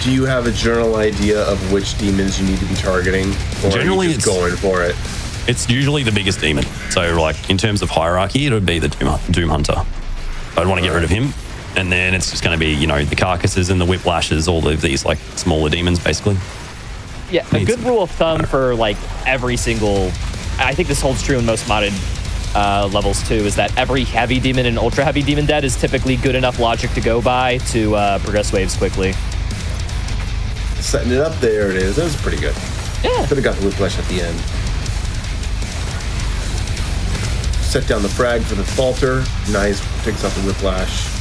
Do you have a general idea of which demons you need to be targeting? Or Generally, are you just going for it. It's usually the biggest demon. So, like, in terms of hierarchy, it would be the Doom Hunter. I'd want to get rid of him. And then it's just going to be, you know, the carcasses and the whiplashes, all of these, like, smaller demons, basically. Yeah, a good rule of thumb for, like, every single... I think this holds true in most modded levels, too, is that every heavy demon and ultra heavy demon dead is typically good enough logic to go by to progress waves quickly. Setting it up, there it is. That was pretty good. Yeah. Could have got the whiplash at the end. Set down the frag for the falter. Nice. Takes out the whiplash.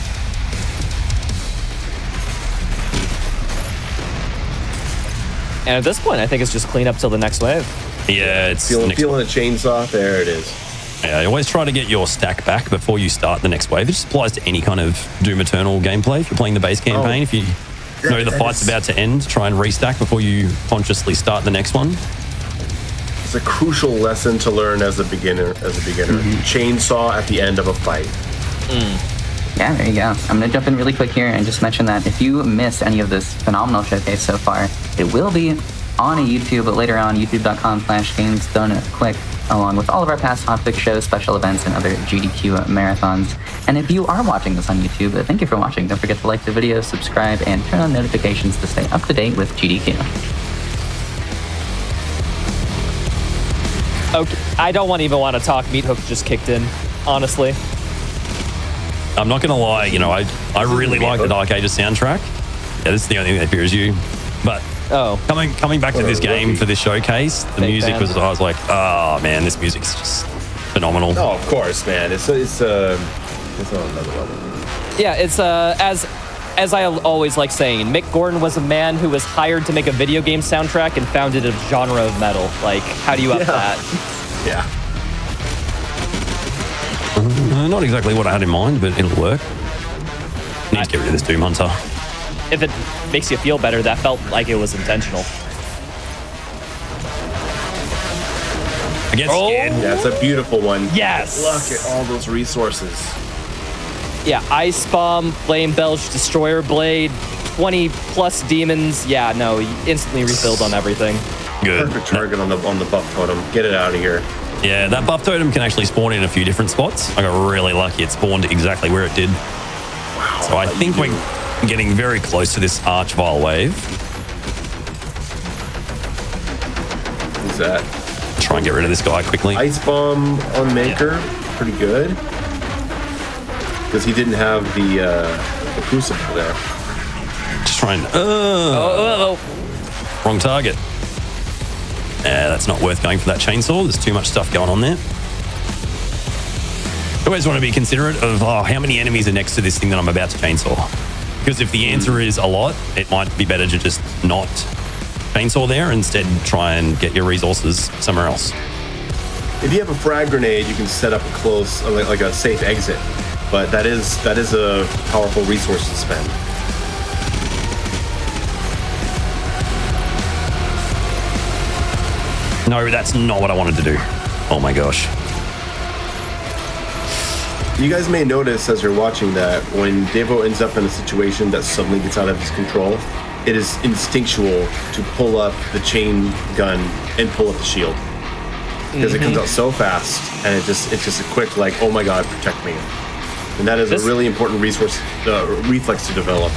And at this point, I think it's just clean up till the next wave. Yeah, it's feeling a chainsaw. There it is. Yeah, you always try to get your stack back before you start the next wave. It just applies to any kind of Doom Eternal gameplay. If you're playing the base campaign, if you know the fight's about to end, try and restack before you consciously start the next one. It's a crucial lesson to learn as a beginner. Chainsaw at the end of a fight. Yeah, there you go. I'm going to jump in really quick here and just mention that if you missed any of this phenomenal showcase so far, it will be on YouTube, but later on, youtube.com/games done quick, along with all of our past Hotfix shows, special events, and other GDQ marathons. And if you are watching this on YouTube, thank you for watching. Don't forget to like the video, subscribe, and turn on notifications to stay up to date with GDQ. Okay, I don't even want to talk. Meat Hook just kicked in, honestly. I'm not going to lie, you know, I really like the Dark Ages soundtrack. Yeah, this is the only thing that fears you. But Oh, Coming back to this game for this showcase, the Big music fan. was, I was like, oh man, this music's just phenomenal. Oh, of course, man. It's on another level. yeah. It's as I always like saying, Mick Gordon was a man who was hired to make a video game soundtrack and founded a genre of metal. Like, how do you up that? Yeah. Not exactly what I had in mind, but it'll work. Need to get rid of this Doom Hunter. If it makes you feel better, that felt like it was intentional. I get Oh. scared. Yeah, it's a beautiful one. Yes. Look at all those resources. Yeah, Ice Bomb, Flame Belch, Destroyer Blade, 20 plus demons. Yeah, no, instantly refilled on everything. Good. Perfect target on the buff totem. Get it out of here. Yeah, that buff totem can actually spawn in a few different spots. I got really lucky. It spawned exactly where it did. So I think we're getting very close to this Archvile wave. Who's that? Try and get rid of this guy quickly. Ice Bomb on Maker. Pretty good. Because he didn't have the Crucible there. Just try and... Oh. Wrong target. Yeah, that's not worth going for that chainsaw. There's too much stuff going on there. I always want to be considerate of how many enemies are next to this thing that I'm about to chainsaw. Because if the answer is a lot, it might be better to just not chainsaw there. Instead, try and get your resources somewhere else. If you have a frag grenade, you can set up a close, like a safe exit. But that is a powerful resource to spend. No, that's not what I wanted to do. Oh my gosh. You guys may notice as you're watching that when Devo ends up in a situation that suddenly gets out of his control, it is instinctual to pull up the chain gun and pull up the shield. Because it comes out so fast and it's just a quick like, oh my god, protect me. And that is a really important reflex to develop.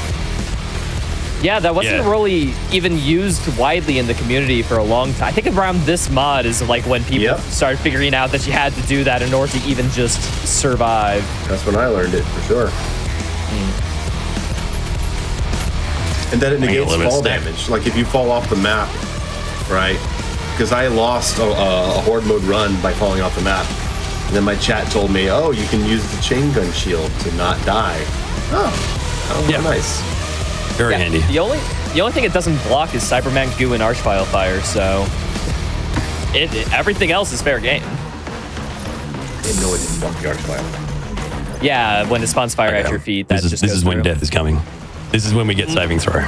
Yeah, that wasn't really even used widely in the community for a long time. I think around this mod is like when people started figuring out that you had to do that in order to even just survive. That's when I learned it, for sure. And then it negates fall damage. Like if you fall off the map, right? Because I lost a Horde mode run by falling off the map. And then my chat told me, oh, you can use the chain gun shield to not die. Oh, nice. Very handy. The only thing it doesn't block is Cyberman Goo and Archvile Fire, so everything else is fair game. I didn't know it didn't block the Archvile. Yeah, when it spawns fire at your feet, that this is when death is coming. This is when we get saving throw.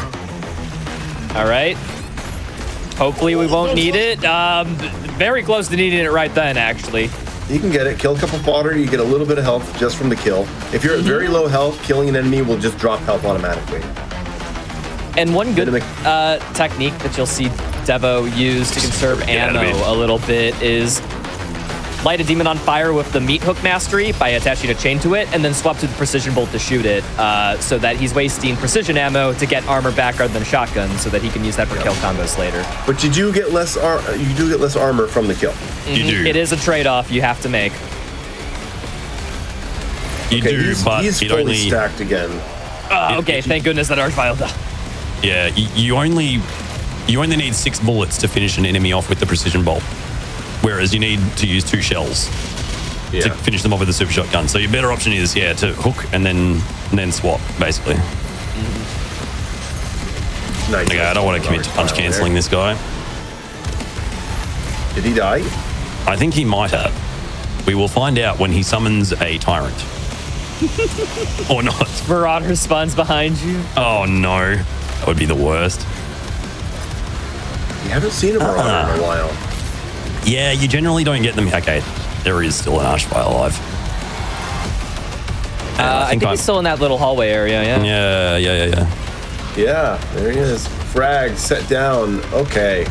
All right. Hopefully we won't need it. Very close to needing it right then, actually. You can get it. Kill a couple fodder. You get a little bit of health just from the kill. If you're at very low health, killing an enemy will just drop health automatically. And one good technique that you'll see Devo use to conserve ammo a little bit is light a demon on fire with the meat hook mastery by attaching a chain to it, and then swap to the precision bolt to shoot it, so that he's wasting precision ammo to get armor back rather than shotgun, so that he can use that for kill combos later. But you do get less armor from the kill. You do. It is a trade-off you have to make. You do, but he's it fully only stacked again. Okay, thank goodness that Archvile died. Yeah, you only need 6 bullets to finish an enemy off with the precision bolt, whereas you need to use 2 shells to finish them off with the super shotgun. So your better option is to hook and then swap basically. Nice. Okay, I don't want to commit to punch canceling this guy. Did he die? I think he might have. We will find out when he summons a tyrant. Or not. Marauder spawns behind you. Oh no. That would be the worst. You haven't seen a Marauder in a while. Yeah, you generally don't get them. Okay, there is still an Archvile alive. I think he's still in that little hallway area, yeah? Yeah. Yeah, there he is. Frag, set down. Okay.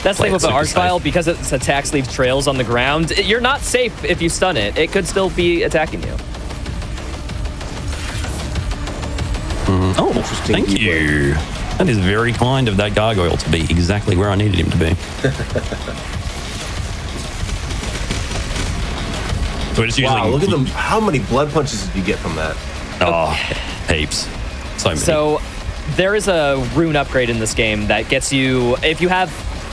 That's the thing with the super Archvile, safe. because its attacks leave trails on the ground, you're not safe if you stun it. It could still be attacking you. Oh, thank you. That is very kind of that gargoyle to be exactly where I needed him to be. So we're just using, Wow, look at them. How many blood punches did you get from that? Oh, heaps. So many. So there is a rune upgrade in this game that gets you, if you have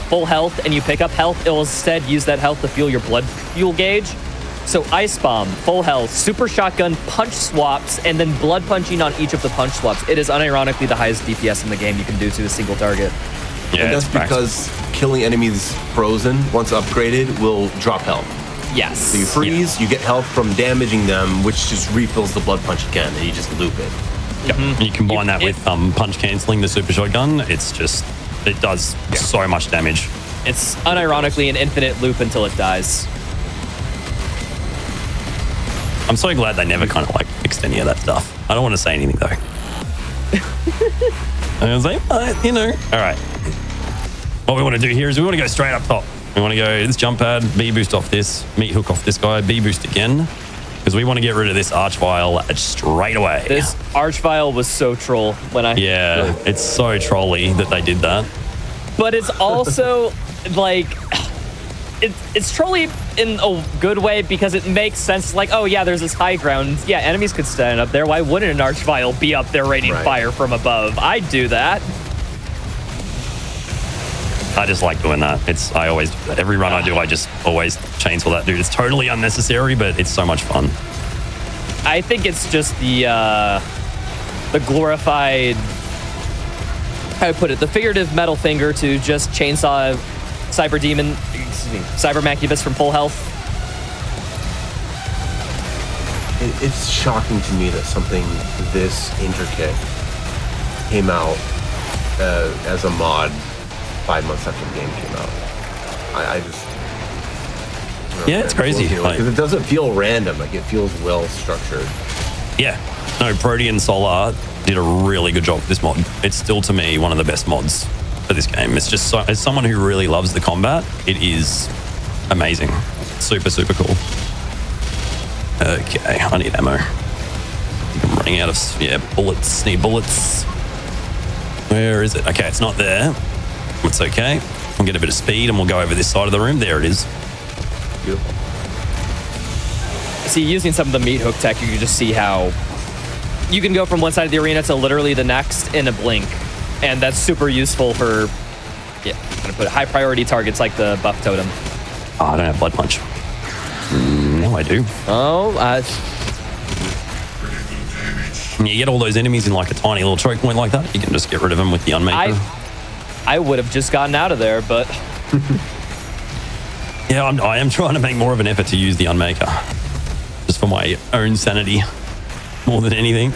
full health and you pick up health, it will instead use that health to fuel your blood fuel gauge. So Ice Bomb, full health, Super Shotgun, punch swaps, and then blood punching on each of the punch swaps. It is unironically the highest DPS in the game you can do to a single target. Yeah, And that's because killing enemies frozen, once upgraded, will drop health. Yes. So you freeze, you get health from damaging them, which just refills the blood punch again, and you just loop it. Yep. You combine that with punch canceling the super shotgun. It's just, it does so much damage. It's unironically an infinite loop until it dies. I'm so glad they never kind of like fixed any of that stuff. I don't want to say anything though. I was like, you know. All right. What we want to do here is we want to go straight up top. We want to go this jump pad, B boost off this, meat hook off this guy, B boost again. Because we want to get rid of this archvile straight away. This archvile was so troll when I... Yeah, it's so trolly that they did that. But it's also like... It's trolly in a good way because it makes sense. Like, oh yeah, there's this high ground. Yeah, enemies could stand up there. Why wouldn't an archvile be up there raining fire from above? I'd do that. I just like doing that. I always do that. Every run I do, I just always chainsaw that dude. It's totally unnecessary, but it's so much fun. I think it's just the glorified, how to put it, the figurative metal finger to just chainsaw Cyber Demon, Cyber Macubus from full health. It's shocking to me that something this intricate came out as a mod 5 months after the game came out. I just... Yeah, it's crazy. Because it doesn't feel random. Like, it feels well structured. Yeah. No, Proteh and Solar did a really good job with this mod. It's still, to me, one of the best mods for this game. It's just, as someone who really loves the combat, it is amazing. Super, super cool. Okay, I need ammo. I'm running out of, bullets. Need bullets. Where is it? Okay, it's not there. It's okay. We'll get a bit of speed and we'll go over this side of the room. There it is. Beautiful. See, using some of the meat hook tech, you can just see how you can go from one side of the arena to literally the next in a blink. And that's super useful for, I'm gonna put high priority targets like the buff totem. Oh, I don't have blood punch. No, I do. Oh, You get all those enemies in like a tiny little choke point like that. You can just get rid of them with the Unmaker. I would have just gotten out of there, but... Yeah, I am trying to make more of an effort to use the Unmaker. Just for my own sanity, more than anything.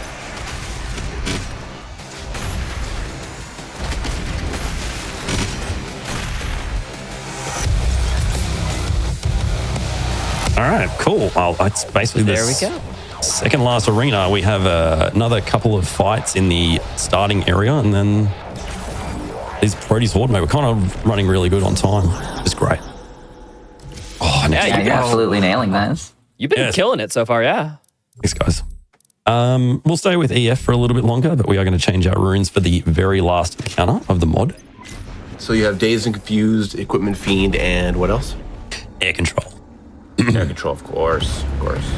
All right, cool. Well, it's basically there we go. Second last arena. We have another couple of fights in the starting area, and then these Proteh's Horde, mate. We're kind of running really good on time. It's great. Oh, Yeah, you're absolutely nailing this. You've been killing it so far, yeah. Thanks, guys. We'll stay with EF for a little bit longer, but we are going to change our runes for the very last encounter of the mod. So you have Dazed and Confused, Equipment Fiend, and what else? Air control. Air control, of course, of course.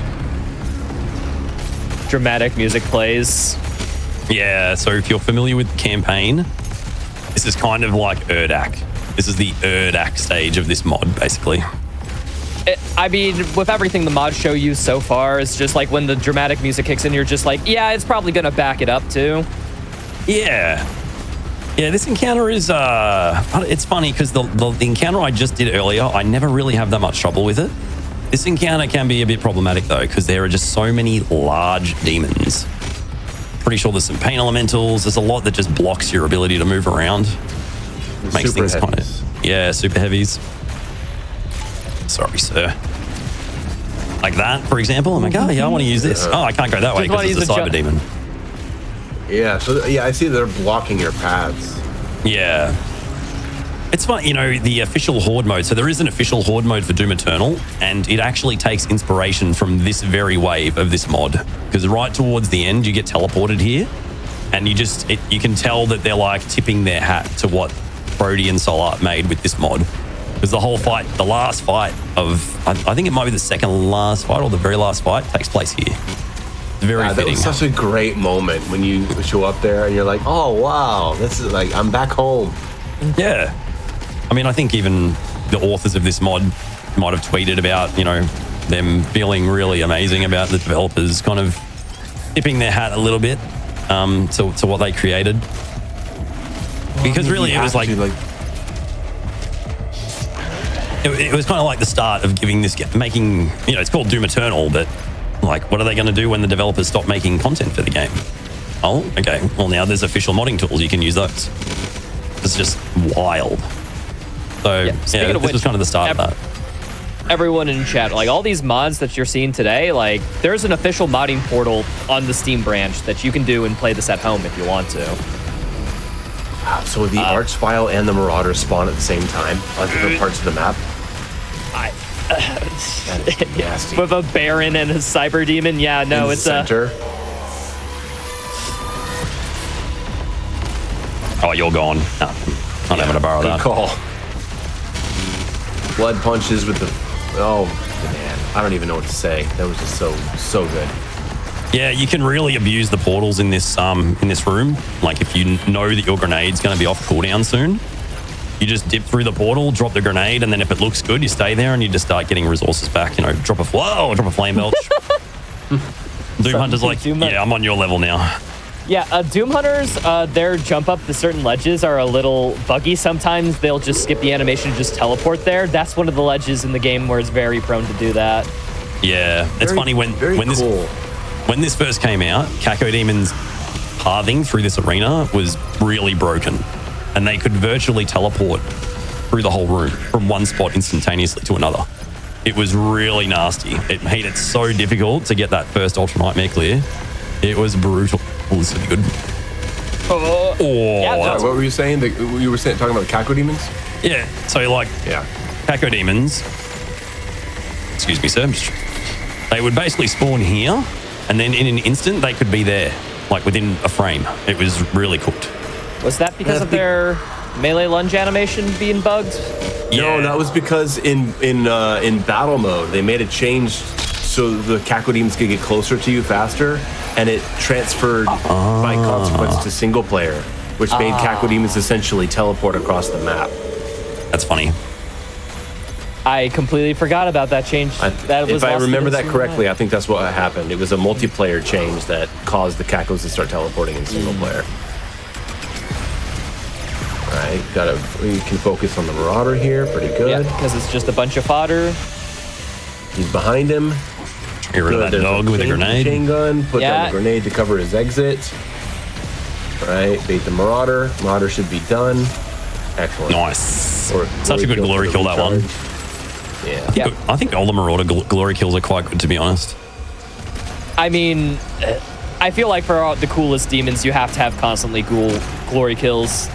Dramatic music plays. Yeah, so if you're familiar with the campaign, this is kind of like Urdak. This is the Urdak stage of this mod, basically. I mean, with everything the mods show you so far, it's just like when the dramatic music kicks in, you're just like, yeah, it's probably going to back it up too. Yeah. Yeah, this encounter is, it's funny because the encounter I just did earlier, I never really have that much trouble with it. This encounter can be a bit problematic though, because there are just so many large demons. Pretty sure there's some pain elementals. There's a lot that just blocks your ability to move around. Makes Super things kind of, yeah, super heavies. Sorry, sir. Like that, for example. I'm like, oh yeah, I want to use this. Oh, I can't go that way because it's a cyber demon. Yeah, so yeah, I see they're blocking your paths. Yeah. It's fun, you know, the official Horde mode. So there is an official Horde mode for Doom Eternal, and it actually takes inspiration from this very wave of this mod. Because right towards the end, you get teleported here, and you can tell that they're like tipping their hat to what Proteh and Solar made with this mod. Because the whole fight, the last fight of, I think it might be the second last fight or the very last fight, takes place here. Very That fitting. was such a great moment when you show up there and you're like, oh wow, this is like I'm back home. Yeah. I mean, I think even the authors of this mod might have tweeted about, you know, them feeling really amazing about the developers kind of tipping their hat a little bit to what they created. Because really it was like it was kind of like the start of giving this making, you know, it's called Doom Eternal, but like, what are they going to do when the developers stop making content for the game? Oh, okay. Well, now there's official modding tools. You can use those. It's just wild. So, yeah, this was kind of the start of that. Everyone in chat, like all these mods that you're seeing today, like there's an official modding portal on the Steam branch that you can do and play this at home if you want to. Wow, so the Arch File and the Marauder spawn at the same time on different parts of the map? Nasty. With a Baron and a Cyber Demon, yeah, no, In it's the center. Oh, you're gone. No, not having to borrow Good that. call. Blood punches with the... Oh, man. I don't even know what to say. That was just so good. Yeah, you can really abuse the portals in this room. Like, if you know that your grenade's going to be off cooldown soon, you just dip through the portal, drop the grenade, and then if it looks good, you stay there and you just start getting resources back. You know, drop a flame belch. Doom Hunter's like, yeah, I'm on your level now. Yeah, Doom Hunters, their jump up the certain ledges are a little buggy sometimes. They'll just skip the animation and just teleport there. That's one of the ledges in the game where it's very prone to do that. Yeah, it's funny when this first came out, Cacodemons pathing through this arena was really broken, and they could virtually teleport through the whole room from one spot instantaneously to another. It was really nasty. It made it so difficult to get that first Ultra Nightmare clear. It was brutal. It was really good. Yeah, Sorry, what were you saying? You were talking about the Cacodemons? Yeah, so like, Cacodemons, excuse me, sir, they would basically spawn here, and then in an instant, they could be there, like within a frame. It was really cooked. Was that because of their melee lunge animation being bugged? Yeah. No, that was because in battle mode, they made a change so the Cacodemons could get closer to you faster, and it transferred by consequence to single player, which made Cacodemons essentially teleport across the map. That's funny. I completely forgot about that change. If I remember that correctly, I think that's what happened. It was a multiplayer change that caused the Cacos to start teleporting in single player. All right, you can focus on the Marauder here. Pretty good. Yeah, because it's just a bunch of fodder. He's behind him. Get rid of that dog with a grenade. Chain gun. Put down the grenade to cover his exit. All right, bait the Marauder. Marauder should be done. Excellent. Nice. Such a good glory kill, that one. Yeah. I think all the Marauder glory kills are quite good, to be honest. I mean, I feel like for all the coolest demons, you have to have constantly glory kills.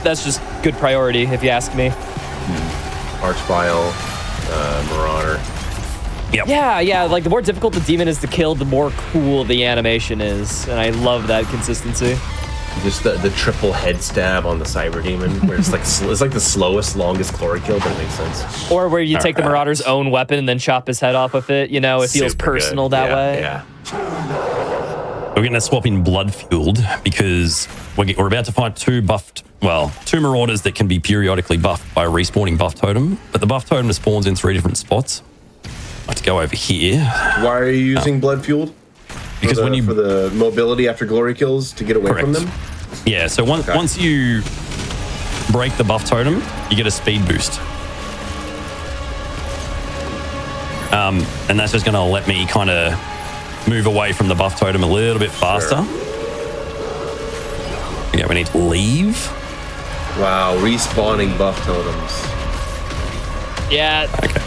That's just good priority, if you ask me. Archvile, Marauder. Yep. Yeah, like the more difficult the demon is to kill, the more cool the animation is. And I love that consistency. Just the triple head stab on the Cyber Demon, where it's like the slowest, longest glory kill, but it makes sense. Or where you take the Marauder's own weapon and then chop his head off with it. You know, it feels Super personal good. that way. Yeah. We're going to swap in Blood-fueled because we're about to fight two Marauders that can be periodically buffed by a respawning buff totem. But the buff totem spawns in 3 different spots. I have to go over here. Why are you using Blood Fueled? Because for the mobility after glory kills to get away from them? Yeah, so once you break the buff totem, you get a speed boost. And that's just going to let me kind of move away from the buff totem a little bit faster. Sure. Okay, we need to leave. Wow, respawning buff totems. Yeah. Okay.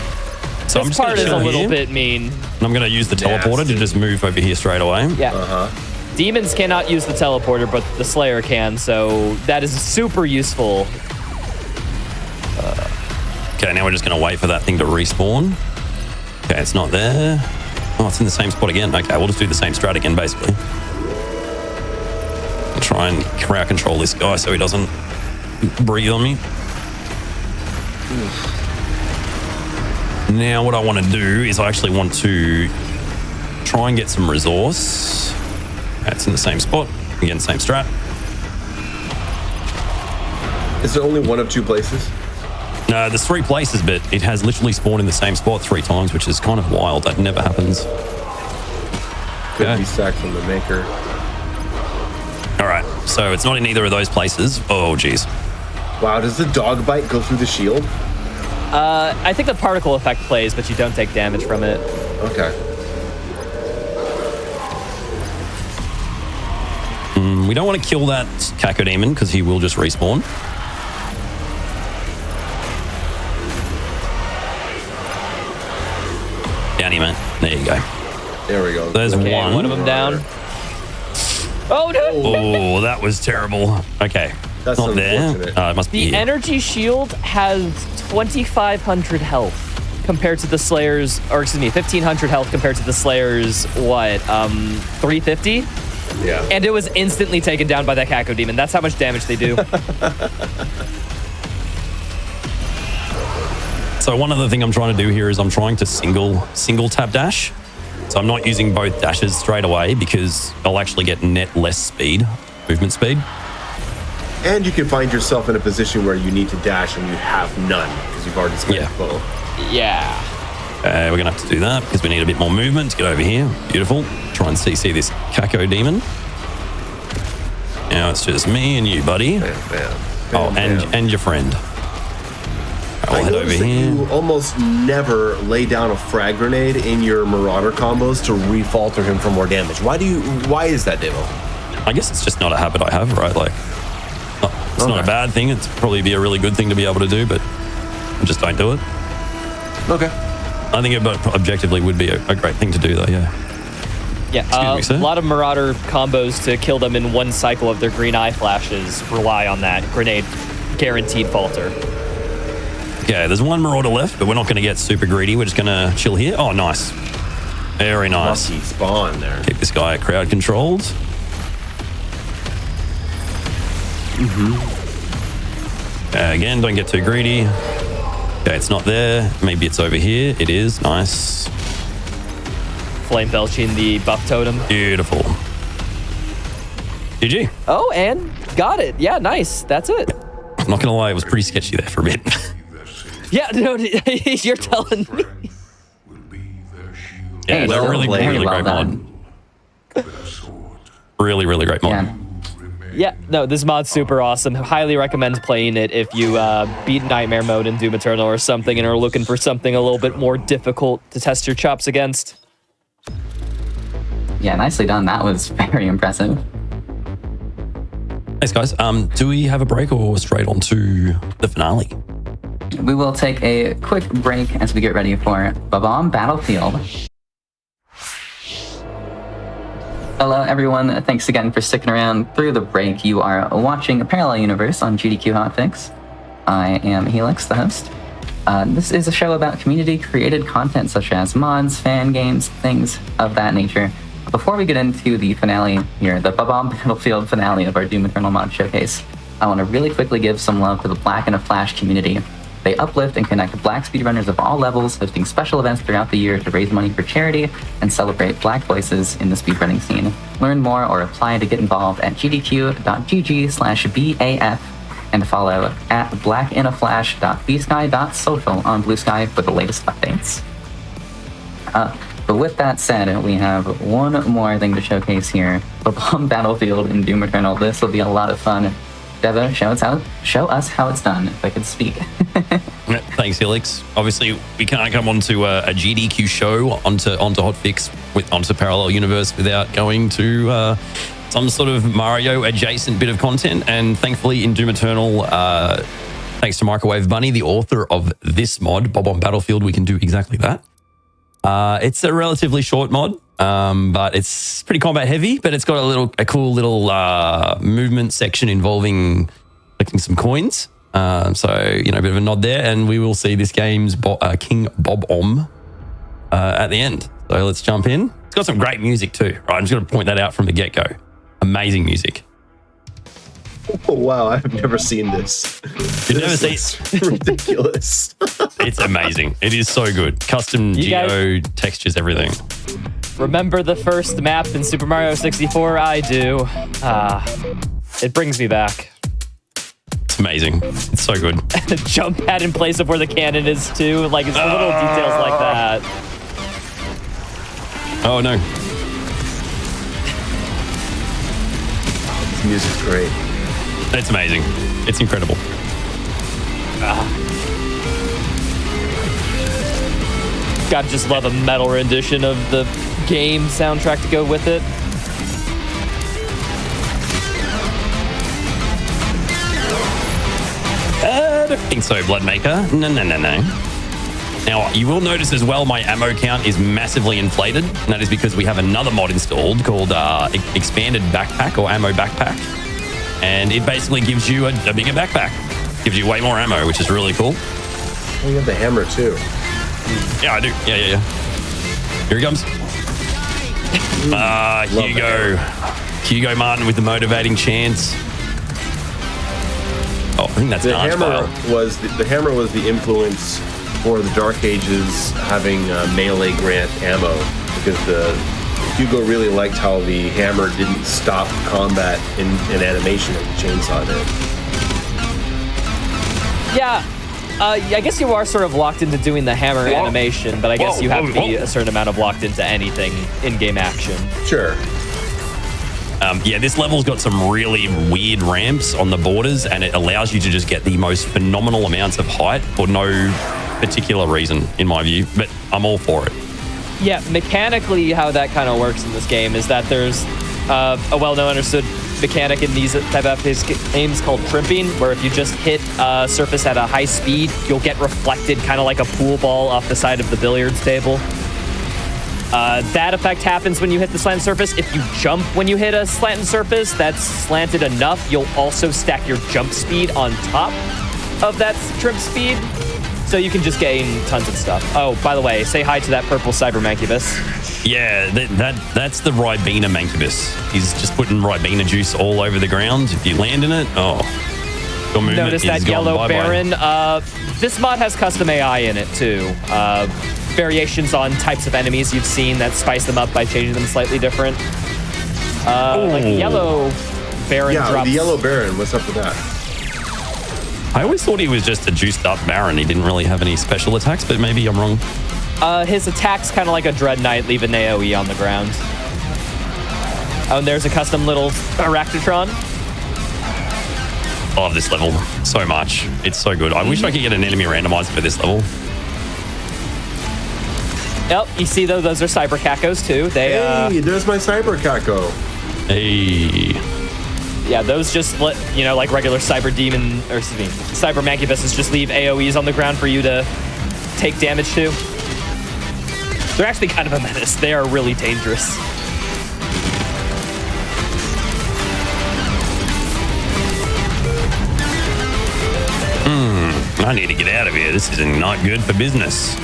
So this part is a little bit mean. And I'm going to use the teleporter to just move over here straight away. Yeah. Demons cannot use the teleporter, but the Slayer can, so that is super useful. Okay, now we're just going to wait for that thing to respawn. Okay, it's not there. Oh, it's in the same spot again. Okay, we'll just do the same strat again, basically. I'll try and crowd control this guy so he doesn't breathe on me. Now, what I want to do is I actually want to try and get some resource. It's in the same spot. Again, same strat. Is there only one of two places? No, there's 3 places, but it has literally spawned in the same spot 3 times, which is kind of wild. That never happens. Could be stacked from the maker. All right, so it's not in either of those places. Oh, geez. Wow, does the dog bite go through the shield? I think the particle effect plays, but you don't take damage from it. Okay. We don't want to kill that Cacodemon because he will just respawn. Down here, man. There you go. There we go. There's Okay, one. one of them down. Oh, no! Oh, that was terrible. Okay. That's not there. unfortunate. It must be The here. energy shield has 2,500 health compared to the Slayer's, or excuse me, 1,500 health compared to the Slayer's, 350? Yeah. And it was instantly taken down by that Cacodemon. That's how much damage they do. So one other thing I'm trying to do here is I'm trying to single tap dash. So I'm not using both dashes straight away because I'll actually get net less speed, movement speed. And you can find yourself in a position where you need to dash and you have none because you've already spent both. Yeah. We're going to have to do that because we need a bit more movement to get over here. Beautiful. Try and CC this Cacodemon. Now it's just me and you, buddy. Bam, bam, Oh, bam, bam. and your friend. I'll I head over noticed that here. you almost never lay down a frag grenade in your Marauder combos to refalter him for more damage. Why is that, Devo? I guess it's just not a habit I have, right? Like, it's not a bad thing. It's probably be a really good thing to be able to do, but I just don't do it. Okay. I think it objectively would be a great thing to do, though, yeah. Yeah, Excuse me, sir? a lot of Marauder combos to kill them in one cycle of their green eye flashes rely on that grenade guaranteed falter. Okay, there's one Marauder left, but we're not going to get super greedy. We're just going to chill here. Oh, nice. Very nice. Lucky spawn there. Keep this guy crowd controlled. Again, don't get too greedy. Okay, it's not there. Maybe it's over here. It is. Nice. Flame belching the buff totem. Beautiful. GG. Oh, and got it. Yeah, nice. That's it. I'm not going to lie, it was pretty sketchy there for a bit. Yeah, no, you're telling me. Yeah, Hey, they're so really, very really well great done. mod. Really, really great mod. Yeah. Yeah, no, this mod's super awesome. Highly recommend playing it if you beat Nightmare Mode in Doom Eternal or something and are looking for something a little bit more difficult to test your chops against. Yeah, nicely done. That was very impressive. Thanks, guys. Do we have a break or straight on to the finale? We will take a quick break as we get ready for Bob-omb Battlefield. Hello, everyone. Thanks again for sticking around through the break. You are watching a Parallel Universe on GDQ Hotfix. I am Helix, the host. This is a show about community-created content such as mods, fan games, things of that nature. Before we get into the finale here, the Bob-omb Battlefield finale of our Doom Eternal mod showcase, I want to really quickly give some love to the Black in a Flash community. They uplift and connect Black speedrunners of all levels, hosting special events throughout the year to raise money for charity and celebrate Black voices in the speedrunning scene. Learn more or apply to get involved at gdq.gg/BAF and follow at blackinaflash.bsky.social on Blue Sky for the latest updates. But with that said, we have one more thing to showcase here. Bob-omb Battlefield in Doom Eternal. This will be a lot of fun. Devo, show us how it's done, if I could speak. Thanks, Helix. Obviously, we can't come onto a GDQ show onto Hotfix onto Parallel Universe without going to some sort of Mario adjacent bit of content. And thankfully, in Doom Eternal, thanks to Microwave Bunny, the author of this mod, Bob-omb Battlefield, we can do exactly that. It's a relatively short mod, but it's pretty combat heavy, but it's got a cool little movement section involving collecting some coins. So, a bit of a nod there, and we will see this game's King Bob-omb at the end. So let's jump in. It's got some great music too, right? I'm just going to point that out from the get-go. Amazing music. Oh, wow, I've never seen this. You've never seen It's ridiculous. It's amazing. It is so good. Custom You geo textures, everything. Remember the first map in Super Mario 64? I do. It brings me back. It's amazing. It's so good. Jump pad in place of where the cannon is too. Like it's the little details like that. Oh no. This music's great. It's amazing. It's incredible. Gotta just love a metal rendition of the game soundtrack to go with it. I don't think so, Bloodmaker. No. Now, you will notice as well my ammo count is massively inflated, and that is because we have another mod installed called Expanded Backpack or Ammo Backpack. And it basically gives you a bigger backpack. Gives you way more ammo, which is really cool. Oh, you have the hammer too. Yeah, I do. Yeah. Here he comes. Hugo Martin with the motivating chants. Oh, I think that's the hammer was the influence for the Dark Ages having melee grant ammo, because Hugo really liked how the hammer didn't stop combat in animation and the chainsaw did. Yeah. I guess you are sort of locked into doing the hammer animation, but I guess you have to be a certain amount of locked into anything in-game action. Sure. Yeah, this level's got some really weird ramps on the borders, and it allows you to just get the most phenomenal amounts of height for no particular reason, in my view, but I'm all for it. Yeah, mechanically, how that kind of works in this game is that there's a well-known understood mechanic in these type of games called trimping, where if you just hit a surface at a high speed, you'll get reflected kind of like a pool ball off the side of the billiards table. That effect happens when you hit the slanted surface. If you jump when you hit a slanted surface that's slanted enough, you'll also stack your jump speed on top of that trimp speed. So you can just gain tons of stuff. Oh, by the way, say hi to that purple cyber mancubus. Yeah, that's the Ribena mancubus. He's just putting Ribena juice all over the ground. If you land in it, your movement Notice that is gone. yellow Bye-bye. Baron. This mod has custom AI in it too. Variations on types of enemies you've seen that spice them up by changing them slightly different. Like the yellow Baron drops. The yellow Baron. What's up with that? I always thought he was just a juiced up Baron. He didn't really have any special attacks, but maybe I'm wrong. His attack's kind of like a Dread Knight, leave an AoE on the ground. Oh, and there's a custom little Arachnotron. I love this level so much. It's so good. I wish I could get an enemy randomizer for this level. Yep, you see those are Cyber Kakos too. Hey, there's my Cyber Kako. Hey. Yeah, those just split, like regular Cyber Demon, or excuse me, Cyber Mancubuses just leave AoEs on the ground for you to take damage to. They're actually kind of a menace. They are really dangerous. I need to get out of here. This is not good for business.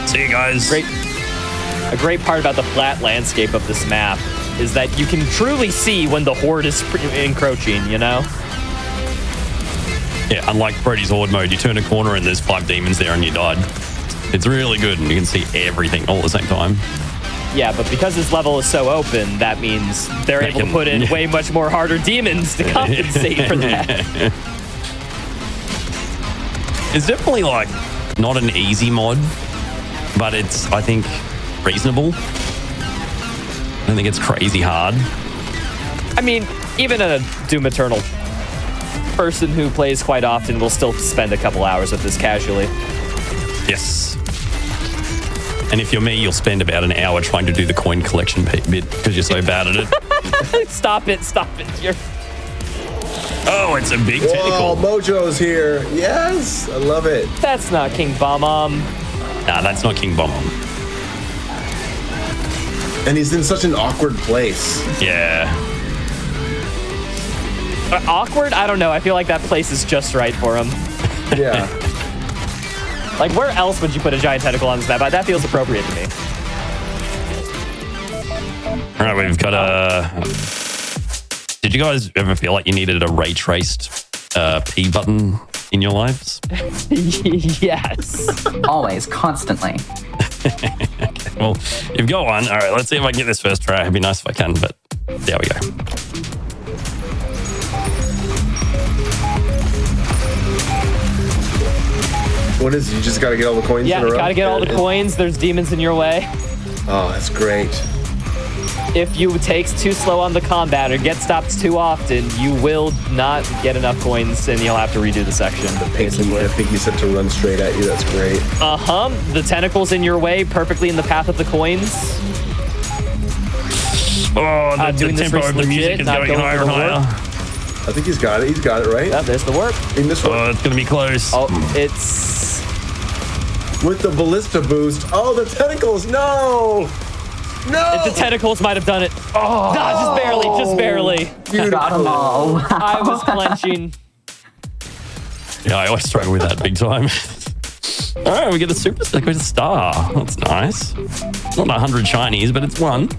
See you guys. A great part about the flat landscape of this map is that you can truly see when the Horde is encroaching, Yeah, unlike Proteh's Horde mode, you turn a corner and there's 5 demons there and you died. It's really good and you can see everything all at the same time. Yeah, but because this level is so open, that means they're able to put in way much more harder demons to compensate for that. It's definitely not an easy mod, but it's, I think, reasonable. I don't think it's crazy hard. I mean, even a Doom Eternal person who plays quite often will still spend a couple hours with this casually. Yes. And if you're me, you'll spend about an hour trying to do the coin collection bit because you're so bad at it. Stop it. Oh, it's a big tentacle. Oh, Mojo's here. Yes, I love it. That's not King Bob-omb. Nah, that's not King Bob-omb. And he's in such an awkward place. Yeah. Awkward? I don't know. I feel like that place is just right for him. Yeah. Like, where else would you put a giant tentacle on this map? That feels appropriate to me. All right, we've got a... Did you guys ever feel like you needed a ray-traced P button in your lives? Yes. Always, constantly. Okay, well, you've got one. All right, let's see if I can get this first try. It'd be nice if I can, but there we go. What is it? You just got to get all the coins Yeah, in a you row? gotta get all the coins. There's demons in your way. Oh, that's great. If you takes too slow on the combat or get stopped too often, you will not get enough coins and you'll have to redo the section. The pinky said to run straight at you. That's great. The tentacles in your way, perfectly in the path of the coins. Oh, the doing this tempo race of the music legit, is not going going higher for and the higher. warp. I think he's got it. He's got it, right? Yeah, there's the warp. In this one. Oh, it's going to be close. Oh, it's... With the ballista boost. Oh, the tentacles. No. No. The tentacles might have done it. Oh, nah, just barely. Got them all. I was clenching. Yeah, I always struggle with that big time. All right, we get a super stick with a star. That's nice. Not 100 shinies, but it's one.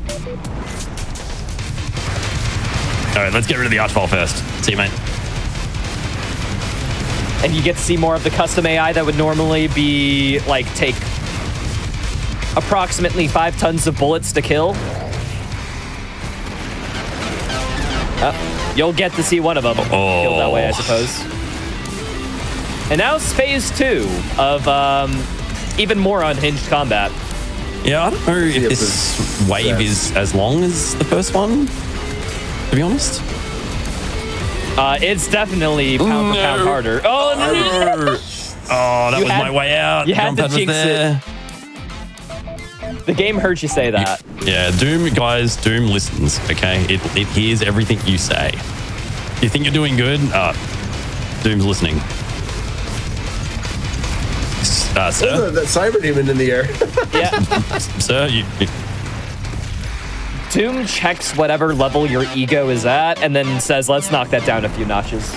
All right, let's get rid of the archball first. See you, mate. And you get to see more of the custom AI that would normally be, like, take approximately 5 tons of bullets to kill. You'll get to see one of them killed that way, I suppose. And now it's phase 2 of even more unhinged combat. Yeah, I don't know if this wave is as long as the first one, to be honest. It's definitely pound for pound harder. Oh, no. Oh, that was my way out. You had to Jump pad was jinx there. The game heard you say that. Yeah, Doom, guys, Doom listens, okay? It hears everything you say. You think you're doing good? Doom's listening. Sir? Oh, that cyber demon in the air. Yeah. Sir, Doom checks whatever level your ego is at and then says, let's knock that down a few notches.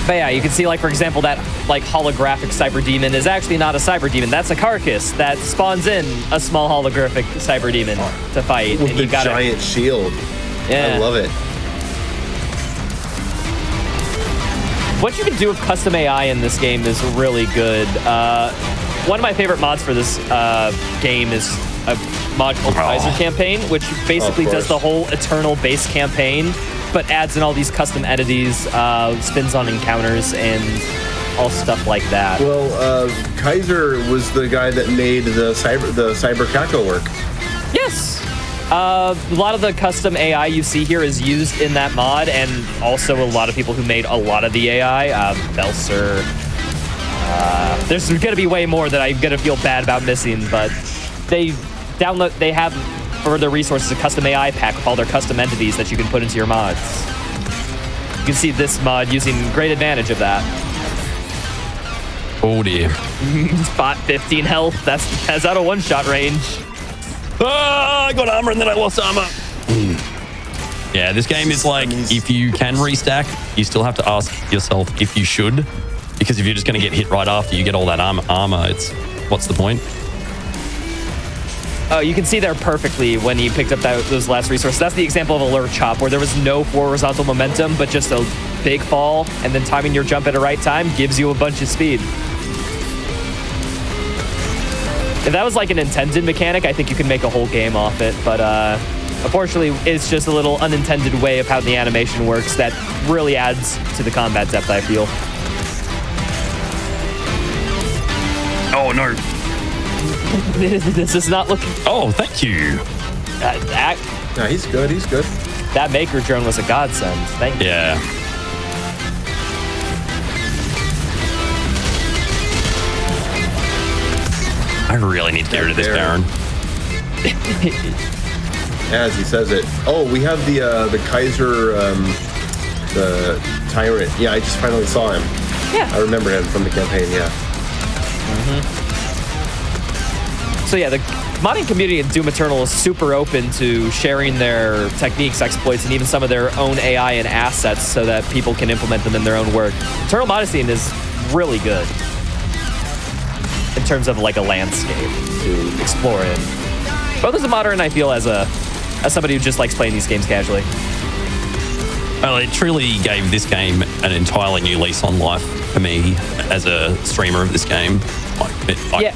But yeah, you can see, like, for example, that, like, holographic cyber demon is actually not a cyber demon. That's a carcass that spawns in a small holographic cyber demon to fight. With and the you gotta, giant shield. Yeah. I love it. What you can do with custom AI in this game is really good. One of my favorite mods for this game is a mod called Kaiser Campaign, which basically does the whole Eternal base campaign, but adds in all these custom entities, spins on encounters, and all stuff like that. Well, Kaiser was the guy that made the cyber Kako work. Yes. A lot of the custom AI you see here is used in that mod, and also a lot of people who made a lot of the AI. Belser. There's going to be way more that I'm going to feel bad about missing, but they have for their resources a custom AI pack with all their custom entities that you can put into your mods. You can see this mod using great advantage of that. oh dear. Spot 15 health. That's out of one-shot range. I got armor and then I lost armor. Yeah, this game is like, if you can restack, you still have to ask yourself if you should. Because if you're just going to get hit right after you get all that armor, what's the point? Oh, you can see there perfectly when he picked up those last resources. That's the example of a lure chop where there was no horizontal momentum, but just a big fall, and then timing your jump at the right time gives you a bunch of speed. If that was like an intended mechanic, I think you could make a whole game off it, but unfortunately, it's just a little unintended way of how the animation works that really adds to the combat depth, I feel. Oh, no. This is not looking... Oh, thank you. No, he's good. He's good. That maker drone was a godsend. Thank you. Yeah. I really need to get rid of this Baron. As he says it. Oh, we have the Kaiser, the Tyrant. Yeah, I just finally saw him. Yeah. I remember him from the campaign, yeah. So yeah, the modding community in Doom Eternal is super open to sharing their techniques, exploits, and even some of their own AI and assets so that people can implement them in their own work. Eternal modding scene is really good in terms of like a landscape to explore in. Both as a modder and I feel as somebody who just likes playing these games casually. Well, it truly gave this game an entirely new lease on life for me as a streamer of this game. Yeah.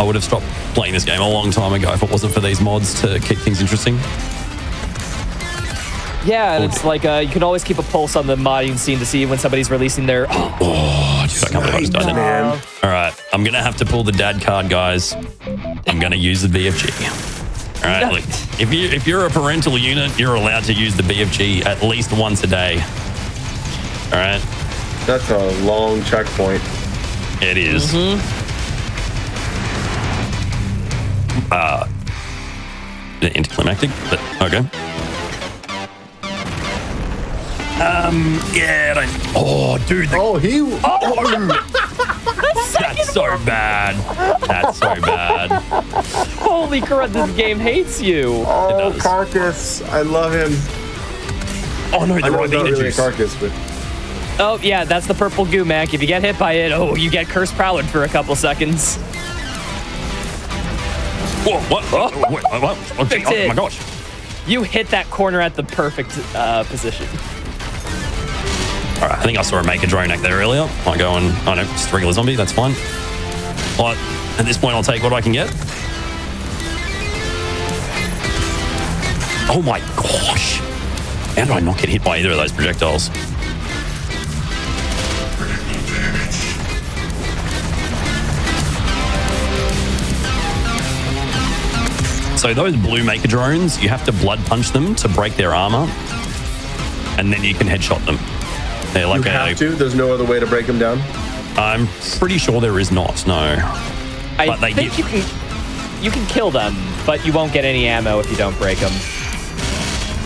I would have stopped playing this game a long time ago if it wasn't for these mods to keep things interesting. Yeah, and it's like you can always keep a pulse on the modding scene to see when somebody's releasing their. Oh, dude, I can't believe I just done it. Man. All right, I'm gonna have to pull the dad card, guys. I'm gonna use the BFG. All right, look, if you're a parental unit, you're allowed to use the BFG at least once a day. All right. That's a long checkpoint. It is. Anticlimactic, but okay. Yeah. Oh, dude. That's so bad. That's so bad. Holy crap! This game hates you. Oh, Carcass. I love him. Oh no, I the know it's not Ribena really a juice. Carcass, but Oh yeah, that's the purple goo, Mac. If you get hit by it, you get cursed prowler for a couple seconds. Whoa, what? What? Oh my gosh. You hit that corner at the perfect position. All right, I think I saw a Maker drone act there earlier. I go and, oh no, just a regular zombie, that's fine. But at this point, I'll take what I can get. Oh my gosh. How did I not get hit by either of those projectiles? So those blue Maker drones, you have to blood punch them to break their armor, and then you can headshot them. They're like you have to? There's no other way to break them down? I'm pretty sure there is not, no. I think you can kill them, but you won't get any ammo if you don't break them.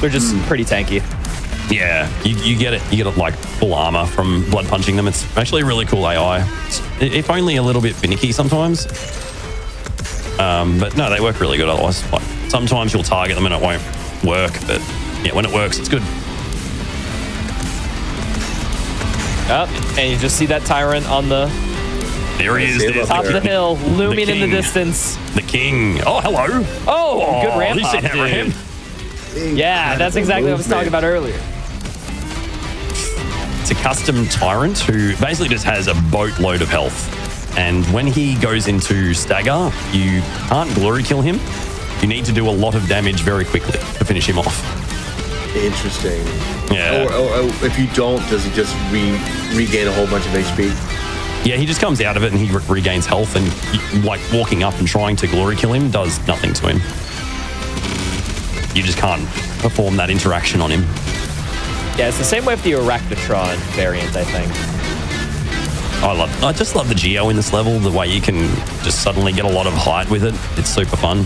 They're just pretty tanky. Yeah, you get it. You get it like full armor from blood punching them. It's actually really cool AI. If only a little bit finicky sometimes. But no, they work really good otherwise. Like sometimes you'll target them and it won't work, but yeah, when it works, it's good. And you just see that tyrant on the There he is. There's top of the hill, looming in the king. distance. The king. Oh, hello. Oh, good ramp you up, said that for dude. him. Yeah, that's exactly what I was talking about earlier. It's a custom tyrant who basically just has a boatload of health. And when he goes into stagger, you can't glory kill him. You need to do a lot of damage very quickly to finish him off. Interesting. Yeah. Or if you don't, does he just regain a whole bunch of HP? Yeah, he just comes out of it and he regains health, and like walking up and trying to glory kill him does nothing to him. You just can't perform that interaction on him. Yeah, it's the same way with the Arachnotron variant, I think. I just love the geo in this level, the way you can just suddenly get a lot of height with it. It's super fun.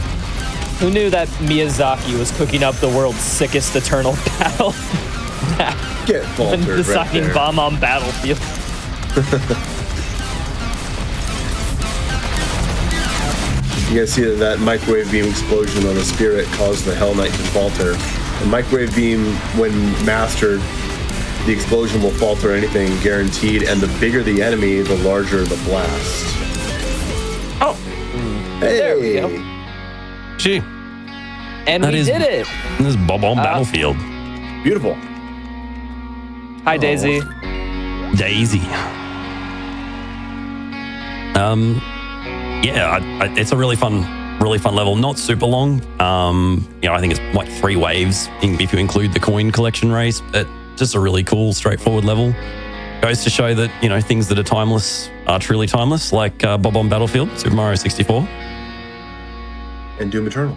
Who knew that Miyazaki was cooking up the world's sickest eternal battle? Get and faltered right designing there. Bob-omb Battlefield. You guys see that microwave beam explosion on a spirit caused the Hell Knight to falter. The microwave beam, when mastered, the explosion will falter anything, guaranteed, and the bigger the enemy, the larger the blast. Oh, Hey! there we go. Gee, And That we is- did it. this is Bob-omb Battlefield. Beautiful. Hi, Daisy. Daisy. Yeah, it's a really fun level. Not super long. I think it's like 3 waves if you include the coin collection race, but just a really cool, straightforward level. Goes to show that, things that are timeless are truly timeless, like Bob-omb Battlefield, Super Mario 64. And Doom Eternal.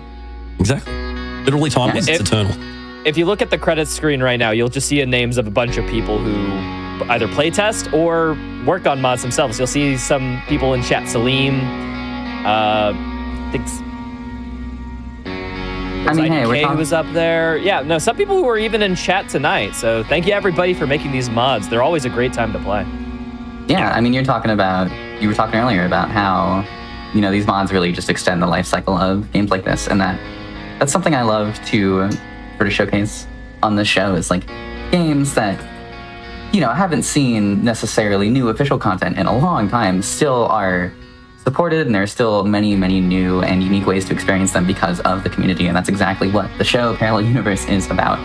Exactly. Literally timeless, it's eternal. If you look at the credits screen right now, you'll just see names of a bunch of people who either playtest or worked on mods themselves. You'll see some people in chat. Salim, hey, we're Kay talking. was up there. Yeah, no, some people who were even in chat tonight. So thank you everybody for making these mods. They're always a great time to play. Yeah, I mean, you were talking earlier about how, these mods really just extend the life cycle of games like this, and that's something I love to sort of showcase on this show is like games that, haven't seen necessarily new official content in a long time still are supported, and there are still many, many new and unique ways to experience them because of the community, and that's exactly what the show Parallel Universe is about.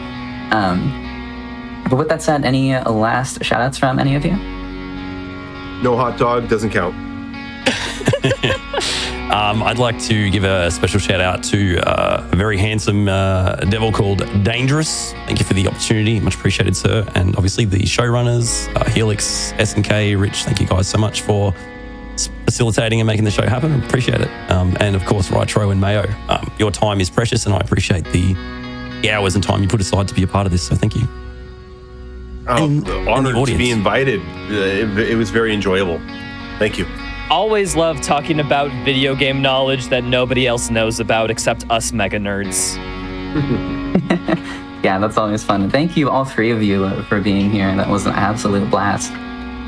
But with that said, any last shout-outs from any of you? No hot dog doesn't count. I'd like to give a special shout out to a very handsome devil called Dangerous. Thank you for the opportunity. Much appreciated, sir. And obviously the showrunners, Helix, SNK, Rich, thank you guys so much for facilitating and making the show happen. Appreciate it. And of course, Rytro and Mayo. Your time is precious and I appreciate the hours and time you put aside to be a part of this. So thank you. Honored to be invited. It was very enjoyable. Thank you. Always love talking about video game knowledge that nobody else knows about except us mega nerds. Yeah, that's always fun. Thank you, all three of you, for being here. That was an absolute blast.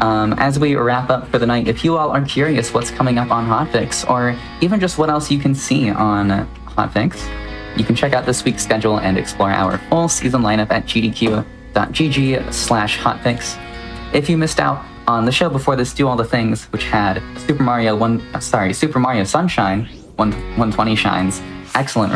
As we wrap up for the night, if you all are curious what's coming up on Hotfix, or even just what else you can see on Hotfix, you can check out this week's schedule and explore our full season lineup at gdq.gg/hotfix. If you missed out on the show before this, Do All the Things, which had Super Mario Sunshine 120 Shines, excellent